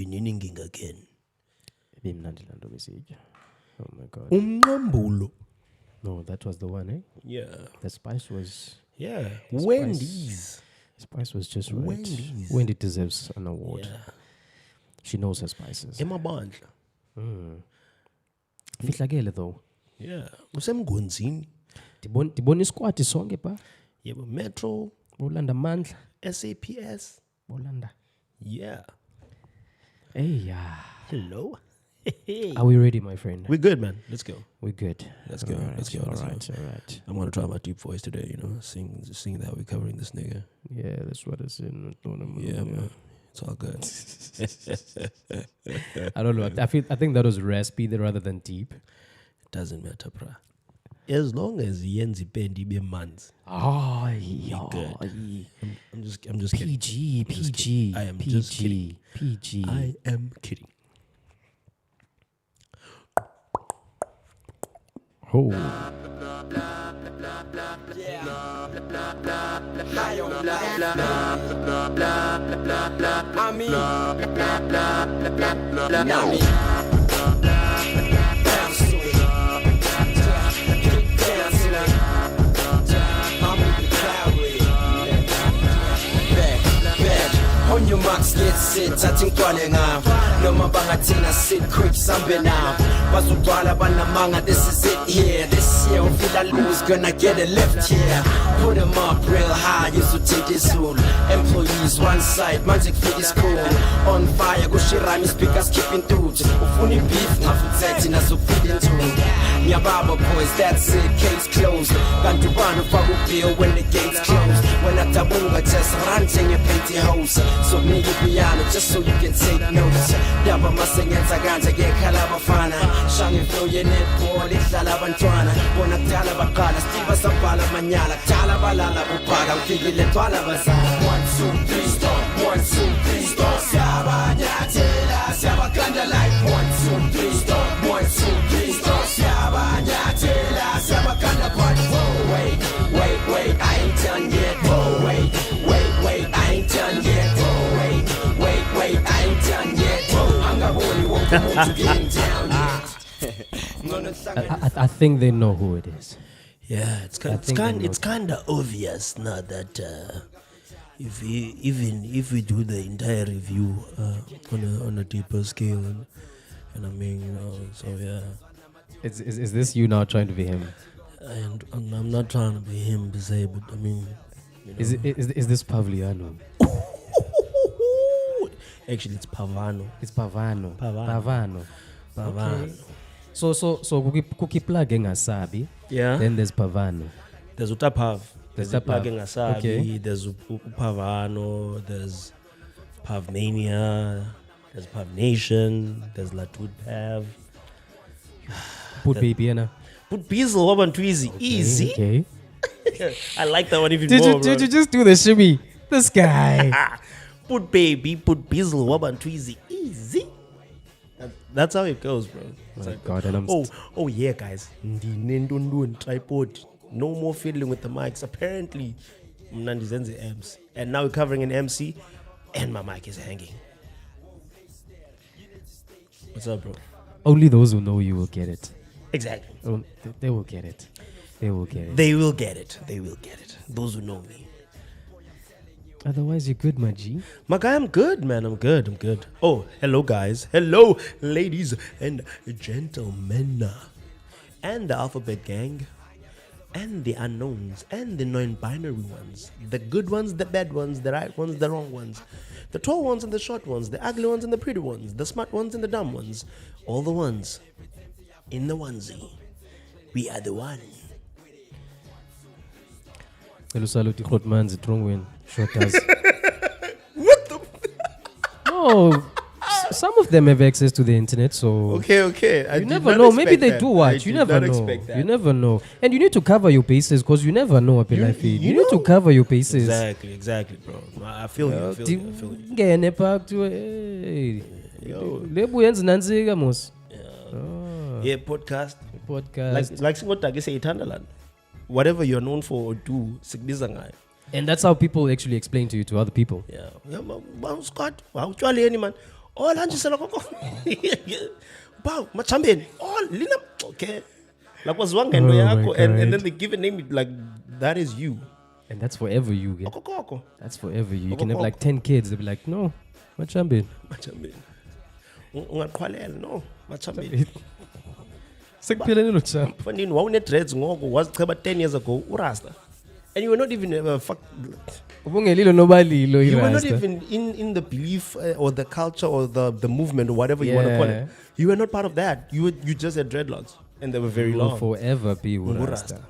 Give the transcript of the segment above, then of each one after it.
Binininging again. Oh my God. Umqambulo. No, that was the one, eh? Yeah. The spice was... Yeah. Wendy's. Spice was just right. Wendy's. Wendy deserves an award. Yeah. She knows her spices. Emabandla. Fihlakele though. Yeah. Usemgonzini. Dibona isquad sonke pa. Yebo Metro. Bolanda Mandla. SAPS. Bolanda. Yeah. Hey, yeah. Hello. Are we ready, my friend? We're good, man. Let's go. We're good. Let's go. Right, Let's go. All right. I'm gonna try my deep voice today. You know, sing that we're covering this nigga. Yeah, that's what I said. Yeah, man. It's all good. I don't know. I think that was raspy rather than deep. It doesn't matter, bruh. As long as Yenzi Pendi be mans. Oh, yeah. I'm just kidding. PG. I am PG. just kidding. PG. I am kidding. Oh. On your marks, get set, touching Twalenga. No Mabangatina, sit quick, something now. Bazubala Banamanga, this is it here. This year, we feel like who's gonna get a lift here. Put them up real high, used to take this rule. Employees, one side, magic fit is cool. On fire, go shirami, speakers keeping through. Ufuni beef, nafutseti, na so feeding too. Nyababa boys, that's it, case closed. Gantubano, Fabu Bill when the gates close. When I tabunga, just ranting your pantyhose. So make it piano just so you can take notes. Daba masengenza ganja get kalabafana. Shangi flow your netball, ihlala bantwana. Bona kudala baqala, Steve sabhala manyala. Kudala balala buphaka, ufikile twala bazala. 1, 2, 3 stop, 1, 2, 3 stop. Siyabanyathela, siyabakanda like 1, 2, 3 stop, 1, 2, 3 stop. Siyabanyathela, siyabakanda but whoa, wait, I ain't done yet. Whoa, wait, I ain't done yet. Oh, wait, I ain't done yet. I'm not only one to get down yet. I think they know who it is. Yeah, it's kind of obvious now that if we do the entire review on a deeper scale, and I mean, so yeah. Is this you now trying to be him? And I'm not trying to be him per se, but I mean, you know. Is this Pavliano? Actually, it's Pavano. It's Pavano. Pavano. Okay. So cookie plug Asabi. Yeah. Then there's Pavano. There's Utapav. There's Plugging Asabi. Okay. There's Pavano. There's Pavmania. There's Pav Nation. There's Latwood Pav. Put baby in. Put Beazle Woban Tweezy. Easy. Okay. I like that one even more. Did you just do the shimmy? This guy. Put Beazle Woban Tweezy. Easy. That's how it goes, bro. Oh my God, and oh yeah, guys. Tripod. No more fiddling with the mics. Apparently, Mnandi Zenzi amps. And now we're covering an MC, and my mic is hanging. What's up, bro? Only those who know you will get it. Exactly. Oh, they will get it. They will get it. They will get it. They will get it. Those who know me. Otherwise, you're good, my G. My guy, I'm good, man. I'm good. Oh, hello, guys. Hello, ladies and gentlemen. And the alphabet gang. And the unknowns. And the non-binary ones. The good ones, the bad ones, the right ones, the wrong ones. The tall ones and the short ones. The ugly ones and the pretty ones. The smart ones and the dumb ones. All the ones in the onesie. We are the one. Hello, salute, Hotman's Trongwen. Shorters. What the? No, some of them have access to the internet, so Okay. you never know. Maybe they do watch. You never know. You never know, and you need to cover your bases because you never know. You need to cover your bases. Exactly, bro. I feel you. Get back to hey. Yeah, podcast. Like what I say, Thunderland. Whatever you're known for or do, sikbizangai. And that's how people actually explain to other people. Yeah, Scott. Actually, any man. Oh, lanjisela koko. Wow, machambeni. Oh, lina. Okay. Like was one Oh yako, my and then God. they give a name like that is you. And that's forever you get. Okokoko. That's forever you. You can have like 10 kids. They'll be like, no, machambeni. Machambeni. Ungaqhwalela no, machambeni. Sekuphela nelo champ. Fandini wawune dreads ngoko wazicheba 10 years ago urasta. And you were not even Ubungelilo nobalilo you were not irasta. even in the belief or the culture or the movement or whatever you want to call it. You were not part of that. You just had dreadlocks and they were very You will long. forever be urasta. Urasta.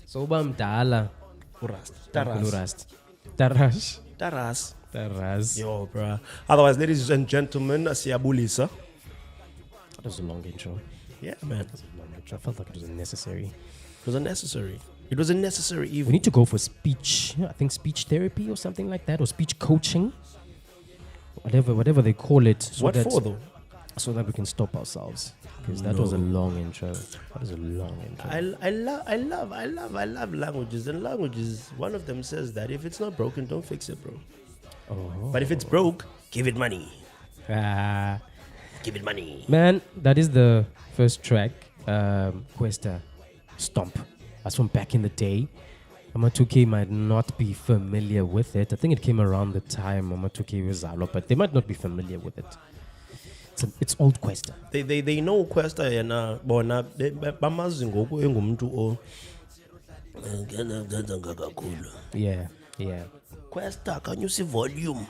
So uba mdala. Urasta. Urasta. Tarash. Taras. Taras. Yo, bruh. Otherwise, ladies and gentlemen, siyabulisa. That was a long intro. Yeah, man. I felt like it was unnecessary. It was unnecessary. It was a necessary evil. We need to go for speech. I think speech therapy or something like that, or speech coaching, whatever they call it. So What for though? So that we can stop ourselves. Because that was a long intro. That was a long intro. I love languages, and languages. One of them says that if it's not broken, don't fix it, bro. Oh. But if it's broke, give it money. Ah. Give it money. Man, that is the first track. Kwesta, Stomp. That's from back in the day. Mama 2K might not be familiar with it. I think it came around the time Mama 2K was out, but they might not be familiar with it. It's old Kwesta. They know Kwesta yena bona bamazi ngoku engumuntu o kakhulu. Yeah. Kwesta, can you see volume?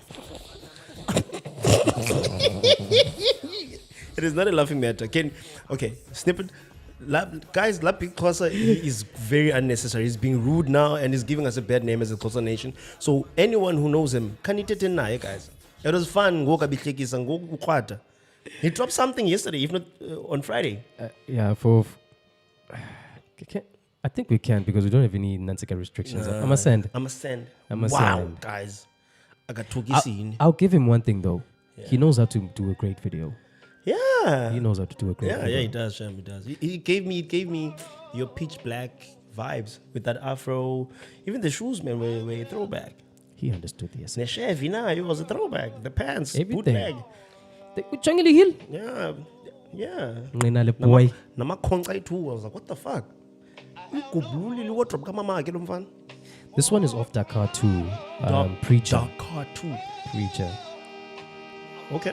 It is not a laughing matter. Snippet. Guys, Lapi Xhosa is very unnecessary. He's being rude now and he's giving us a bad name as a Xhosa nation. So anyone who knows him, kanitete naye, guys. It was fun. He dropped something yesterday, if not on Friday. I think we can because we don't have any Nansika restrictions. I'm a send. Wow, guys. I got two I'll give him one thing though. Yeah. He knows how to do a great video. Yeah. He knows how to do a great video. Yeah, he does, Sham. He does. He gave me your pitch black vibes with that afro. Even the shoes, man, were a throwback. He understood the essence. The chef, it was a throwback. The pants, bootleg. Jungle Hill. Yeah. Boy. Nama konkai too. I was like, what the fuck? This one is off Dakar 2. Preacher. Dakar 2. Preacher. Okay.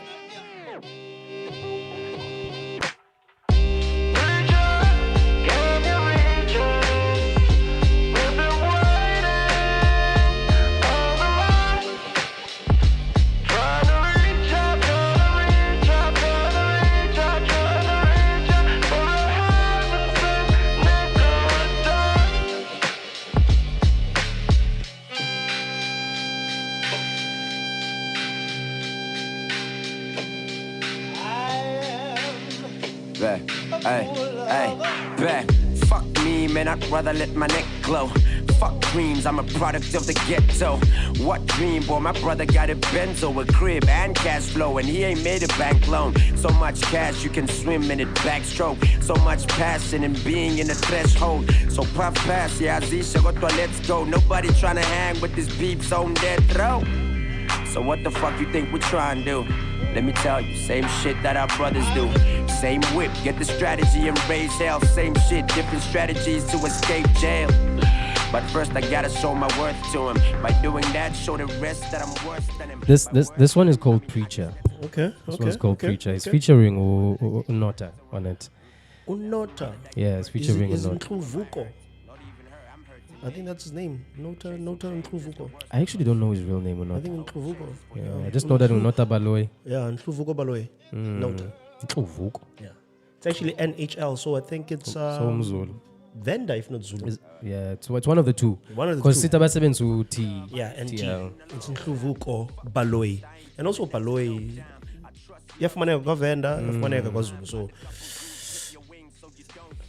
Back. Fuck me, man, I'd rather let my neck glow. Fuck dreams, I'm a product of the ghetto. What dream, boy, my brother got a benzo, a crib, and cash flow, and he ain't made a bank loan. So much cash, you can swim in it backstroke. So much passion and being in the threshold. So puff pass, yeah, Zisha, let's go. Nobody tryna hang with this beeps on death row. So what the fuck you think we're trying to do? Let me tell you, same shit that our brothers do. Same whip, get the strategy and raise hell. Same shit, different strategies to escape jail. But first I gotta show my worth to him. By doing that, show the rest that I'm worse than him. This one is called Preacher. Okay. This one's called Preacher. It's featuring Unota on it. Unota? Yeah, it's featuring Unota. I think that's his name. Nota Ntluvuko. I actually don't know his real name or not. I think Ntluvuko. Yeah, I just know that Nota Baloy. Yeah, Ntluvuko Baloy. Nota. Ntluvuko. Yeah. It's actually NHL, so I think it's Venda, if not Zulu. It's one of the two. Because Sitaba Sebensu T. Yeah, and T. TL. It's Ntluvuko Baloy. And also Baloy. Yafumaneka Venda, Yafumaneka Zulu. So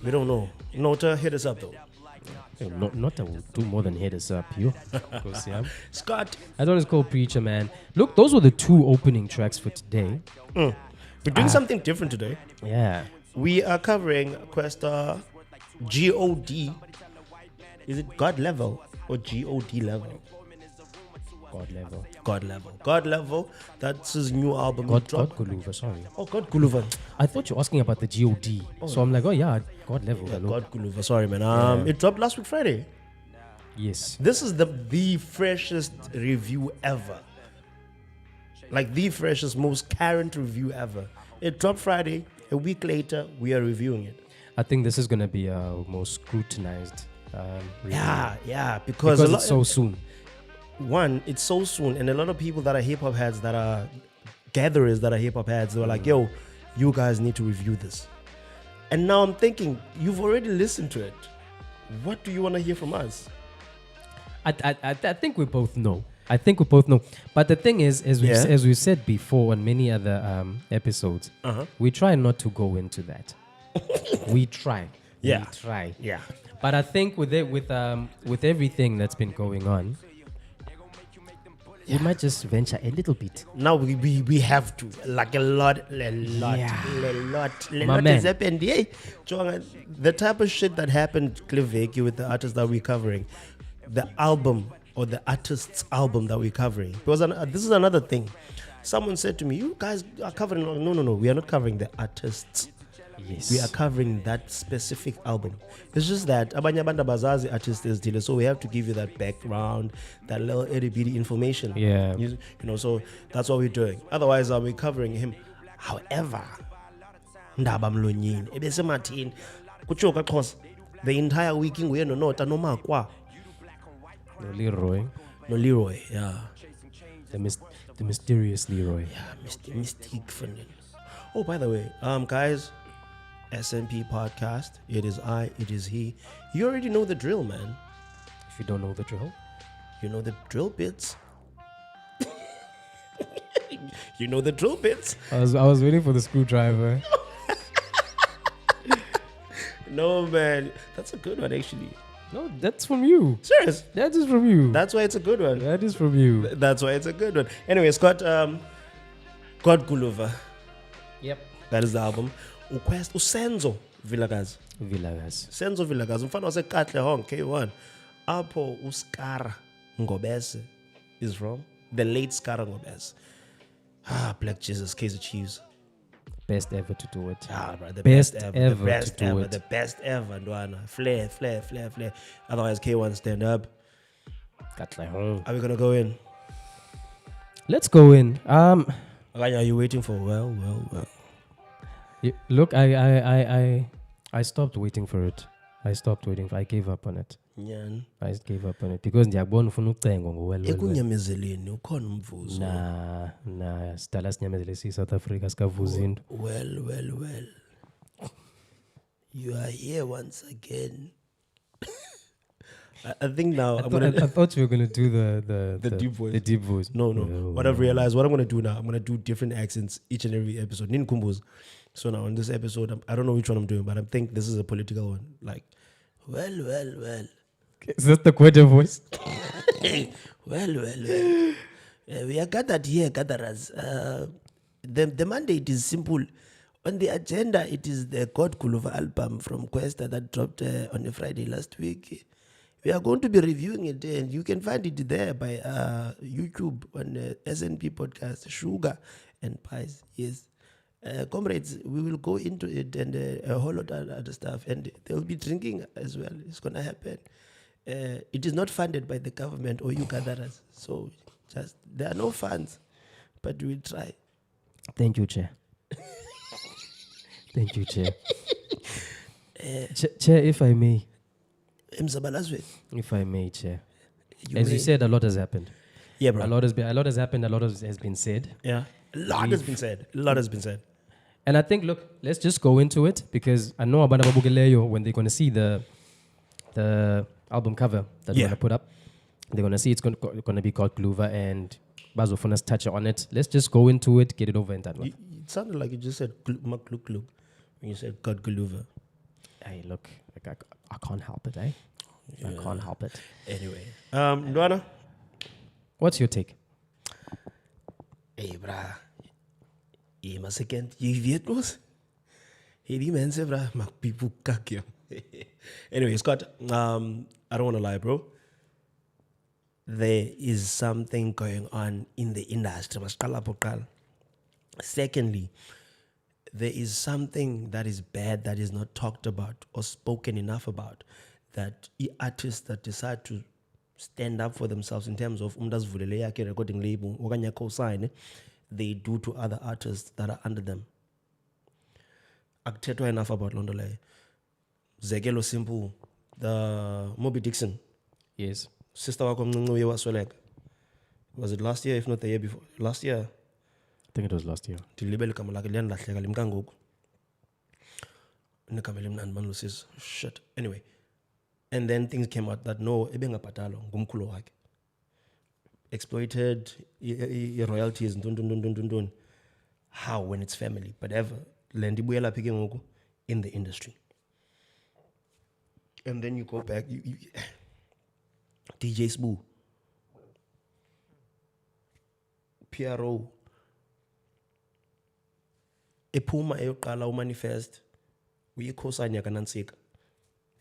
we don't know. Nota, hit us up though. Not that will do more than hit us up, yo. Scott. That one is called Preacher, man. Look, those were the two opening tracks for today. We're doing something different today. Yeah. We are covering Kwesta G.O.D. Is it God level or G.O.D level? God Level. That's his new album. God Guluva, sorry. Oh, God Guluva. I thought you were asking about the G.O.D. So I'm like, oh yeah, God level. Yeah, hello. God Guluva. Sorry, man. It dropped last week Friday. Yes. This is the freshest review ever. Like the freshest, most current review ever. It dropped Friday. A week later, we are reviewing it. I think this is gonna be our most scrutinized. Review. Yeah, because it's so soon. One, it's so soon, and a lot of people that are hip hop heads, that are gatherers, that are hip hop heads, they were like, "Yo, you guys need to review this." And now I'm thinking, you've already listened to it. What do you want to hear from us? I think we both know. But the thing is, as we said before on many other episodes, we try not to go into that. We try. Yeah. We try. Yeah. But I think with everything that's been going on, we might just venture a little bit. Now we have to, like a lot My has happened. Hey, Jonga, the type of shit that happened, Kliveki, with the artists that we're covering, the album or the artist's album that we're covering. Because this is another thing. Someone said to me, "You guys are covering." No. We are not covering the artists. Yes. We are covering that specific album. It's just that abanye abantu abazazi artist is dealer, so we have to give you that background, that little itty bitty information. Yeah. You know, so that's what we're doing. Otherwise, we're covering him. However, ndaba mlonyini ebese mathini kutsho kaXhosa the entire week inguye nonota nomakwa No Leroy. Yeah. The mysterious Leroy. Yeah, mystique funding. Oh, by the way, guys, SMP podcast. It is I, it is he. You already know the drill, man. If you don't know the drill, you know the drill bits. You know the drill bits. I was waiting for the screwdriver. No, man, that's a good one, actually. No, that's from you. Serious? That is from you. That's why it's a good one. That is from you. That's why it's a good one. Anyway, Scott, God Guluva. Yep. That is the album. Kwesta, Senzo Villagaz. Senzo Villagaz. Mfana wasekatle hong K1. Apho uSkara Ngobese is from. The late Skara Ngobese. Black Jesus, Case of Chiefs. Best ever to do it. Bro, the best best ever the best to do ever, it. the best ever, Ndwana. Flair. Otherwise, K1 stand up. Are we gonna go in? Let's go in. Are you waiting for? Well. Look, I stopped waiting for it. I gave up on it. Nyan. I gave up on it because ndiyabona ufuna ucengwa ngowel. Ekunyamezeleni ukhona umvuzo. Nah, sidala sinyamezele South Africa sikavuza into. Well. You are here once again. I think now I thought you were gonna do the deep voice. The deep voice. No. What I've realized, what I'm gonna do now, I'm gonna do different accents each and every episode. Nin kumbos. So now on this episode, I don't know which one I'm doing, but I think this is a political one. Like, well. Is that the Kwesta voice? Well. We are gathered here, gatherers. The mandate is simple. On the agenda, it is the God Guluva album from Kwesta that dropped on a Friday last week. We are going to be reviewing it, and you can find it there by YouTube on SNP podcast, Sugar and Pies. Yes. Comrades, we will go into it and a whole lot of other stuff, and they will be drinking as well. It's going to happen. It is not funded by the government or you gatherers, so just there are no funds, but we will try. Thank you, Chair. Thank you, Chair. Chair, if I may. If I may, Chair. You said, a lot has happened. Yeah, bro. A lot has happened. A lot has been said. Yeah. A lot has been said. And I think, look, let's just go into it because I know about Ababugeleyo when they're going to see the album cover that we're going to put up. They're going to see it's going to be called Guluva and Bazo Funas touch on it. Let's just go into it, get it over and done with. It sounded like you just said look when you said God Guluva. Hey, look, like I can't help it, eh? Yeah. I can't help it. Anyway, Ndwana, what's your take? Hey, brah. Jy maar sekend, jy weet mos. Hierdie mense, brah, maak people kak, ja. Anyway, Scott, I don't want to lie, bro. there is something going on in the industry. Masiqala apho kuqala. Secondly, there is something that is bad that is not talked about or spoken enough about, that artists that decide to stand up for themselves in terms of umdazivulele yakhe recording label okanye co-sign, they do to other artists that are under them. Akuthethwa enough about loo nto leyo. Zekelo simple, the Moby Dixon, Yes. sister wakho mncinci uye wasweleka. Was it last year, if not the year before? Last year. I think it was last year. Ndilibele igama lakhe liyandilahleka limka ngoku. Negama elimnandi man lusis. Shit. Anyway. And then things came out that no, ebengabhatalwa ngumkhulu wakhe. Exploited royalties ntoni. How when it's family? But ever le nto ibuyela phi ke ngoku in the industry. And then you go back, DJ Sbu, PRO, ephuma eyoqala umanifest uyi-cosign yakanansika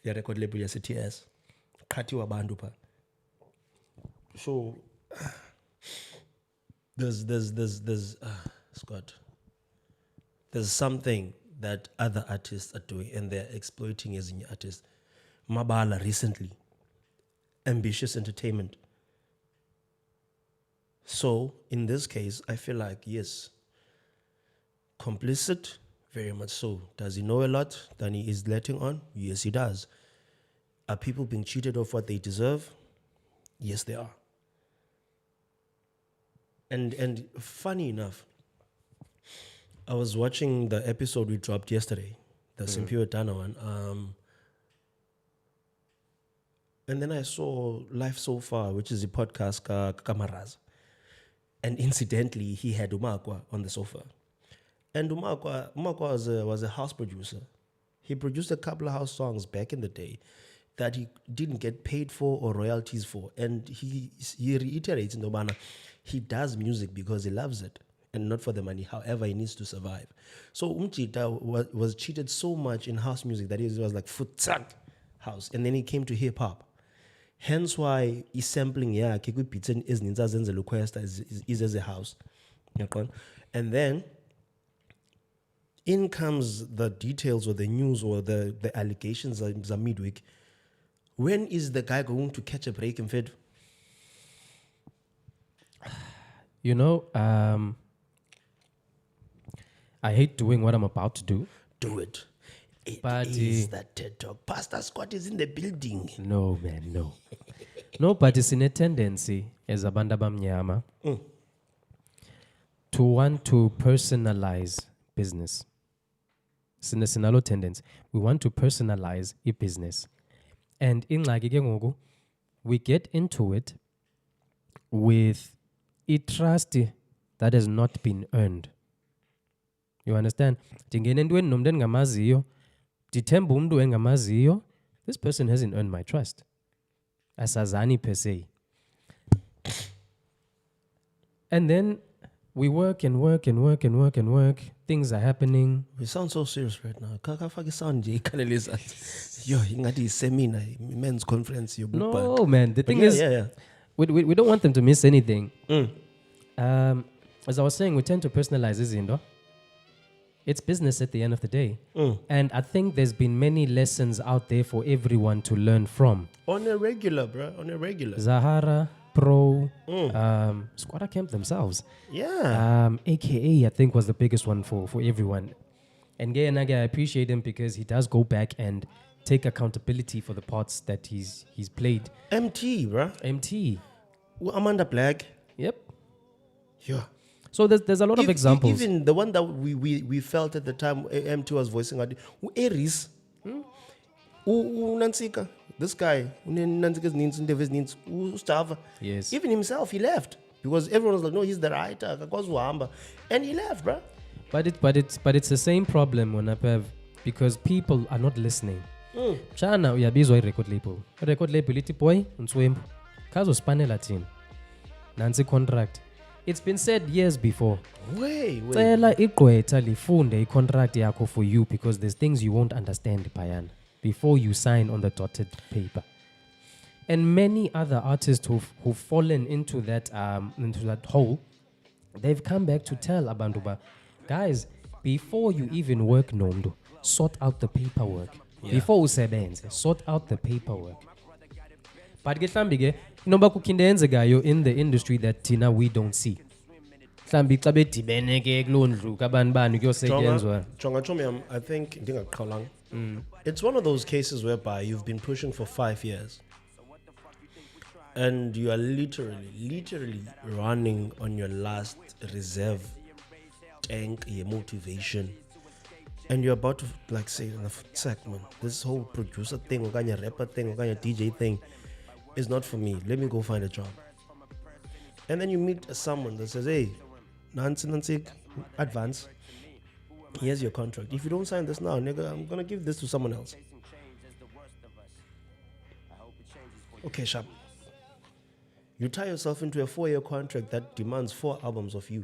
ye-record label yase-TS qhathiwe abantu pha. So there's Scott, there's something that other artists are doing and they're exploiting ezinye artists. Mabala recently, Ambitious Entertainment. So in this case, I feel like, yes, complicit, very much so. Does he know a lot than he is letting on? Yes, he does. Are people being cheated of what they deserve? Yes, they are. And funny enough, I was watching the episode we dropped yesterday, the Simpiwe Dana one. And then I saw Life So Far, which is a podcast Kamaraz. And incidentally, he had Umakwa on the sofa. And Umakwa was a house producer. He produced a couple of house songs back in the day that he didn't get paid for or royalties for. And he reiterates in Dobana, he does music because he loves it and not for the money. However, he needs to survive. So Umchita was cheated so much in house music that he was like futzak house. And then he came to hip hop. Hence why he's sampling beats ezininzi Kwesta is as a house. And then in comes the details or the news or the allegations of midweek. When is the guy going to catch a break in Fed? You know, I hate doing what I'm about to do. Do it. It But, is that TED Talk. Pastor Scott is in the building. No, man, no. No, but it's in a tendency as a banda bamnyama to want to personalize business. It's in a sinalo tendency. We want to personalize a business. And in like we get into it with a trust that has not been earned. You understand? This person hasn't earned my trust. Asazani per se. And then we work and work and work and work and work. Things are happening. We sound so serious right now. Kakafaki sound yo, ingati seminar, men's conference. No, man. The thing is, we don't want them to miss anything. As I was saying, we tend to personalize this indo. It's business at the end of the day. And I think there's been many lessons out there for everyone to learn from. On a regular, bro. On a regular. Zahara, Pro, Squatter Camp themselves. Yeah. AKA, I think, was the biggest one for everyone. And Gay and I appreciate him because he does go back and take accountability for the parts that he's played. MT, bro. MT. Amanda Black. Yep. Yeah. So there's a lot of examples. Even the one that we felt at the time MT was voicing out, Eris, Nansika, this guy, Yes. Even himself, he left because everyone was like, no, he's the writer, and he left, bro. But it's the same problem when I have, because people are not listening. Chana uyabizwa record label. Record label iti boy unswembu. Kazo spanela tin. Nansi contract. It's been said years before. Wait. Cela igqwetha lifunde i-contract yakho for you because there's things you won't understand, Payan, before you sign on the dotted paper. And many other artists who've fallen into that hole, they've come back to tell Abanduba, guys, before you even work Nomdo, sort out the paperwork. Yeah. Before usebenze, sort out the paperwork. But ke mhlambi ke inoba kukho into eyenzekayo in the industry that thina we don't see. Mhlambi xa bedibene ke kuloo ndlu kabani bani kuyosetyenzwa. Jonga Chomiam, I think it's one of those cases whereby you've been pushing for 5 years. And you are literally running on your last reserve tank, your motivation. And you're about to like say, man, this whole producer thing, or rapper thing, or DJ thing is not for me. Let me go find a job. And then you meet someone that says, hey, Nancy, advance. Here's your contract. If you don't sign this now, nigga, I'm gonna give this to someone else. Okay, sharp. You tie yourself into a 4-year contract that demands 4 albums of you.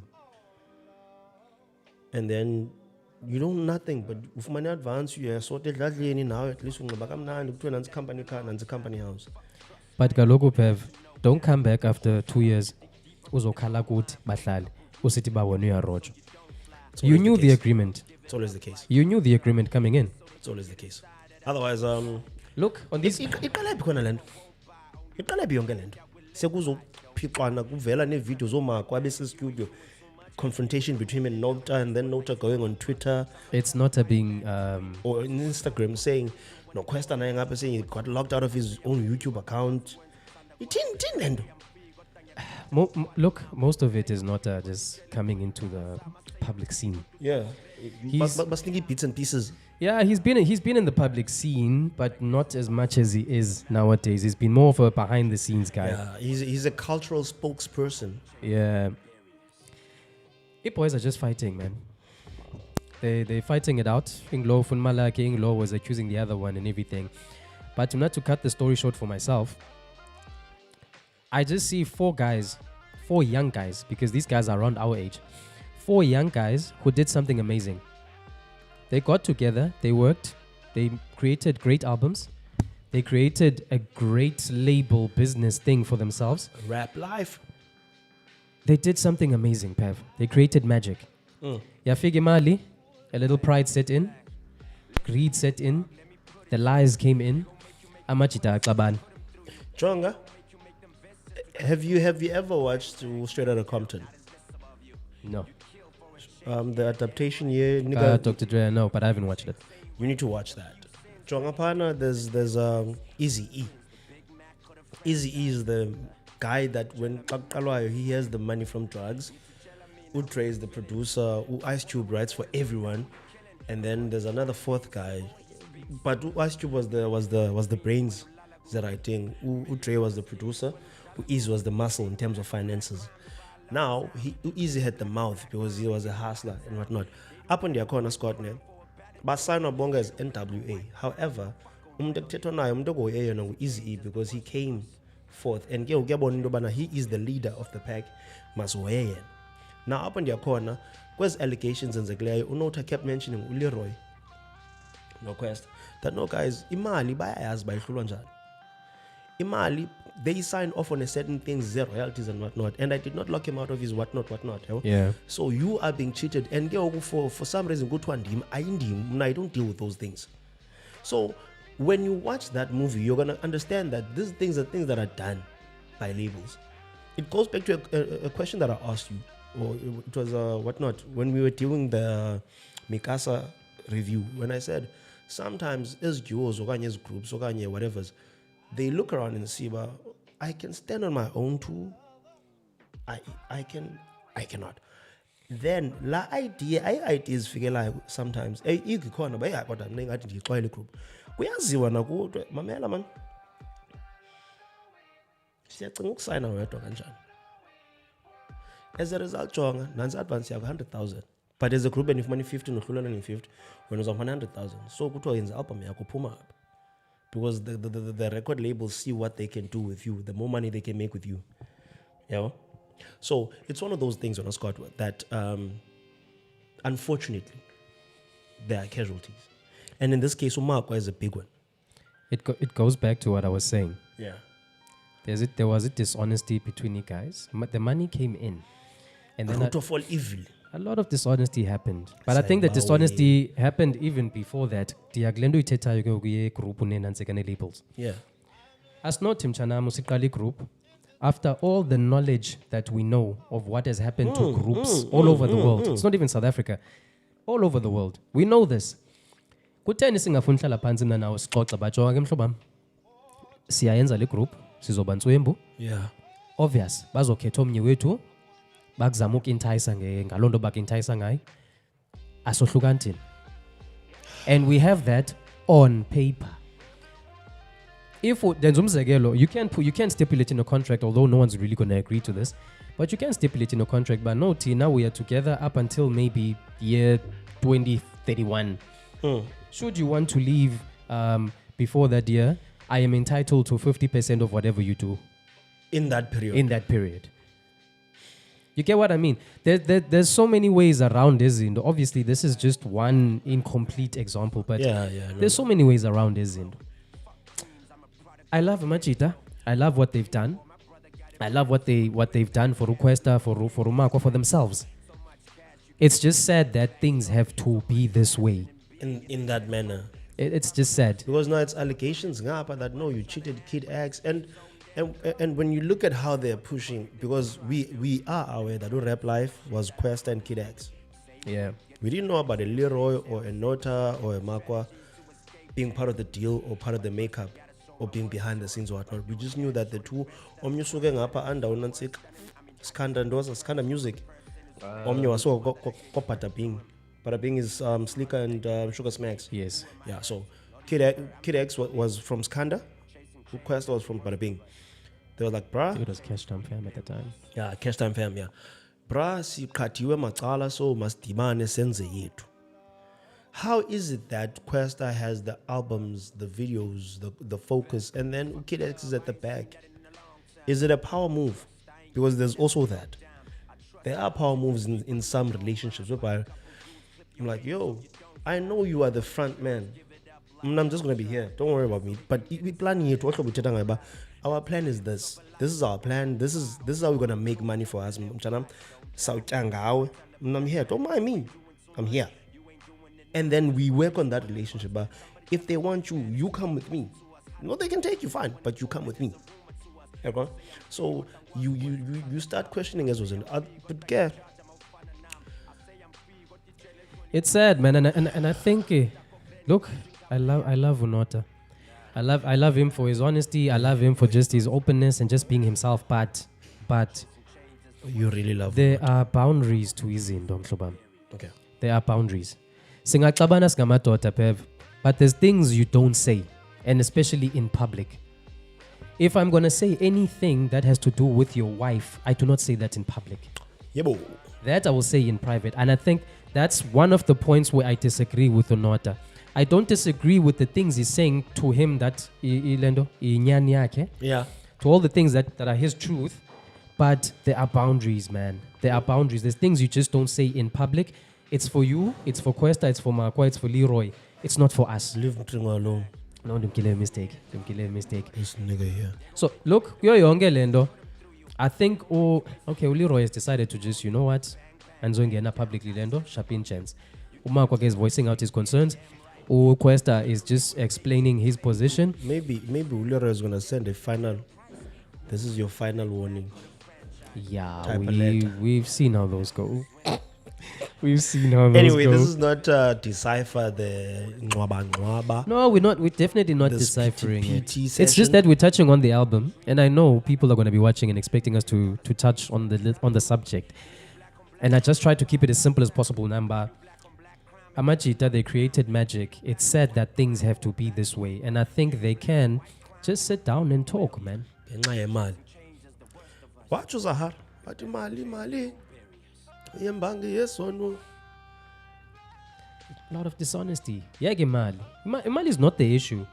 And then you do nothing but if money advance, you are sorted that now at least to company car and company house. But Galogo Pev, don't come back after 2 years. Uzokhala kuthi bahlali usithi bawona uyarojo. You knew the agreement. It's always the case. You knew the agreement coming in. It's always the case. Otherwise, look on this. Iqalaphi khona lento. Iqalaphi yonke lento. Sekuzophixwana kuvela nevideos omakwa bese studio. Confrontation between him and Nota, and then Nota going on Twitter. It's not a being or on Instagram saying, no, Kwesta naye ngapha saying he got locked out of his own YouTube account. Look, most of it is not just coming into the public scene. Yeah, but sneaky bits and pieces. Yeah, he's been in the public scene, but not as much as he is nowadays. He's been more of a behind the scenes guy. Yeah, he's a cultural spokesperson. Yeah. The boys are just fighting, man. They're fighting it out. Inglo Funmalake, Inglo was accusing the other one and everything. But not to cut the story short for myself, I just see 4 young guys, because these guys are around our age. 4 young guys who did something amazing. They got together, they worked, they created great albums, they created a great label business thing for themselves. Rap life. They did something amazing, Pev. They created magic. Yafike mali, a little pride set in, greed set in, the lies came in. Amachita Klaban. Jonga, have you ever watched Straight Outta Compton? No. The adaptation here, nigga. Dr. Dre, no, but I haven't watched it. You need to watch that. Jonga Pana, there's Eazy-E. Eazy-E is the guy that when he has the money from drugs, Dre is the producer, Ice Cube writes for everyone, and then there's another 4th guy, but Ice Cube was the brains, the writing. Dre was the producer, Eazy was the muscle in terms of finances. Now Eazy had the mouth because he was a hustler and whatnot. Up on the corner, Scott ne, but sign up bonga as NWA. However, Eazy-E because he came forth and he is the leader of the pack. Now up on their corner, where's allegations and Zaglia, Unota kept mentioning Leroy. No Kwesta. That no guys, Imali by as by Khulwanjan. Imali, they signed off on a certain things, their royalties and whatnot, and I did not lock him out of his whatnot. Yeah. So you are being cheated, and for some reason go to him. I don't deal with those things. So when you watch that movie, you're gonna understand that these things are things that are done by labels. It goes back to a question that I asked you, or it was whatnot when we were doing the Mikasa review. When I said sometimes as duos or as groups or whatever's, they look around and see, but I can stand on my own too. I cannot. Then la ideas figure like sometimes ikhona baya kodwa mina ngathi ngixwayele group kuyaziwa nakude mamela man siyacinga ukusayina wedwa kanjani. As a result jonga nansi advance yakho 100,000, but as a group and if money 50 nohlulana nge50 wena uzofuna 100,000, so kuthiwa yenza album yakho phuma apha because the record labels see what they can do with you, the more money they can make with you. Yeah. So it's one of those things, Scott, that unfortunately there are casualties, and in this case, Umakwa is a big one. It goes back to what I was saying. Yeah. there was a dishonesty between you guys. The money came in, and then Root of all evil. a lot of dishonesty happened. But I think the dishonesty happened even before that. Diaglendo ithethayo ke kuye group unenantseka labels. Yeah. As not Timchana Musikali group, after all the knowledge that we know of what has happened to groups all over the world, it's not even South Africa, all over the world, we know this. Kutheni singafuni hlala phansi mna nawo sixoxa bajonga ke mhlobam. Siyayenza le group, sizoba ntswembu. Yeah. Obvious, bazokhetha omnye wethu, bakuzama ukintayisa ngalonto bakintayisa ngayo. Asohluka nthini. And we have that on paper. If then you can't stipulate in a contract, although no one's really going to agree to this, but you can stipulate in a contract. But no, T, now we are together up until maybe year 2031. Should you want to leave before that year, I am entitled to 50% of whatever you do In that period. You get what I mean? There's so many ways around this. Obviously, this is just one incomplete example, but there's so many ways around this. I love Machita. I love what they've done. I love what they've done for Kwesta, for Umakwa, for themselves. It's just sad that things have to be this way. In that manner. It's just sad. Because now it's allegations that no, you cheated Kid X. And when you look at how they're pushing, because we are aware that Rap Life was Kwesta and Kid X. Yeah. We didn't know about a Leroy or a Nota or a Makwa being part of the deal or part of the makeup or being behind the scenes or whatnot. We just knew that the two omnyusuke ngapha anda unansik skanda ndoza skanda music. Omnye waso ko Bada Bing is Slicker and Sugar Smacks. Yes. Yeah, so Kid X was from Skanda. Kwesta was from Bada Bing. They were like, bruh. It was Cash Time Fam at the time. Yeah, Cash Time Fam, yeah. Bruh, sikhathiwe macala so masidibane senze yethu. How is it that Kwesta has the albums, the videos, the focus, and then Kid X is at the back? Is it a power move? Because there's also that. There are power moves in some relationships whereby I'm like, yo, I know you are the front man. I'm just going to be here. Don't worry about me. But we plan here to our plan is this. This is our plan. This is how we're going to make money for us. I'm here. Don't mind me. I'm here. And then we work on that relationship. But if they want you, you come with me. No, they can take you, fine, but you come with me. Okay? So you start questioning as well. But yeah. It's sad, man, and I think, look, I love Unota. I love him for his honesty. I love him for just his openness and just being himself. But you really love. There are boundaries to his Ndomhlobam. Okay. There are boundaries. Singaxabana singamadota Pev, but there's things you don't say, and especially in public. If I'm gonna say anything that has to do with your wife, I do not say that in public. Yebo. That I will say in private, and I think that's one of the points where I disagree with Onota. I don't disagree with the things he's saying to him that Yeah. To all the things that are his truth, but there are boundaries, man. There are boundaries. There's things you just don't say in public. It's for you, it's for Kwesta, it's for Makwa, it's for Leroy. It's not for us. Leave Mtringo alone. No, don't kill a mistake. Don't kill a mistake. This nigga here. So look, yo yonke lendo. I think Leroy has decided to just, you know what? Anzongena publicly lendo, sharpin chance. Umakwa is voicing out his concerns. Kwesta is just explaining his position. Maybe Leroy is gonna send a final. This is your final warning. Yeah, we've seen how those go. We've seen how those anyway, go. this is not decipher the nwaba. No, we're definitely not This deciphering it. PT It's just that we're touching on the album, and I know people are going to be watching and expecting us to touch on the subject. And I just try to keep it as simple as possible. Namba Amachita, they created magic. It's said that things have to be this way, and I think they can just sit down and talk, man. Watch Zahar. But mali. Yes or no? A lot of dishonesty. Yeah, Mali. Mali is not the issue.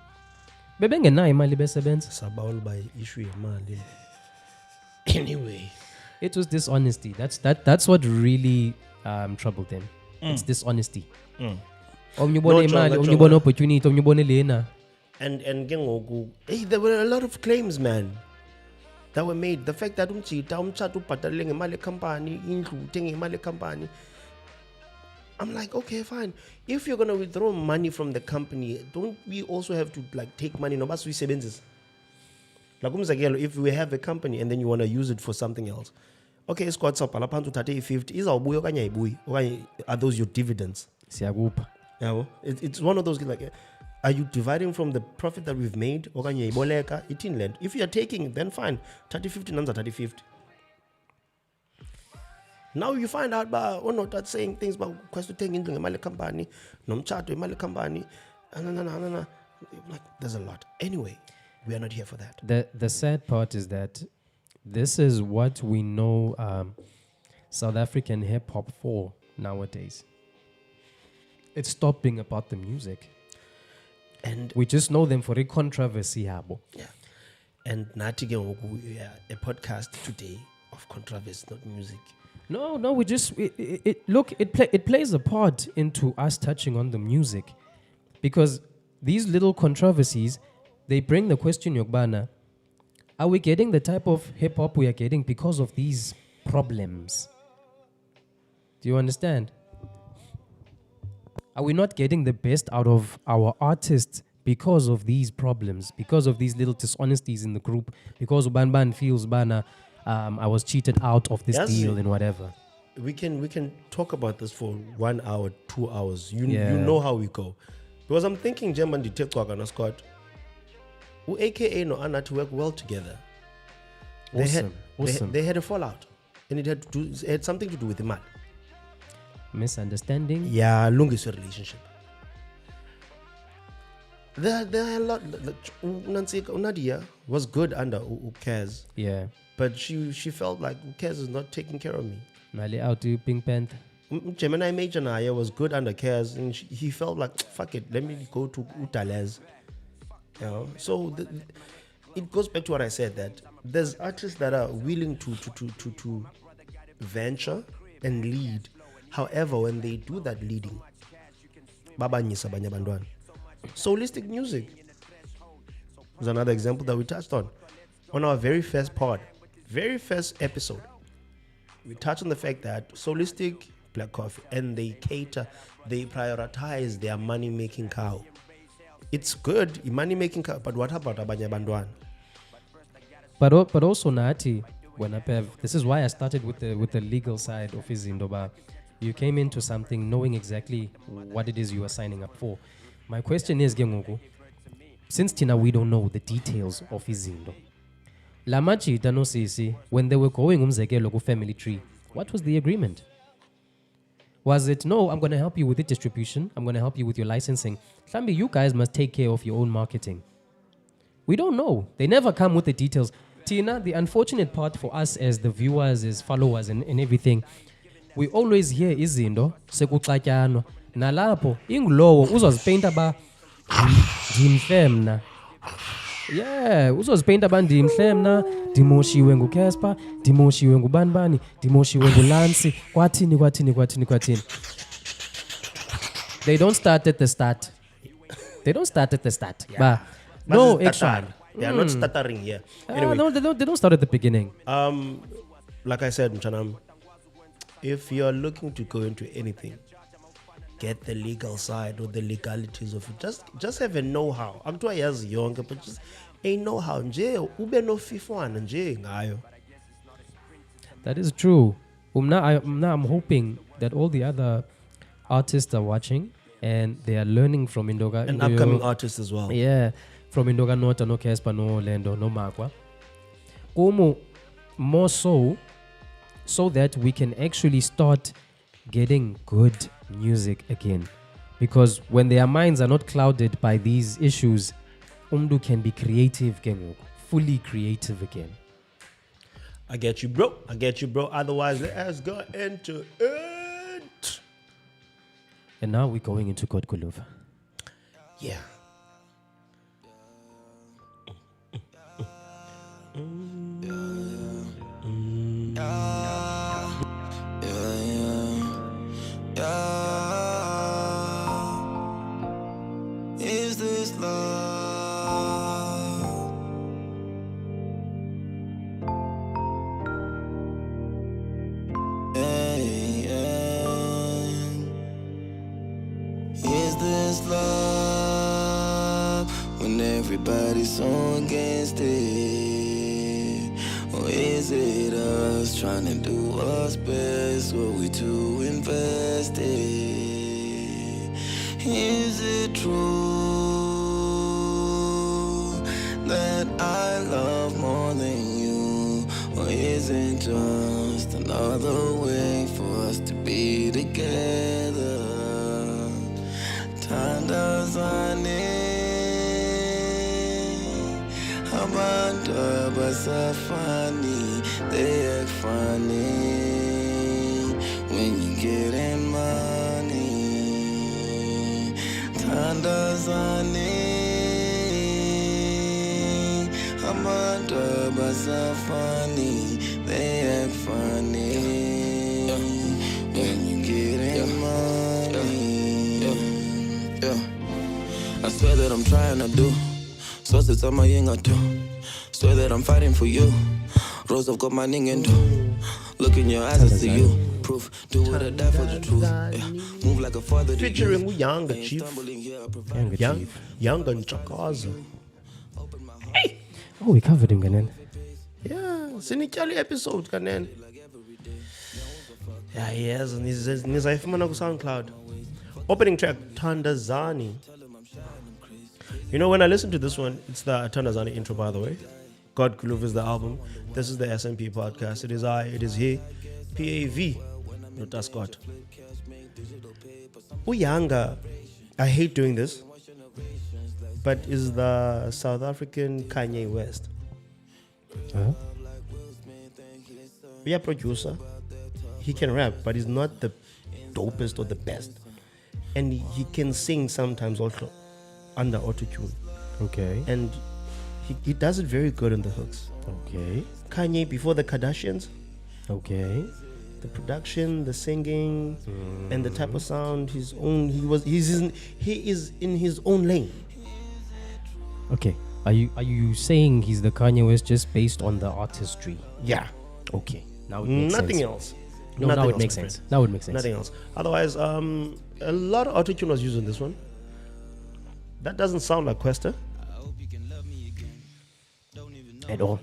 Bebengenai Mali besebenza. Sabaul by issue mali. Anyway, it was dishonesty. That's what really troubled them. It's dishonesty. Omnibone opportunity, omnibone lena. And hey, there were a lot of claims, man. that were made. The fact that umtshato ubhatalele ngemali company, indlu uthenge ngemali company. I'm like, okay, fine. If you're gonna withdraw money from the company, don't we also have to like take money? Noba suyisebenzisa. Like umzekelo, if we have a company and then you want to use it for something else, okay, isikwatsapha lapha uthathe i-50 izawubuya okanye ayibuyi okanye are those your dividends? Siyakupha. Yeah, it's one of those like, are you dividing from the profit that we've made okanye iboleka ithini le nto? If you're taking it, then fine, 30-50 nanza 30-50. Now you find out not saying things about Kwesta uthenga indlu ngemali company nomtshato imali company. No. Like, there's a lot. Anyway, we are not here for that. The sad part is that this is what we know South African hip hop for nowadays. It's stopped being about the music. And we just know them for a controversy yabo. Yeah. And nathi ke ngoku, a podcast today of controversy, not music. No, we just it plays a part into us touching on the music, because these little controversies, they bring the question, Yogbana, are we getting the type of hip hop we are getting because of these problems? Do you understand? Are we not getting the best out of our artists because of these problems, because of these little dishonesties in the group, because Ban feels Bana, I was cheated out of this deal and whatever. We can talk about this for 1 hour, 2 hours. You know how we go. Because I'm thinking German Ditekwa and Scott, who AKA no Anna to work well together. Awesome. They had a fallout. And it had something to do with the man. Misunderstanding? Yeah, longest relationship. There are a lot. Nadia was good under Ukaz. Yeah. But she felt like Ukaz is not taking care of me. Mali out to Pink Panther. Gemini Major Naya was good under Kaz, and he felt like, fuck it, let me go to Utalez. You know? So it goes back to what I said, that there's artists that are willing to venture and lead. However, when they do that leading, babanyisa banya bandwan. Solistic music is another example that we touched on our very first episode. We touched on the fact that Solistic, Black Coffee, and they prioritize their money-making cow. It's good, money-making cow, but what about abanye bandwan? But also Nati, this is why I started with the legal side of Izindoba. You came into something knowing exactly what it is you are signing up for. My question is, Gengoku, since Tina we don't know the details of Izindo. Lamachi Dano Sisi, when they were going umzekelo family tree, what was the agreement? Was it, no, I'm going to help you with the distribution, I'm going to help you with your licensing. Sambi, you guys must take care of your own marketing. We don't know. They never come with the details. Tina, the unfortunate part for us as the viewers, as followers and everything, we always hear Izindo, sekuxatyanwa, nalapho ingulowo uzozipeyinta ba ndimhle mna. Yeah, uzozipeyinta ba ndimhle mna, ndimoshiwe nguKespa, ndimoshiwe ngubanibani, ndimoshiwe nguLansi, kwathini. They don't start at the start. Yeah. But no extra. They are not stuttering here. Anyway, no, they don't start at the beginning. Like I said, Mchanam, if you're looking to go into anything, get the legal side or the legalities of it. Just have a know-how. I'm too young, but just a know-how. That is true. I'm hoping that all the other artists are watching and they are learning from Indoga. And upcoming artists as well. Yeah, from Indoga Nota, no Kespa, no Lendo, no Makwa. More so that we can actually start getting good music again. Because when their minds are not clouded by these issues, Umdu can be creative again, fully creative again. I get you, bro. Otherwise, let's go into it. And now we're going into God Guluva. Yeah. Is this love? this love when everybody's so against it? Or is it us trying to do what's best? Were we too invested? Is it true that I love more than you? Or is it just another way for us to be together? Tandazane abantu abasafani, they act funny when you getting money. Tandazane abantu abasafani, they act funny when you getting money. I swear that I'm trying to do so it's on my young too. Swear that I'm fighting for you. Rose, I've got my ning and do. Look in your eyes, I see you. Proof, do what I die for the truth. Yeah. Move like a father. Featuring Younger Chief. Younger Chakaza. Hey! Oh, we covered him, Ganen. Yeah, sinitshali episode kanen. Yeah, yes, nizayifumana ku SoundCloud. Opening track Thandazani. You know, when I listen to this one, it's the Thandazani intro, by the way. God Guluva is the album. This is the SMP podcast. It is I, it is he, PAV, not Scott. Uyanga, I hate doing this, but is the South African Kanye West. Huh? Be a producer. He can rap, but he's not the dopest or the best. And he can sing sometimes also under autotune. Okay. And he does it very good in the hooks. Okay. Kanye, before the Kardashians, Okay. the production, the singing, and the type of sound, he is in his own lane. Okay. Are you saying he's the Kanye West just based on the artistry? Yeah. Okay. Now it makes Nothing sense. else. No, Nothing now it else, makes my sense. friend. Now it makes sense. Nothing else. Otherwise, a lot of autotune was used in this one. That doesn't sound like Kwesta. At all.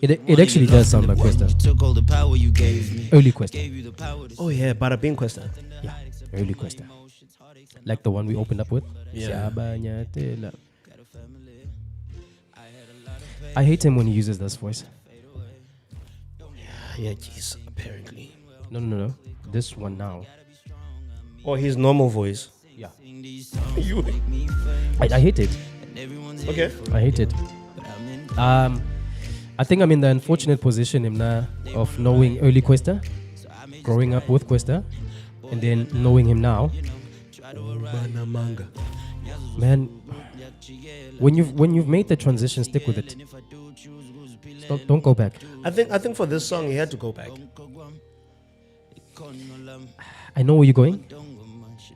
It actually does sound like Kwesta. Took all the power you gave me. Early Kwesta. Oh yeah, Bada Bing Kwesta. Yeah. Early Kwesta. Like the one we opened up with. Yeah. Shabanyatela. I hate him when he uses this voice. Yeah, jeez, apparently. No. This one now. Or his normal voice. Yeah. You. I hate it. Okay. I hate it. I think I'm in the unfortunate position Imna, of knowing early Kwesta, growing up with Kwesta, and then knowing him now. Manga. Man, when you've made the transition, stick with it. Don't go back. I think for this song he had to go back. I know where you're going.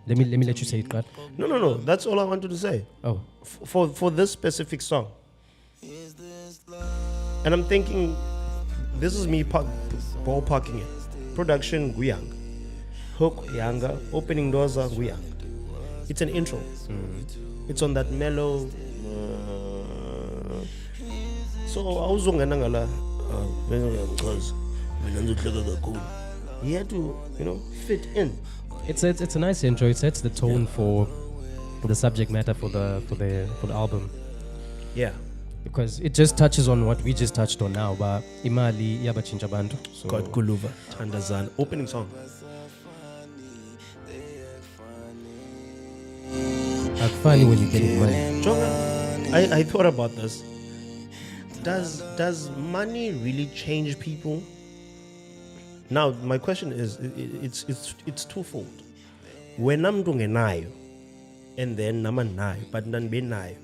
Let me let you say it, God. No. That's all I wanted to say. Oh, For this specific song. And I'm thinking, this is me ballparking it. Production Guyang, hook Yanga, opening doors are Guyang. It's an intro. It's on that mellow. So awuzongena ngala. He had to, fit in. it's a nice intro. It sets the tone for the subject matter for the album, Yeah. because it just touches on what we just touched on now. But imali yabachinja bantu. So God Guluva, Thandazani, opening song. act funny when you're getting money. Jonga, I thought about this. Does money really change people? Now my question is, it's twofold. When I'm doing nayo, and then naman nayo, but nan be nayo,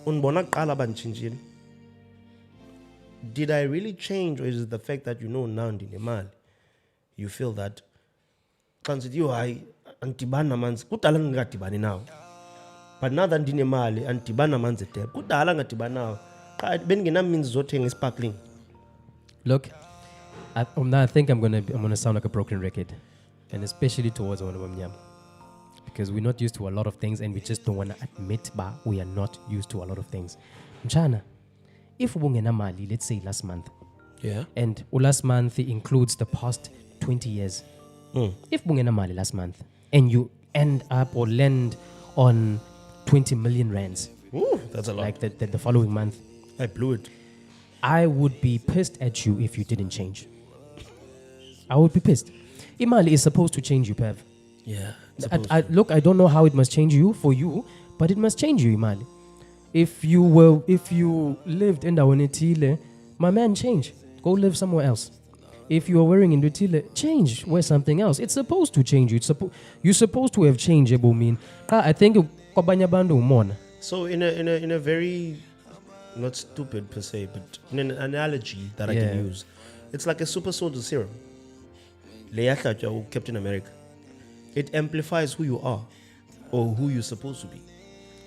unbona qala banchinjile. Did I really change, or is it the fact that now ndinemali? You feel that? Kansithi yo hayi antibana manzi kudala ngingadibani nawo. But now that ndinemali antibana manzi tep. Kudala ngadibani nawo. Cha benginamini zothenga sparkling. Look, I think I'm gonna sound like a broken record, and especially towards one of them, because we're not used to a lot of things, and we just don't want to admit that we are not used to a lot of things. Mchana, if ubungena mali, let's say last month, and last month includes the past 20 years. If ubungena mali last month and you end up or land on 20 million rands, that's a lot. like the following month, I blew it. I would be pissed at you if you didn't change. I would be pissed. Imali is supposed to change you, Pev. Yeah. Look, I don't know how it must change you for you, but it must change you, Imali. If you lived in Dawanetile, my man, change. Go live somewhere else. If you are wearing in Dutile, change. Wear something else. It's supposed to change you. You're supposed to have changed, Ebomin. I think So in a very, not stupid per se, but in an analogy that I can use, it's like a super soldier serum. Captain America. It amplifies who you are or who you're supposed to be.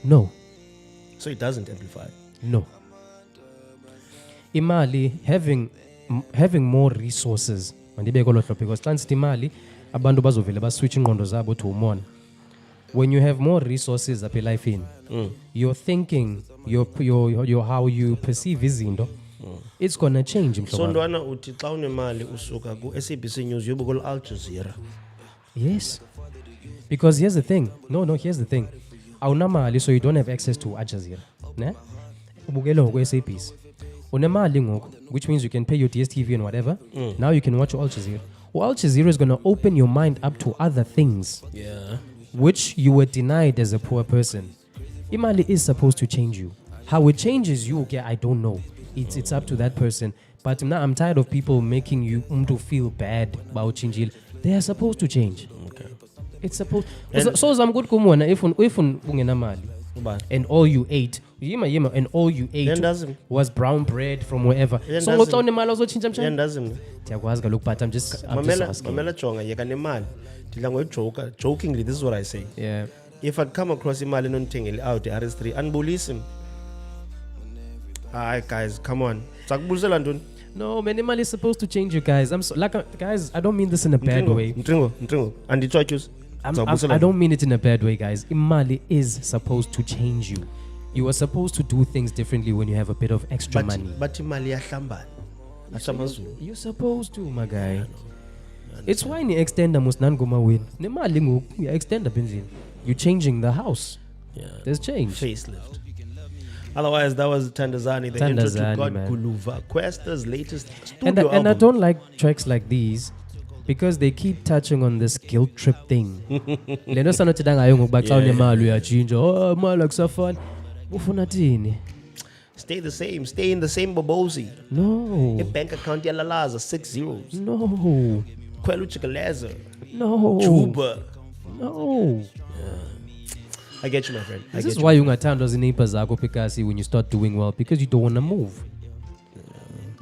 No. So it doesn't amplify. No. Imali having more resources, because imali abantu bazovela baswitch ingqondo zabo to umona. When you have more resources up your life in, your thinking, your how you perceive izinto, it's gonna change. So ndwana uthi xa unemali usuka ku SABC News yobukela Al Jazeera. Yes. Because here's the thing. Here's the thing. Awunamali, so you don't have access to Al Jazeera. Ne? Ubukela ku SABC. Unemali ngoku, which means you can pay your DSTV and whatever. Now you can watch Al Jazeera. Well, Al Jazeera is going to open your mind up to other things. Yeah. Which you were denied as a poor person. Imali is supposed to change you. How it changes you, I don't know. It's up to that person. But now I'm tired of people making you to feel bad about changing. They are supposed to change. Okay. It's supposed. So I'm good kumona if ungena mali. And all you ate, and all you ate was brown bread from wherever. So what's on the mal also change? Look, but I'm just asking. Jokingly, this is what I say. Yeah. If I'd come across him out the RS3 and bullies him. Alright, guys, come on. No, minimal is supposed to change you guys. Guys, I don't mean this in a bad way. And the churches. I don't mean it in a bad way, guys. Imali is supposed to change you. You are supposed to do things differently when you have a bit of extra money. But imali you're supposed to, my guy. It's why you extend a musnangoma win. Nemali ngoku you extend a benzin. You're changing the house. Yeah. There's change. Facelift. Otherwise, that was Tandazani, the intro to God man. Guluva, Kwesta's latest studio album. And I don't like tracks like these because they keep touching on this guilt trip thing. Stay the same. Stay in the same bobozi. No. Your bank account yalalaza 6 zeros. No. Kwelu chikaleza. No. Juba. No. I get you, my friend. This is why you ungathandwa zineighbor zakho Pikasi when you start doing well, because you don't want to move.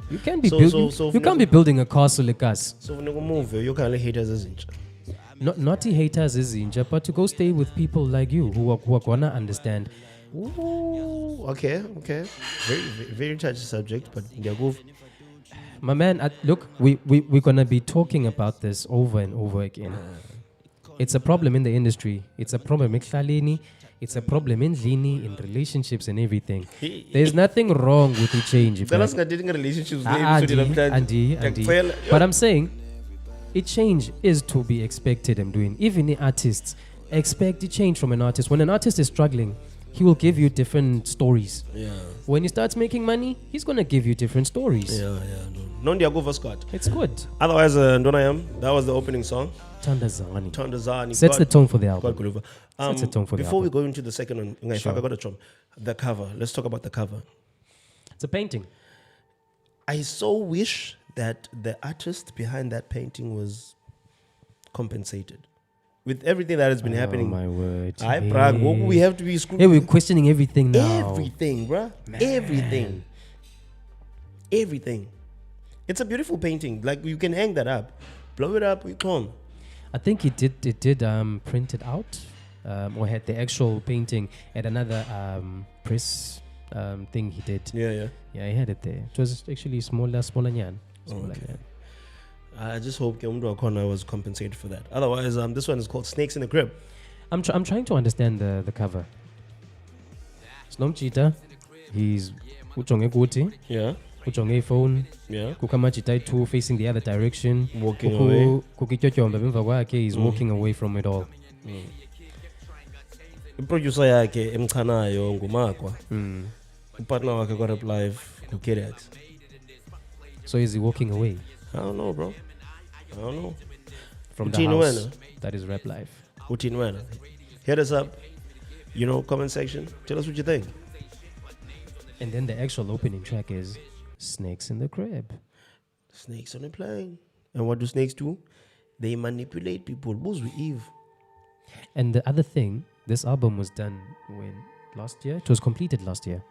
You can't be be building a castle like us. So when you move, you can't haters as inch. Naughty haters is inja, but to go stay with people like you who are gonna understand. Ooh, okay. Very, very touchy subject, but my man, look, we're gonna be talking about this over and over again. It's a problem in the industry. It's a problem in Klalini. It's a problem in Lini, in relationships and everything. There's nothing wrong with the change. But I'm saying, a change is to be expected. I'm doing. Even the artists expect the change from an artist. When an artist is struggling, he will give you different stories. Yeah. When he starts making money, he's gonna give you different stories. Yeah. No, go for Scott. It's good. Otherwise, Donayam, that was the opening song. Tandazani. Sets the tone for the album. Sets the tone for the album. Before we go into the second one, Sure. The cover. Let's talk about the cover. It's a painting. I so wish that the artist behind that painting was compensated with everything that has been happening. Oh my word. Prague. We have to be screwed. Hey, we're questioning everything now. Everything, bruh. Man. Everything. It's a beautiful painting. Like, you can hang that up. Blow it up, we come. I think it did print it out or had the actual painting at another press thing he did. Yeah, he had it there. It was actually smaller nyan. I just hope Umdu Akona was compensated for that. Otherwise, this one is called Snakes in the Crib. I'm trying to understand the cover. Snom Cheetah, he's ujonge kuti, Yeah. ujonge phone, Yeah. kukama Cheetah 2 facing the other direction. Walking away. Kukityotyomba bemva kwakhe, he's walking away from it all. Producer yakhe emchanayo ngumakwa. Partner wakhe kwa Rap Live nguKirex. So is he walking away I don't know, bro. I don't know. from the Uthini house? wena? That is Rap Life. Uthini wena? Hit us up. Comment section. Tell us what you think. And then the actual opening track is Snakes in the Crib. Snakes on a plane. And what do snakes do? They manipulate people. Who's with Eve? And the other thing, this album was done when? Last year? It was completed last year.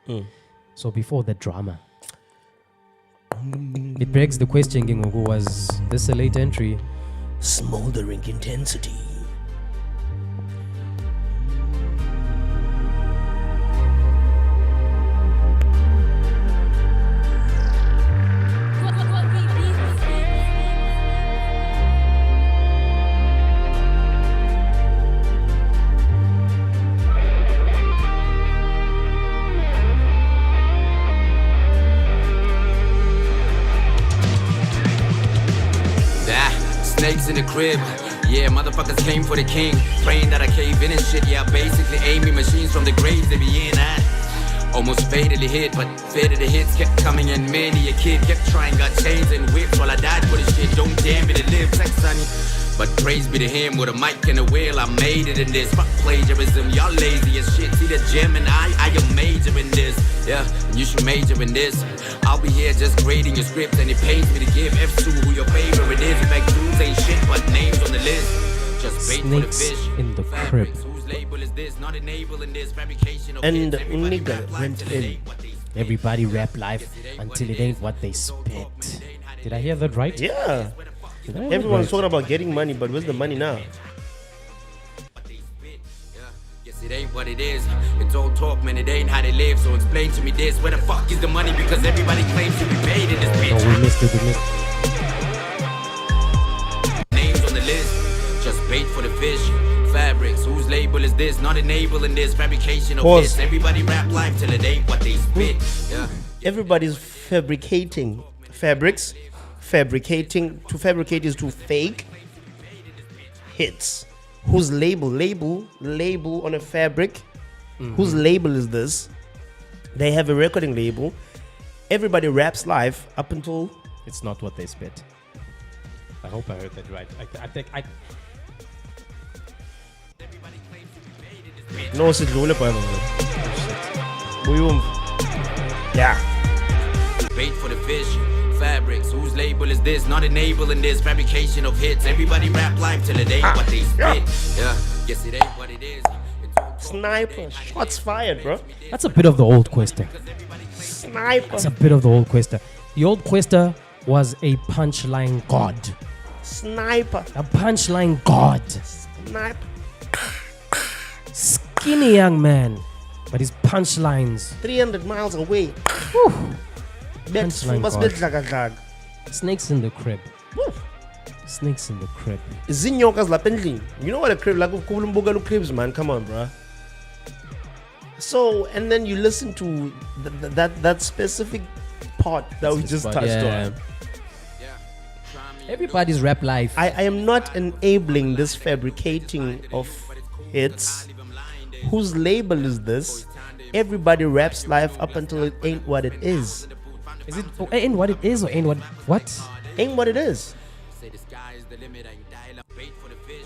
So before the drama. It begs the question, Gingogo, was this a late entry? Smoldering intensity. Snakes in the crib. Yeah, motherfuckers came for the king. Praying that I cave in and shit. Yeah, basically aiming machines from the graves they be in. Almost fatally hit, but faded the hits kept coming in. Many a kid kept trying, got chains and whips while I died for the shit. Don't dare me to live, sex sunny. But praise be to him with a mic and a wheel. I made it in this. Fuck plagiarism, y'all lazy as shit. See the gem and I am major in this. Yeah, and you should major in this. I'll be here just grading your script, and it pays me to give F to who your favorite is. In fact, dudes ain't shit, but names on the list. Just bait for the Snakes fish. in the Crib. Whose label is this? Not enabling this fabrication of And hits. Everybody nigga rap went life till it in. ain't what they spit. Everybody rap life until it ain't what they spit. Did I hear that right? Yeah. Did I hear that Everyone's right? talking about getting money, but where's the money now? Yes, it ain't what it is. It's all talk, man. It ain't how they live. So explain to me this. Where the fuck is the money? Because everybody claims to be paid in this Oh, bitch. we missed it. Names on the list. Just bait for the fish. Fabrics. Whose label is this? Not enabling this fabrication of Pause. hits. Everybody rap life till it ain't what they spit. Yeah. Everybody's fabricating fabrics. Fabricating. To fabricate is to fake hits. Whose label on a fabric? Whose label is this? They have a recording label. Everybody raps live up until It's not what they spit. I hope I heard that right. I think I. no sidlule bhayama. Buyum. Yeah. Bait for the fish. Fabrics. Whose label is this? Not enabling this fabrication of hits. Everybody rap life till it ain't what they spit. Yeah. Yes, it ain't what it is. It's all talk. Sniper. Shots fired, bro. That's a bit of the old Kwesta. Sniper. That's a bit of the old Kwesta. The old Kwesta was a punchline god. Sniper. A punchline god. Sniper. Skinny young man, but his punchlines. 300 miles away. That's Punchline must God. be dlagaglag. Snakes in the crib. Snakes in the crib. Zinyokas lapha endlini. You know what a crib like ukulumbukela cribs, man. Come on, bro. So, and then you listen to that specific part that we just touched on. Everybody's rap life. I am not enabling this fabricating of hits. Whose label is this? Everybody raps life up until it ain't what it is. Is it ain't what it is or ain't what? Ain't what it is. Say the sky is the limit. I dial up bait for the fish.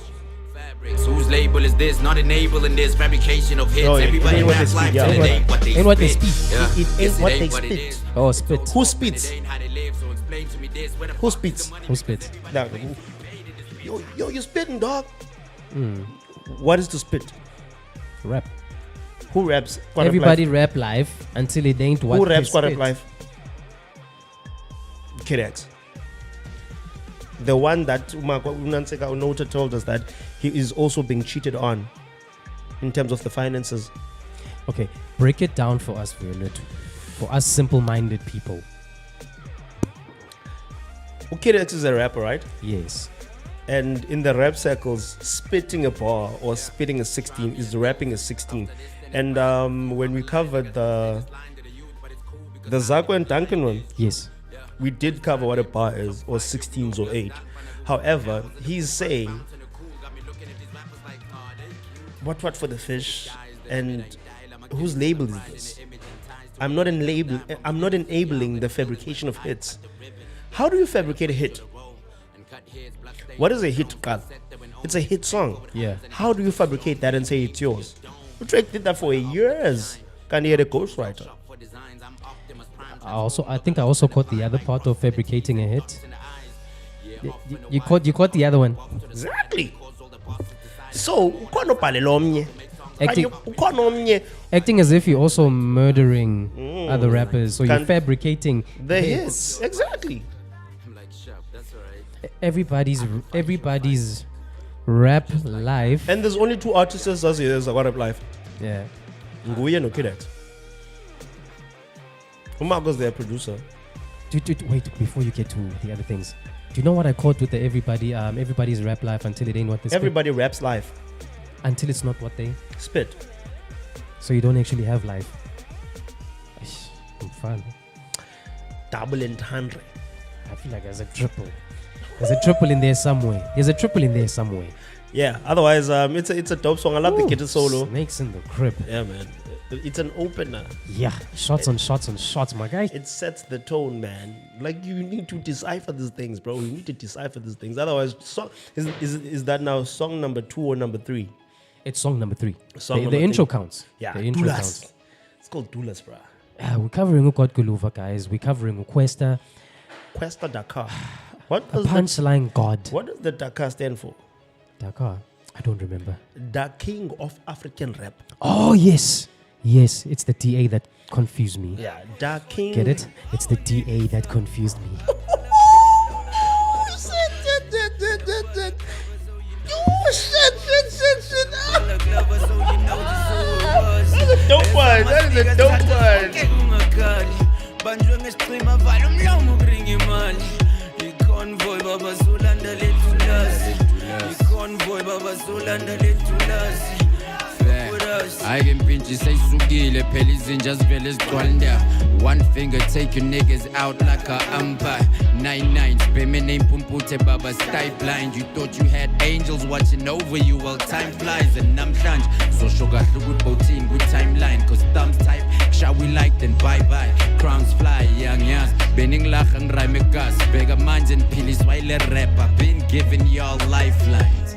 Fabrics. Whose label is this? Not enabling this fabrication of hits. No, it Everybody ain't what rap they life speak, yeah. till it ain't what they Ain't what they spit. speak. Yeah. It ain't Yes, what they it spit. is. Oh, spit. Who spits? It ain't how they live. So explain to me this. Where the Who fuck is spits? the money? Who spit? Yo, you spitting, dog. What is to spit? Rap. Who raps? Quarter Everybody rap life until it ain't what Who they raps quarter spit. life? Kirex. The one that Unanseka Unota told us that he is also being cheated on in terms of the finances. Okay, break it down for us, Violet. For us simple-minded people. Kid X is a rapper, right? Yes. And in the rap circles, spitting a bar or spitting a 16 is rapping a 16. And when we covered the Zako and Duncan one, Yes. we did cover what a bar is, or 16s or 8. However, he's saying what for the fish, and whose label is this? I'm not enabling the fabrication of hits. How do you fabricate a hit? What is a hit, Carl? It's a hit song. Yeah. How do you fabricate that and say it's yours? Drake did that for years. Can he had a ghostwriter? I think I also caught the other part of fabricating a hit. You caught the other one. Exactly. So, ukhona ubhalela omnye. Acting- Ukhona omnye. Acting as if you're also murdering other rappers, so you're Can- fabricating The hits. Exactly. everybody's rap life. And there's only 2 artists as there's a rap life. Yeah. Nguye no Kid X. Umago's their producer. Wait, before you get to the other things, do you know what I caught with the everybody's rap life until it ain't what they spit? Everybody raps live. Until it's not what they Spit. so you don't actually have life. I'm fun. Double and 100. I feel like there's a triple. There's a triple in there somewhere. Yeah, otherwise, it's a dope song. I love the guitar solo. Snakes in the crib. Yeah, man. It's an opener. Yeah, shots on shots, my guy. It sets the tone, man. Like, you need to decipher these things, bro. You need to decipher these things. Otherwise, is that now song number 2 or number 3? It's song number 3. Song The number intro 3. counts. Yeah, The intro Dulas. counts. It's called Dulas, bro. We're covering Guluva, guys. We're covering Kwesta. Kwesta Dakar. What A does punchline God. what does the Dakar stand for? Dakar. I don't remember. The king of African rap. Oh, yes. Yes, it's the DA that confused me. Yeah, the king. Get it? It's the DA that confused me. That's a dope one. That is a dope one. banjwe ngesicima vala umlomo bringa imali iconvoy baba zulanda lethulazi iconvoy baba zulanda lethulazi ayike impintshi seyisukile phela izinja zivele zigcwala indawo one finger take your niggas out like a umpire 99 spame name pumpute baba stay blind you thought you had angels watching over you while time flies and namhlanje sosho kahle ukuthi bowthini ku timeline cause thumbs type shall we like then bye bye crowns fly young yazi beninglacha ngirime gas bheka manje ngiphilisa wayile rapper been giving y'all lifelines.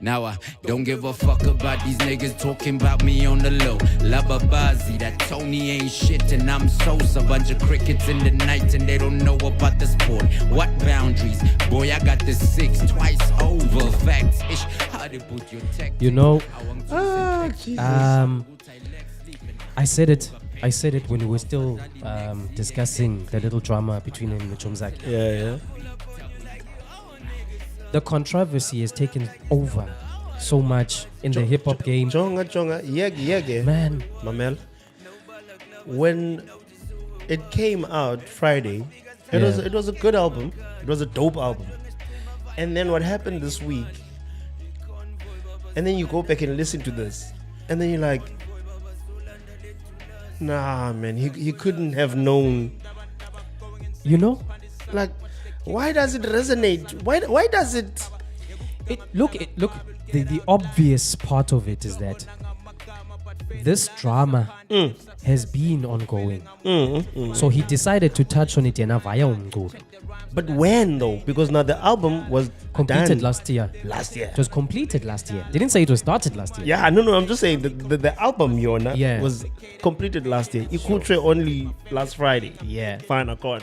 Now I don't give a fuck about these niggas talking about me on the low. Lababazi, that Tony ain't shit and I'm Sosa. Bunch of crickets in the night and they don't know about the sport. What boundaries? Boy, I got the 6 twice over. Facts, ish, how to put your tech. You know, Jesus. I said it when we were still discussing the little drama between him and Chomzaki. Yeah. The controversy has taken over so much in the hip hop game. Jonga, yege. Man, Mamel. When it came out Friday, Yeah. it was a good album. It was a dope album. And then what happened this week? And then you go back and listen to this, and then you're like, nah, man, he couldn't have known. you know, Like, why does it resonate? Why does it? look. The obvious part of it is that this drama has been ongoing. So he decided to touch on it via umculo. But when though? Because now the album was Completed done last year. last year. It was completed last year. Didn't say it was started last year. Yeah, no, I'm just saying the album Yona Yeah. was completed last year. Ikutre only last Friday. Yeah. Fine accord.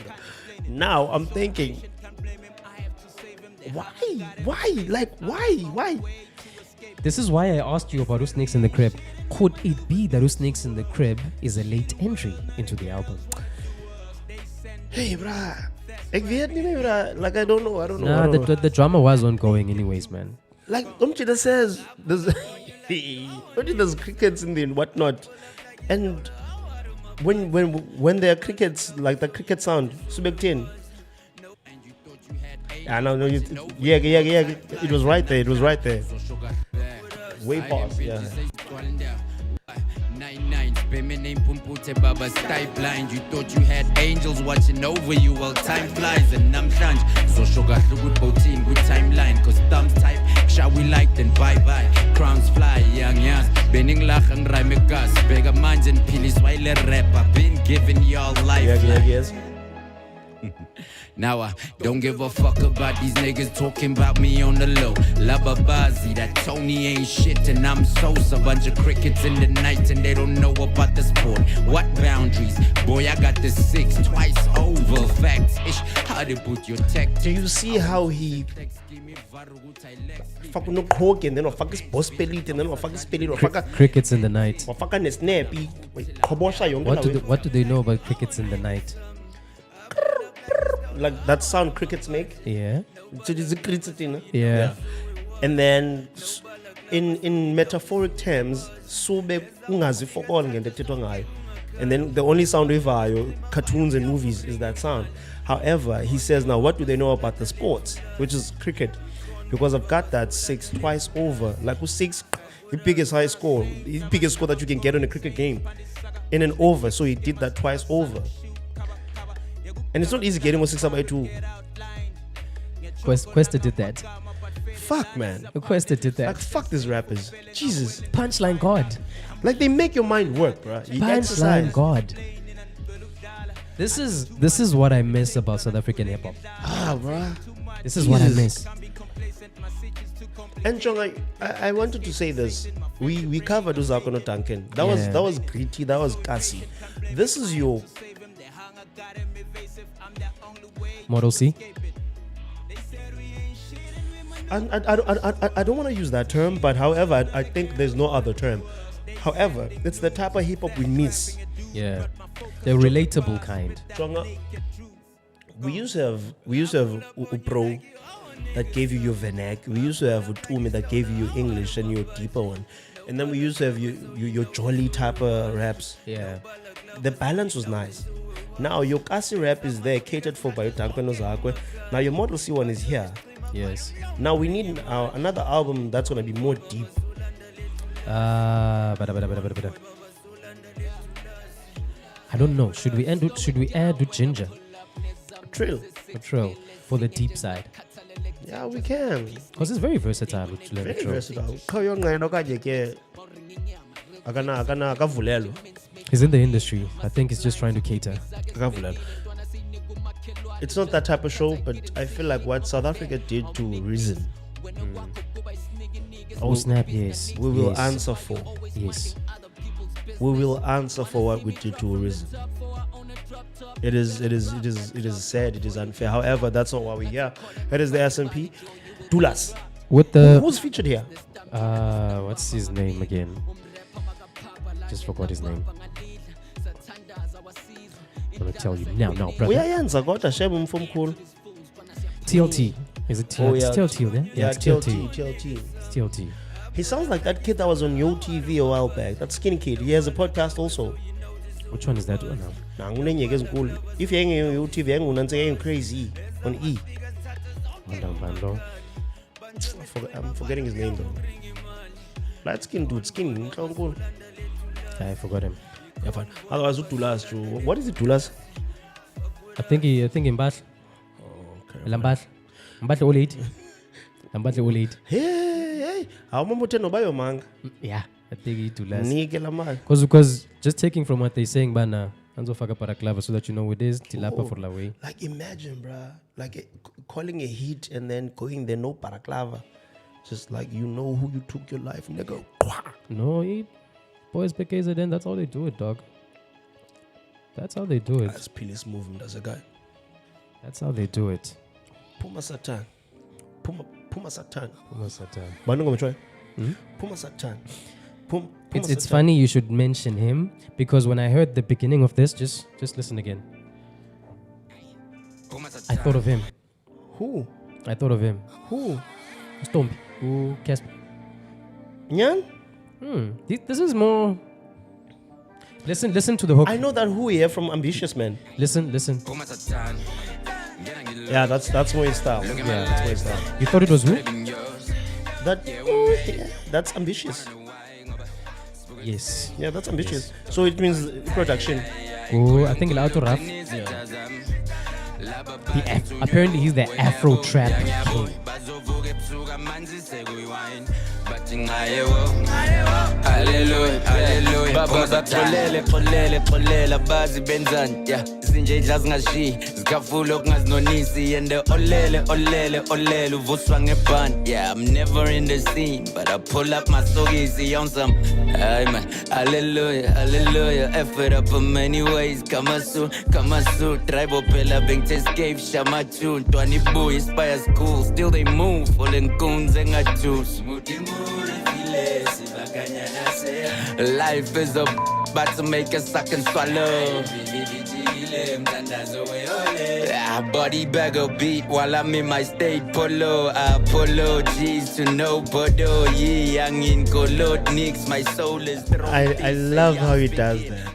Now I'm thinking, why? Like, why? This is why I asked you about Who Snakes in the Crib. Could it be that Who Snakes in the Crib is a late entry into the album? Hey, brah. Ek weet nie meer, brah. Like, I don't know. Nah, the drama was ongoing anyways, man. Like Umchida says, there's crickets in there and whatnot, and when there are crickets, like the cricket sound, Subektin, I know. Yeah. It was right there. It was right there. Way past. Yeah. 99 feminine pumpute baba's type blind. You thought you had angels watching over you while time flies. And I'm shanj so sugar good protein good timeline. Cause thumbs type shall we like then bye bye. Crowns fly young yas Benning lach and rhyme gas. Bigger minds and pillies while a rapper been giving y'all life. Yes. Now I don't give a fuck about these niggas talking about me on the low. Lababazi, that Tony ain't shit and I'm Sosa. Bunch of crickets in the night and they don't know about the sport. What boundaries? Boy, I got the 6 twice over. Facts ish, how to put your tech. Do you see how he fuck no coke and then fuck his boss pellet and then fuck his pellet or fuck Crickets in the night. or fuck a snappy? What do they know about crickets in the night? Like that sound crickets make? Yeah. So it's a cricket, Yeah. And then in metaphoric terms, sube ungazifokol ngentethwa ngayo. And then the only sound wevayo cartoons and movies is that sound. However, he says now what do they know about the sports, which is cricket? Because I've got that 6 twice over. Like with 6, the biggest high score, the biggest score that you can get in a cricket game in an over. So he did that twice over. And it's not easy getting 6 by 2. Kwesta did that. Fuck, man. Kwesta did Like, that. fuck these rappers. Jesus. Punchline God. Like, they make your mind work, bro. You Punchline exercise. God. This is what I miss about South African hip hop. Bro. This is what I Jesus. miss. And Chong, I wanted to say this. We covered Uzakono Duncan. That was gritty. That was gassy. This is your Model C. I don't want to use that term, but however, I think there's no other term. However, it's the type of hip hop we miss. Yeah. The relatable kind. Chonga, we used to have Upro that gave you your vernac. We used to have Utumi that gave you your English and your deeper one. And then we used to have your jolly type of raps. Yeah. The balance was nice. Now your Kasi rap is there, catered for by Duncan Ozakwe. Now your Model C one is here. Yes. Now we need another album that's gonna be more deep. I don't know. Should we add with Ginger? Trill. A Trill for the deep side? Yeah, we can. Because it's very versatile with Very Trill. versatile. Kayonga kaje ke akavulelwa. He's in the industry. I think he's just trying to cater. It's not that type of show, but I feel like what South Africa did to Reason, Oh snap! Yes. we will yes. answer for. Yes. We will answer for what we did to Reason. It is sad. It is unfair. However, that's not why we're here. It is the SMP. Dulas. With the Who's featured here? what's his name again? Just forgot his name. I'm gonna tell you now, brother. Uyayenza kodwa shebe umfomkhulu. TLT. Is it TLT? Oh, yeah. It's TLT, yeah? Yeah, it's TLT. It's TLT. He sounds like that kid that was on Yo TV a while back. That skinny kid. He has a podcast also. Which one is that one now? If you're on Yo TV, you're crazy on E. Bando. I'm forgetting his name though. Light skin dude, skinny. I forgot him. Yeah, fine. Otherwise, Dulas. What is it, Dulas? I think in Bash. Okay. Lambash. Mbahle all 8. Lambahle all 8. Hey. Awumamuthe nobayo manga. Yeah, I think he to last. Nike la mali. Because just taking from what they're saying, bana, Anzo Faka Paraklava, so that you know what it is, Tilapa for la way. Like imagine, bruh. Like calling a hit and then going there, no paraklava. Just like you know who you took your life, nigga. No, boys back then, that's how they do it, dog. That's how they do it. That's Pilis movement as a guy. That's how they do it. Puma Satan. Puma Satan. Puma Satan. Banungo try. Puma Satan. It's funny you should mention him because when I heard the beginning of this, just listen again. I thought of him. Who? I thought of him. Who? Stomp. Who? Casper. Nyan? This is more. Listen to the hook. I know that who here from Ambitious Man. Listen. Yeah, that's more his style. Yeah, that's more his style. You thought it was who? That's ambitious. Yes. Yeah, that's ambitious. So it means production. Oh, I think Lauto Raf. Apparently he's the Afro trap king. Hallelujah, hallelujah. Baba baxolele bazi benzani. Yeah, izinje idla zingashi, zikafula okungazinonisi and olele uvuswa ngebhand. Yeah, I'm never in the scene, but I pull up my sogisi on some. Ay man, hallelujah. Effort up in many ways. Kama su, tribal pela bengte escape, shama tune. 20 boy inspires cool, still they move, falling goons and I choose. Life is about to make us suck and swallow. Body bag a beat while I'm in my state polo. Apologies to nobody. Yeah, young in Kolot Nicks. My soul is I love how he does that.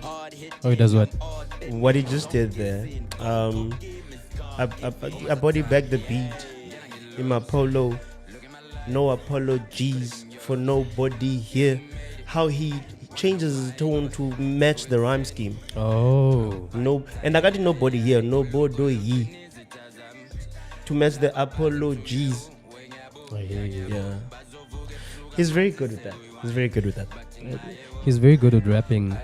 Oh, he does what? What he just did there. I body bag the beat in my polo. No apologies for nobody here. How he changes his tone to match the rhyme scheme. Oh. No, and I got nobody here. Nobody ye. To match the apologies. I hear you. Yeah. He's very good with that. He's very good with that. He's very good at rapping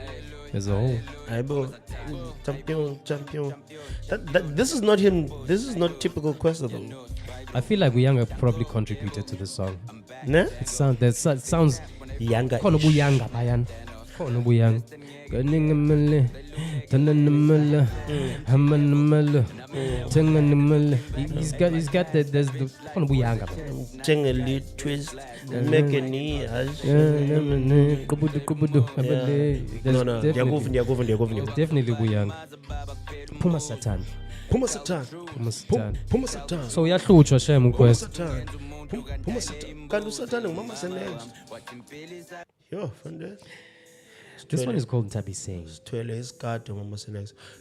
as a whole. Champion. This is not him. This is not typical Kwesta though. I feel like Buyanga probably contributed to the song. Nah? It sounds Younger. Kono Buyanga bayan. Kono Buyang. Ganingamele. Tananamele. Hamanamele. Tanganamele. He's got there's the Kono Buyanga. Chengeli twist. Make a knee. Kubudu. No. Yagovin. Definitely Buyanga. Puma Satan. Puma Satan. So yahlutshwa shem uKwesta. Puma Satan. Kanti Satan ngumama senex. Yo, friend. This one is called Tabi Singh.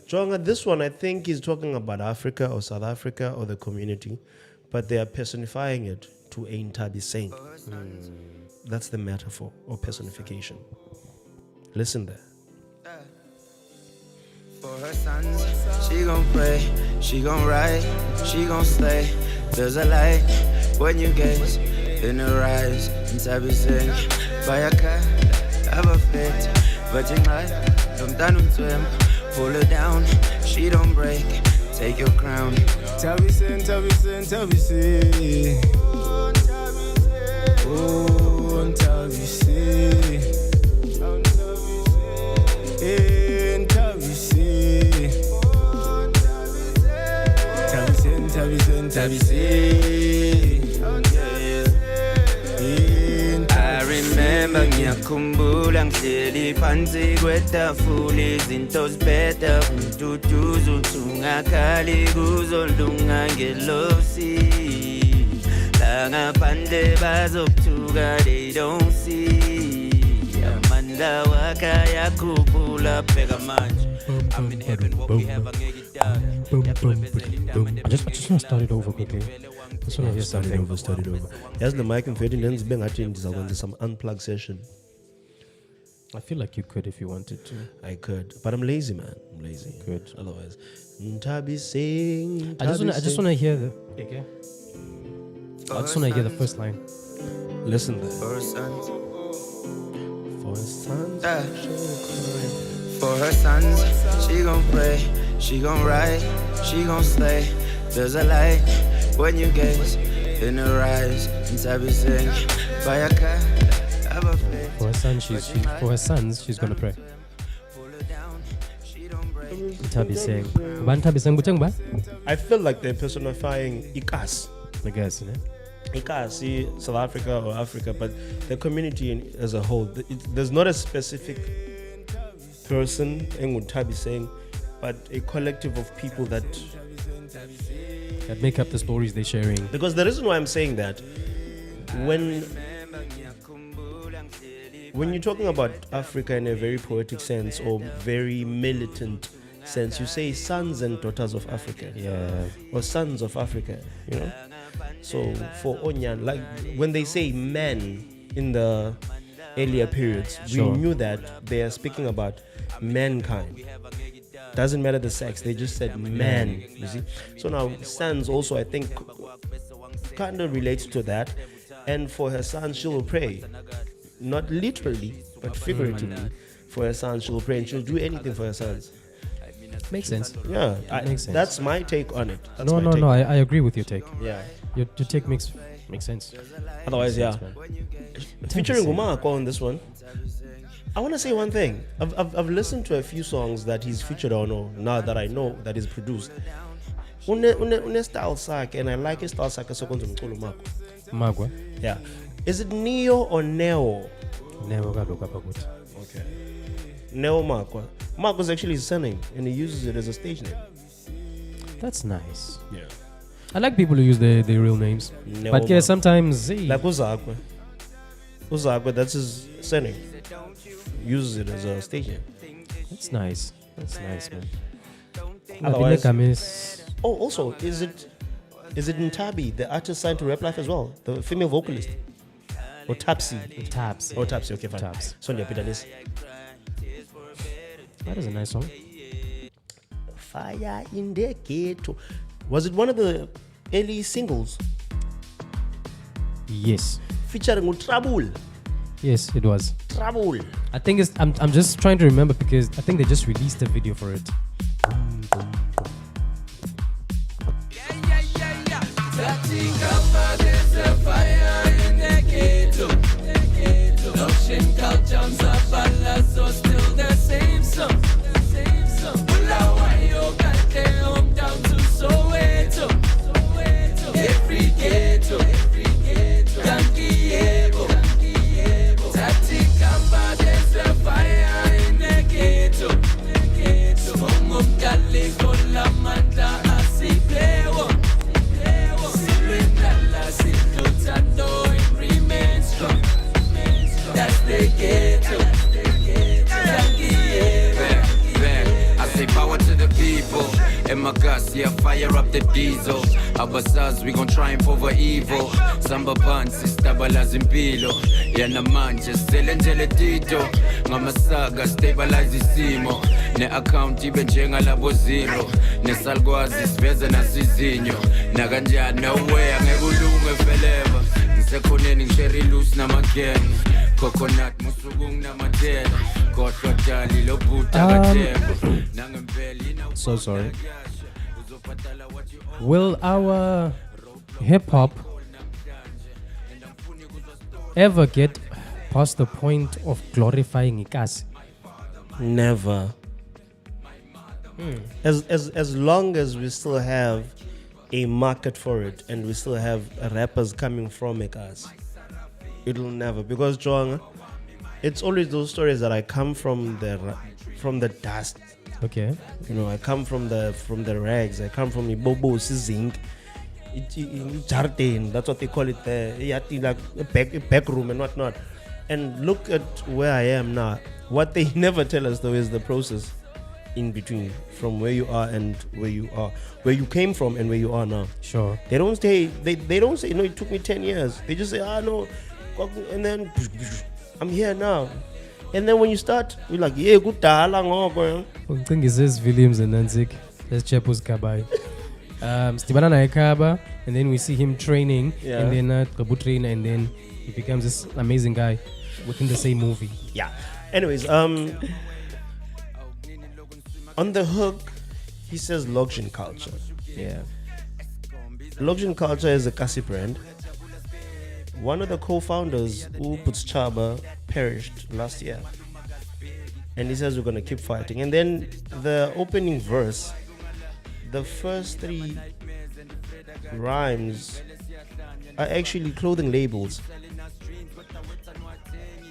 Jonga, this one I think he's talking about Africa or South Africa or the community, but they are personifying it to Ain Tabi Singh. That's the metaphor or personification. Listen there. For her sons, she gon' pray, she gon' write, she gon' slay. There's a light when you gaze in her eyes. And Tabi Singh, by a car, have a fit. Virgin life, don't swim, pull her down, she don't break. Take your crown. Tabi Singh. Oh, Tabi Singh. Tabi Singh. I remember ngiyakhumbula ngihleli phansi kwetafula izinto zibheda umduduzo ungakhali kuzolunga ngelosi la ngaphandle bazokuthuka they don't see amandla wakha yakhuphula bheka manje I'm in heaven what we have angeke idala I just want to start it over quickly. Just want to Start it over. Yes, the mic and fading lens being actually some unplugged session. I feel like you could if you wanted to. I could, but I'm lazy, man. I'm lazy. Good. Otherwise, Tabi Singh. I just want to hear the. Okay. I just want to hear the first line. Listen there. For her sons. For her sons. For her sons, she gon' pray, she gon' write, she gon' slay. There's a light when you gaze in her eyes. And Tabi Singh, by a car, have a faith. For her sons, she's gonna pray. Tabi Singh. Ban Tabi Singh buteng ba? I feel like they're personifying Ikas. I guess, you know. Ikas, South Africa or Africa, but the community as a whole. There's not a specific person in Tabi Singh, but a collective of people that make up the stories they're sharing. Because the reason why I'm saying that, when you're talking about Africa in a very poetic sense or very militant sense. You say sons and daughters of Africa. Yeah. Or sons of Africa, you know. So for Onyan, like when they say men in the earlier periods, Sure. we knew that they are speaking about mankind. Doesn't matter the sex, they just said man, you see. So now sons also, I think, kind of relates to that. And for her sons, she will pray. Not literally, but figuratively. For her sons, she will pray and she'll do anything for her sons. Makes sense. Yeah, Makes sense. that's my take on it. That's No, my take. I agree with your take. Yeah. Your take makes sense. Otherwise, yeah. Makes sense, man. Featuring Umako on this one. I want to say one thing. I've listened to a few songs that he's featured on, or now that I know that he's produced. Une style sak, and I like his style sak. Magwa. Yeah. Is it Neo or Neo? Never got look up a good. Okay. Neo Makwa. Mark was actually his surname, and he uses it as a stage name. That's nice. Yeah. I like people who use their real names. Neo But yeah, Makwa. sometimes Like Uzakwe. Uzakwe, that's his surname. Uses it as a stage name. that's nice. That's nice, man. Otherwise- Otherwise, Oh, also, is it Ntabi, the artist signed to Rap Life as well? The female vocalist? Or Tapsi? Tabs. Oh, Tapsi, okay, fine. Tabs. Sonia Pitalis. That is a nice song. Fire in the ghetto. Was it one of the early singles Yes. featuring Trouble? Yes, it was. Trouble. I think it's. I'm just trying to remember because I think they just released a video for it. I say power to the people. And my gas, yeah, fire up the diesel. Abasaz, we gon' triumph over evil. Samba pants, stabilize impilo. Yana manje, selengele tito. Ngamasaga, stabilize isimo. Ne account ibe njenga labo zero. Ne salgwazi, siveze nasizinyo. Nakanjani, no way, angekulunge forever. Ngisekhoneni ngishare loose namagen. Coconut, musugung namatela. Kodwa tali lo bhuta kathemba. Nangempela ina So sorry. Will our hip hop ever get past the point of glorifying ikasi? Never. As long as we still have a market for it and we still have rappers coming from Ekas, it'll never. Because Joang, it's always those stories that I come from the dust. Okay. You know, I come from the rags. I come from Ibobo zinc. Jardin, that's what they call it there. Like a back room and whatnot. And look at where I am now. What they never tell us though is the process in between, from where you are and where you are, where you came from and where you are now. Sure. They don't say they don't say no, it took me 10 years. They just say no, and then I'm here now. And then when you start, you're like, yeah, good ngoko. Ngicingizes Williams and Nanzik. Let's check who's Kabai. Stibana na Ekaba, and then we see him training, Yeah. and then Kabu train, and then he becomes this amazing guy within the same movie. Yeah. Anyways, on the hook, he says Logshin culture. Yeah. Logshin culture is a Kasi brand. One of the co-founders, Uputs Chaba, perished last year. And he says we're going to keep fighting. And then the opening verse, the first 3 rhymes are actually clothing labels.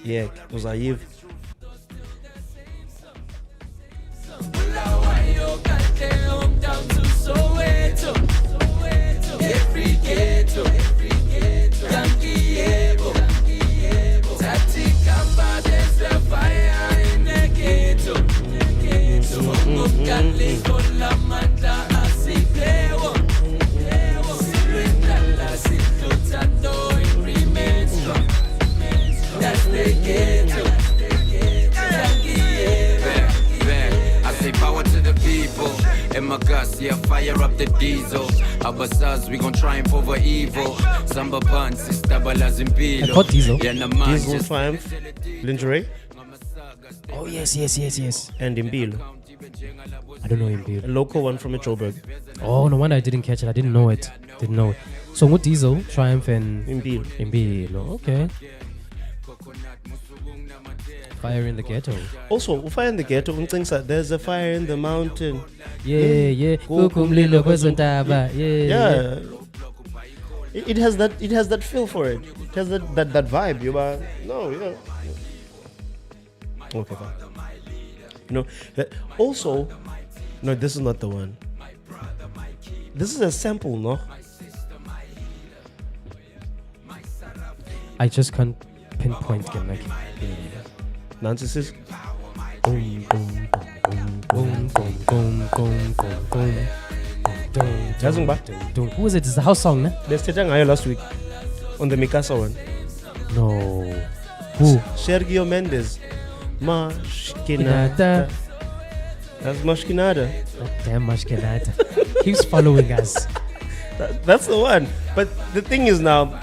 Yeah, Uzaiv. I say power to the people. And my gas, yeah, fire up the diesel. Our sons, we gon' triumph over evil. Samba buns, istabala's in I got Diesel. Yeah, na man, Diesel just Triumph, Lingerie, Oh, yes. and Impilo. I don't know him, A dude. local one from Joburg. Oh, no wonder I didn't catch it. I didn't know it. So, what Diesel, Triumph, and Impilo. Impilo. Okay. Fire in the Ghetto. Also, fire in the ghetto. There's a fire in the mountain. Yeah. Kukumlilo kwezontaba. Yeah. It has that feel for it. It has that vibe. Okay, fine. Also, no, this is not the one. This is a sample, no? I just can't pinpoint again. Like, Nancy says, boom, boom, boom, boom, boom, boom, boom, boom. Yazing ba? Who was it? It's the house song, ne? Let's take ngayo last week on the Mikasa one. No. Who? Sergio Mendes. Mashkinada. That's Mashkinada. Damn Mashkinada. Keeps following us. That's the one. But the thing is now,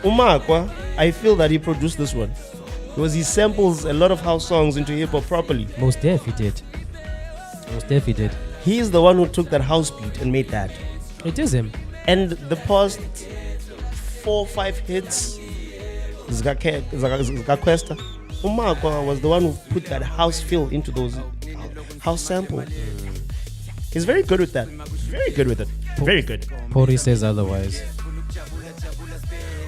Umakwa, I feel that he produced this one. Because he samples a lot of house songs into hip hop properly. Most def he did. He's the one who took that house beat and made that. It is him. And the past 4-5 hits, Kwesta, Umakwa was the one who put that house feel into those house samples. He's very good with that. Very good with it. Very good. Pori says otherwise.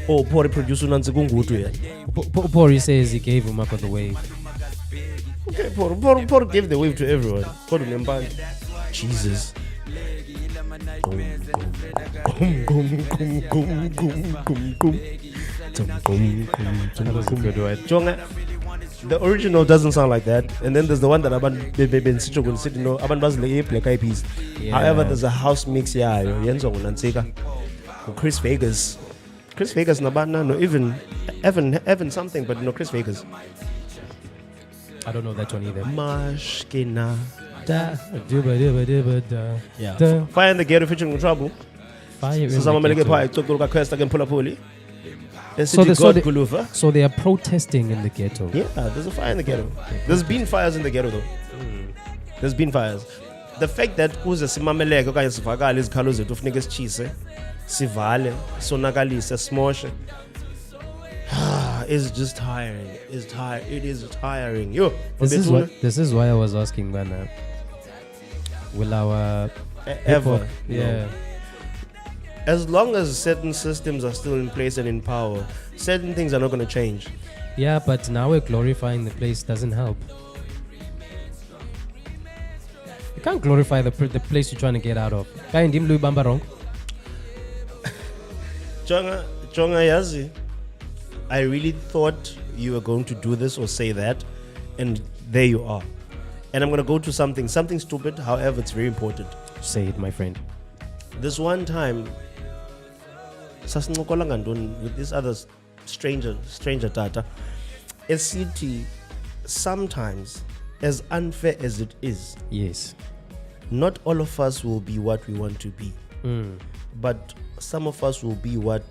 Oh, Pori producer Nancy Gungutu. Pori says he gave him up on the wave. Okay, Pori gave the wave to everyone. Jesus. That was a good one. Jonga, the original doesn't sound like that, and then there's the one that Aban was Black Eyed Peas. However, there's a house mix. Chris Vegas. Chris Vegas Nabana, no, even Evan something, but no Chris Vegas. I don't know that one either. Mashkina. Yeah. Fire in the Ghetto featuring Trouble. Fire in So someone the make a Ghetto. pie, took the Kwesta and pull up holy. So God Guluva. So they are protesting in the ghetto. Yeah, there's a fire in the ghetto. There's been fires in the ghetto though. There's been fires. The fact that kuze simameleke okanye sivakale izikhalo zethu ufuneka sichise, sivale, sonakalise, smoshe. It's just tiring. It is tiring. Yo, This is why I was asking, man. Will our ever. hip-hop- Yeah. As long as certain systems are still in place and in power, certain things are not going to change. Yeah, but now we're glorifying the place doesn't help. You can't glorify the place you're trying to get out of. Kaya hindi mlu ibamba wrong. Jonga Yazi, I really thought you were going to do this or say that, and there you are. And I'm going to go to something stupid, however, it's very important. Say it, my friend. This one time, with this other stranger tata, a city, sometimes, as unfair as it is, Yes. not all of us will be what we want to be. But some of us will be what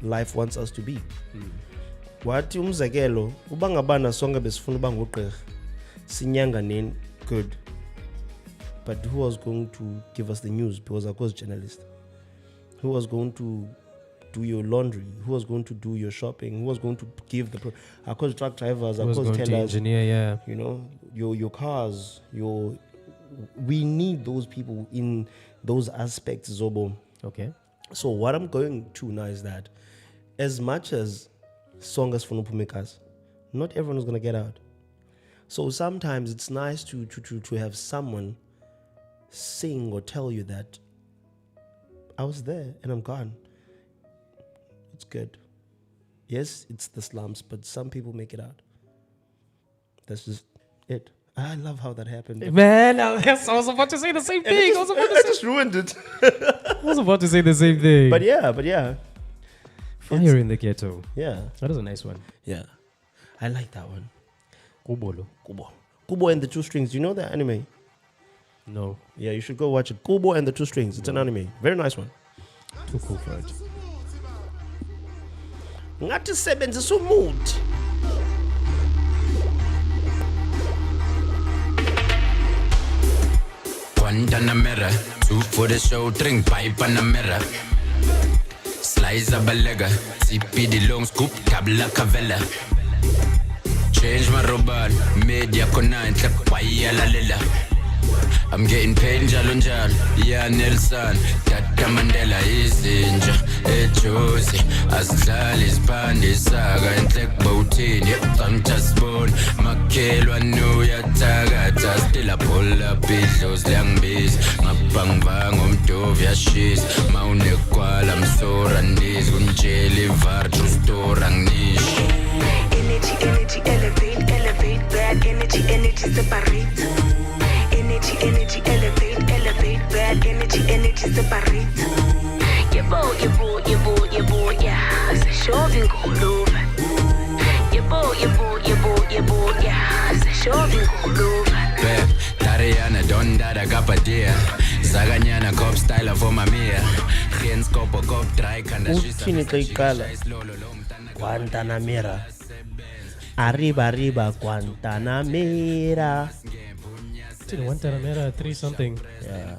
life wants us to be. Wathi umzekelo ubangabana sonke besifuna uba ngugqirha sinyanga nini good, but who was going to give us the news? Because I was a journalist. Who was going to do your laundry? Who was going to do your shopping? Who was going to give the I was truck drivers, I Was was going to tellers, engineer, yeah. you know, your cars, we need those people in those aspects, Zobo. Okay. So what I'm going to now is that as much as songas for Nupumikas, not everyone is going to get out. So sometimes it's nice to have someone sing or tell you that I was there and I'm gone. It's good. Yes, it's the slums, but some people make it out. That's just it. I love how that happened. Man, I was about to say the same thing. I just ruined it. I was about to say the same thing. But yeah. Fire in the Ghetto. Yeah. That is a nice one. Yeah. I like that one. Kubolo. Kubo and the Two Strings. Do you know that anime? No. Yeah, you should go watch it. Kubo and the Two Strings. It's an anime. Very nice one. Too cool for it. Ngathi sebenzisa umuthi. Guantanamera, 2 for the show, drink pipe and a mirror. Slice a balega, CPD long scoop, tabla cavella. Change my robot, media connect, like la lila. I'm getting paid njalo njalo, yeah Nelson, Tata Mandela izinja, ejozi, asidlali isibhande saka enhlek bowtini, sometimes bone, makhelwa nuyathakatha, still I pull up idlozi liyangibiza, ngabhangibanga umdovi yashisa, mawunekwala msora ndizi, kunjela ivar, true story anginisho. Energy, elevate, bad energy, separate. Energy, elevate, bad energy, separate. Yebo, yeah, shoving Guluva. Yebo, yeah, shoving Guluva. Beb, Tariana, Don Dada Kapadia, Zaganyana, cop style for Mamia, Gens Copo, cop dry, Uthini xa iqala? Guantanamera. Arriba, Guantanamera. Guantanamera, 3 something. Yeah.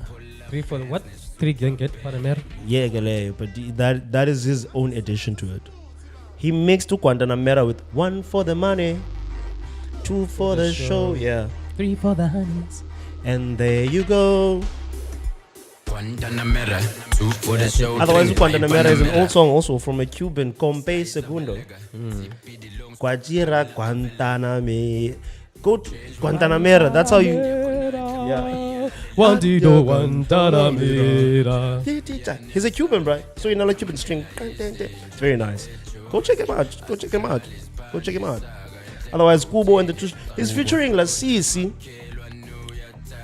3 for what? 3 ganget Panamera. Yeah, but that is his own addition to it. He mixed to Guantanamera with 1 for the money, 2 for the show, yeah. 3 for the honeys. And there you go. Guantanamera, 2 for the show. Otherwise, Guantanamera is an old song also from a Cuban, Compe Segundo. Guajira Guantanamera. Go to Guantanamera, that's how you... Yeah. Guantanamera. He's a Cuban, right? So you know, like Cuban string. It's very nice. Go check him out. Otherwise, Kubo and the Two. He's featuring Lasisi,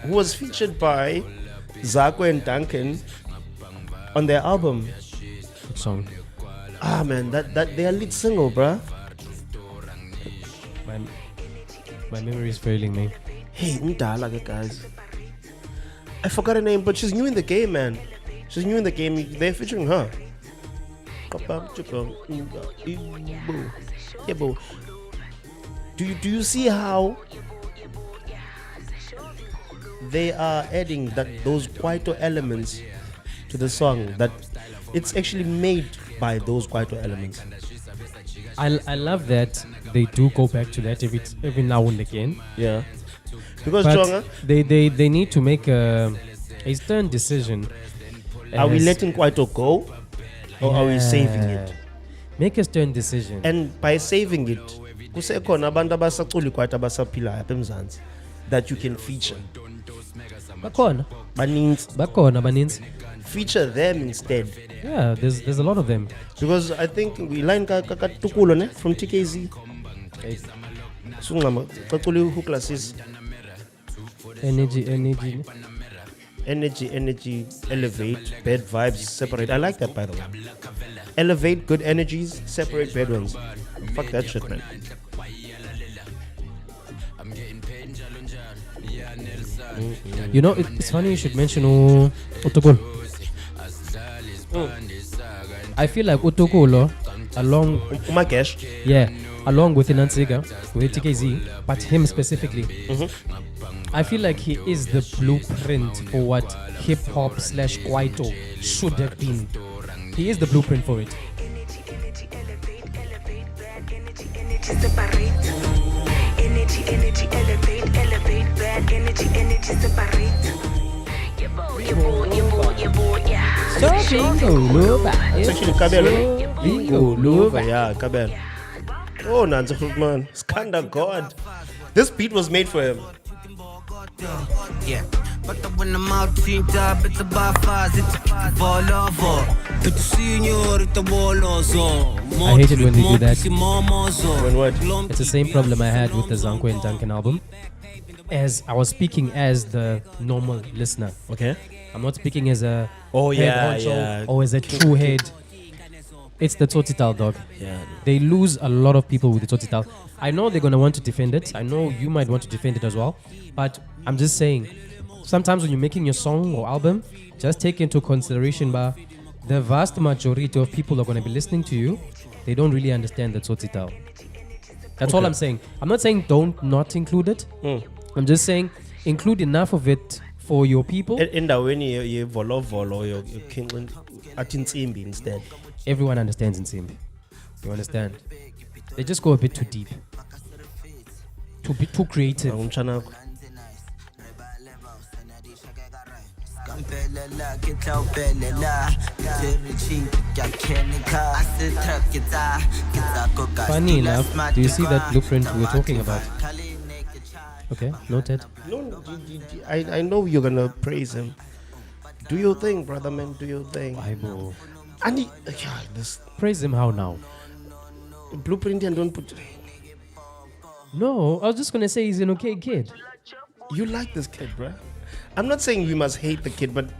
who was featured by Zako and Duncan on their album. Good song. Ah man, that their lead single, bruh. My memory is failing me. Hey, Mdala, guys. I forgot her name, but she's new in the game, man. She's new in the game. They're featuring her. Yeah, bro. Do you see how they are adding those Kwaito elements to the song? That it's actually made by those Kwaito elements. I love that they do go back to that every now and again. Yeah. Because But Jonga, they need to make a stern decision. are we as- letting Kwaito go? Or are we saving it? Make a stern decision. And by saving it, kusekhona abantu abasaculi Kwaito abasaphilayo apha eMzantsi that you can feature. Bakhona baninzi. Feature them instead. Yeah, there's a lot of them. Because I think we line Tukulo ne from TKZ. Sungama caculi who classes Energy. energy, elevate, bad vibes, separate. I like that, by the way. Elevate good energies, separate bad ones. Fuck that shit, man. You know, it's funny you should mention Utokolo. I feel like Utokolo, along Umakesh. along with Inansiga, with TKZ, but him specifically, I feel like he is the blueprint for what hip hop / Kwaito should have been. He is the blueprint for it. Energy, separate. Energy, elevate, bad energy, separate. Yebo, yeah. It's actually Kabel. Guluva, yeah, Kabel. Oh, Nancy man. Skanda God. This beat was made for him. Yeah, but when I'm out teamed up, it's about fast, it's a ball over. But the senior, it's a wall also. I hate it when they do that. When what? It's the same problem I had with the Zanko and Duncan album. As I was speaking as the normal listener. Okay. I'm not speaking as a Oh, head yeah, honcho yeah. or as a true head. It's the Tsotsital, dog. Yeah. They lose a lot of people with the Tsotsital. I know they're going to want to defend it. I know you might want to defend it as well. But I'm just saying, sometimes when you're making your song or album, just take into consideration the vast majority of people who are going to be listening to you, they don't really understand the Tsotsital. That's all I'm saying. I'm not saying don't not include it. I'm just saying include enough of it for your people. When you volo, you're king at Insimbi instead. Everyone understands in Simbi. You understand? They just go a bit too deep. Too creative. Funny enough, do you see that blueprint we were talking about? Okay, noted. No, I know you're gonna praise him. Do your thing, brother man. Do your thing. Bible. And this Praise him how now? blueprint and don't put. No, I was just gonna say he's an okay kid. You like this kid, bruh. I'm not saying we must hate the kid, but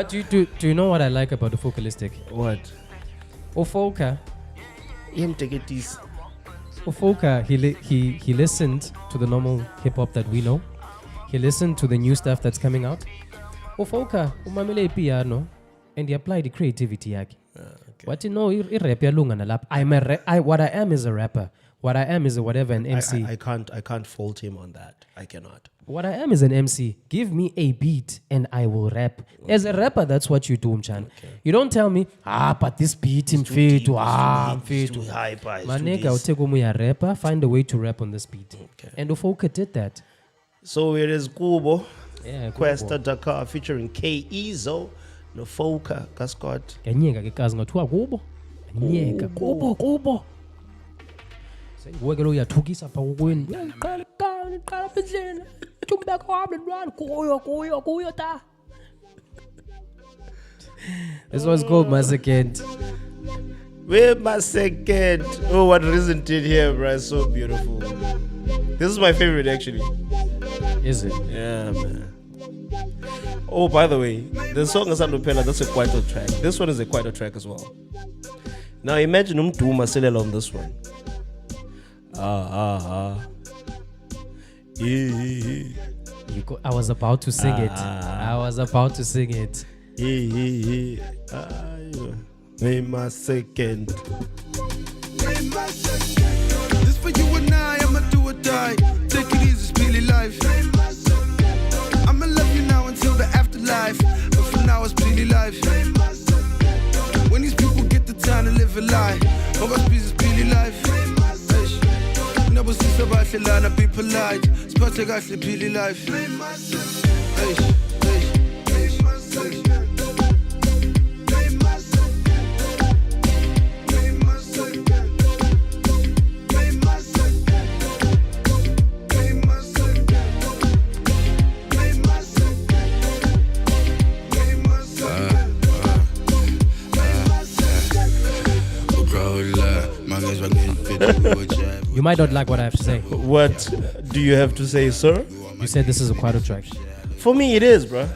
do you know what I like about the Focalistic? what? Ofoka, he listened to the normal hip hop that we know. He listened to the new stuff that's coming out. Ofoka, umamele piano, and he applied the creativity yake. What you know, rap yalunga nalapha. What I am is a rapper. What I am is a whatever an MC. I can't fault him on that. I cannot. What I am is an MC. Give me a beat and I will rap. As a rapper, that's what you do, Mchan. You don't tell me, but this beat him fit to I'm fit to high. My nigga, I'll take a rapper, find a way to rap on this beat. Okay. And Ufoka did that. So it is Kubo, Yeah, Kwesta Dakar featuring K-Ezo, Nofoka, Gascott. Kanyeka ke kazi ngathiwa kubo. Kanyeka kubo. Wegelo uyathukisa pha kokweni. Uqala apha endlini. Uthumbe kwami ntwana kuyo ta. This one's called My Second. Where my second? Oh, what Reason did here, bro? So beautiful. This is my favorite, actually. Is it? Yeah, man. Oh, by the way, the song is Andopela. That's a Kwaito track. This one is a Kwaito track as well. Now imagine Duma Selela on this one. I was about to sing it. May my second. This for you and I'ma do or die. Take it easy, Billy life. I'ma love you now until the afterlife. But for now it's Billy life. When these people get the time to live a lie, Audospy is Billy life. Never see somebody line up, be polite. Spot actually Billy life. You might not like what I have to say. What do you have to say, sir? You said this is a Kwaito track. For me, it is, bro.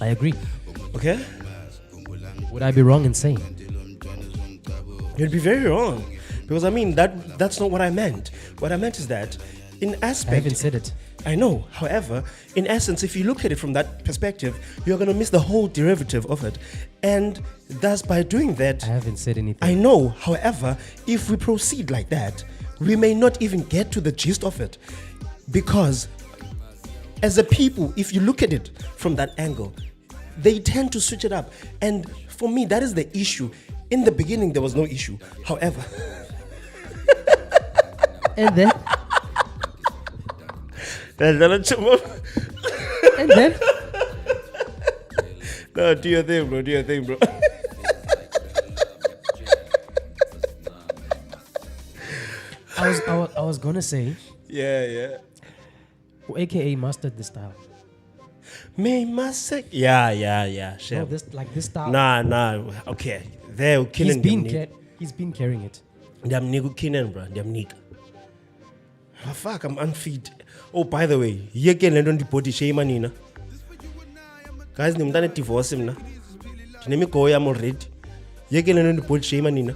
I agree. Okay? Would I be wrong in saying? You'd be very wrong. Because I mean, that's not what I meant. What I meant is that, in aspect... I haven't said it. I know. However, in essence, if you look at it from that perspective, you're going to miss the whole derivative of it. And thus, by doing that... I haven't said anything. I know. However, if we proceed like that, we may not even get to the gist of it. Because, as a people, if you look at it from that angle, they tend to switch it up. And for me, that is the issue. In the beginning, there was no issue. However... And then? And then? No, do your thing, bro. I was gonna say, Yeah. AKA mastered the style. May my sec. Yeah. Sure. No, this style. Nah. Okay. They're killing He's been carrying it. Them nigga killing, bro. Them nigga. Oh, fuck, I'm unfeed. Oh, by the way, you can learn on the body shame, Nina. Guys, I'm done divorce him now. Let me go, I'm already. Yeke le no put shame nina.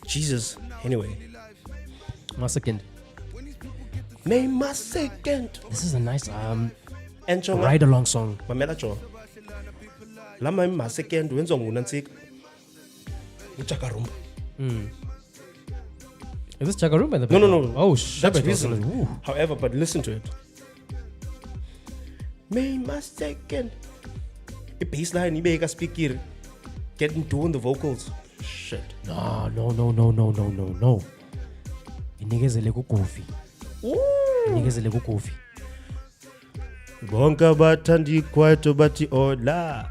Jesus. Anyway. My second. Name my second. This is a nice And chonga. ride along song. Mamela cho. Lama my second wenzo ngunansik. Uchakarumba. Is this Chakarumba in the No. background? Oh, shit. That's recent. However, but listen to it. May my second. The bassline, you speak here. Getting doing the vocals. Shit. No. Inikezele kukofi. Inikezele kukofi. Bonka batandi kwaito bati ola.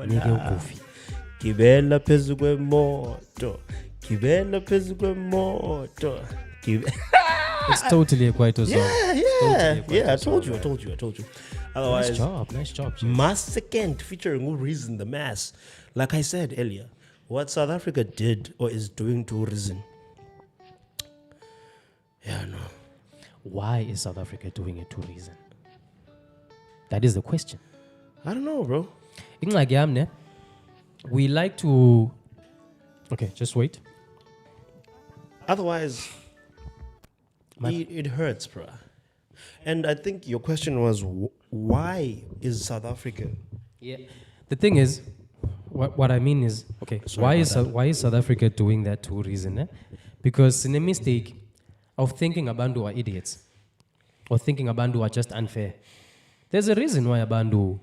Nike ukofi. Kibela phezu kwemoto. Kibela phezu kwemoto. It's totally a Kwaito song. Yeah, I told you. Otherwise, Nice job. Mass Second featuring Reason the Mass. Like I said earlier, what South Africa did or is doing to Reason. Yeah, no. Why is South Africa doing it to Reason? That is the question. I don't know, bro. We like to... Okay, just wait. Otherwise, it hurts, bro. And I think your question was, why is South Africa? Yeah. The thing is, what I mean is, okay, why is South Africa doing that to Reason? Because in a mistake of thinking Abandu are idiots or thinking Abandu are just unfair. There's a reason why Abandu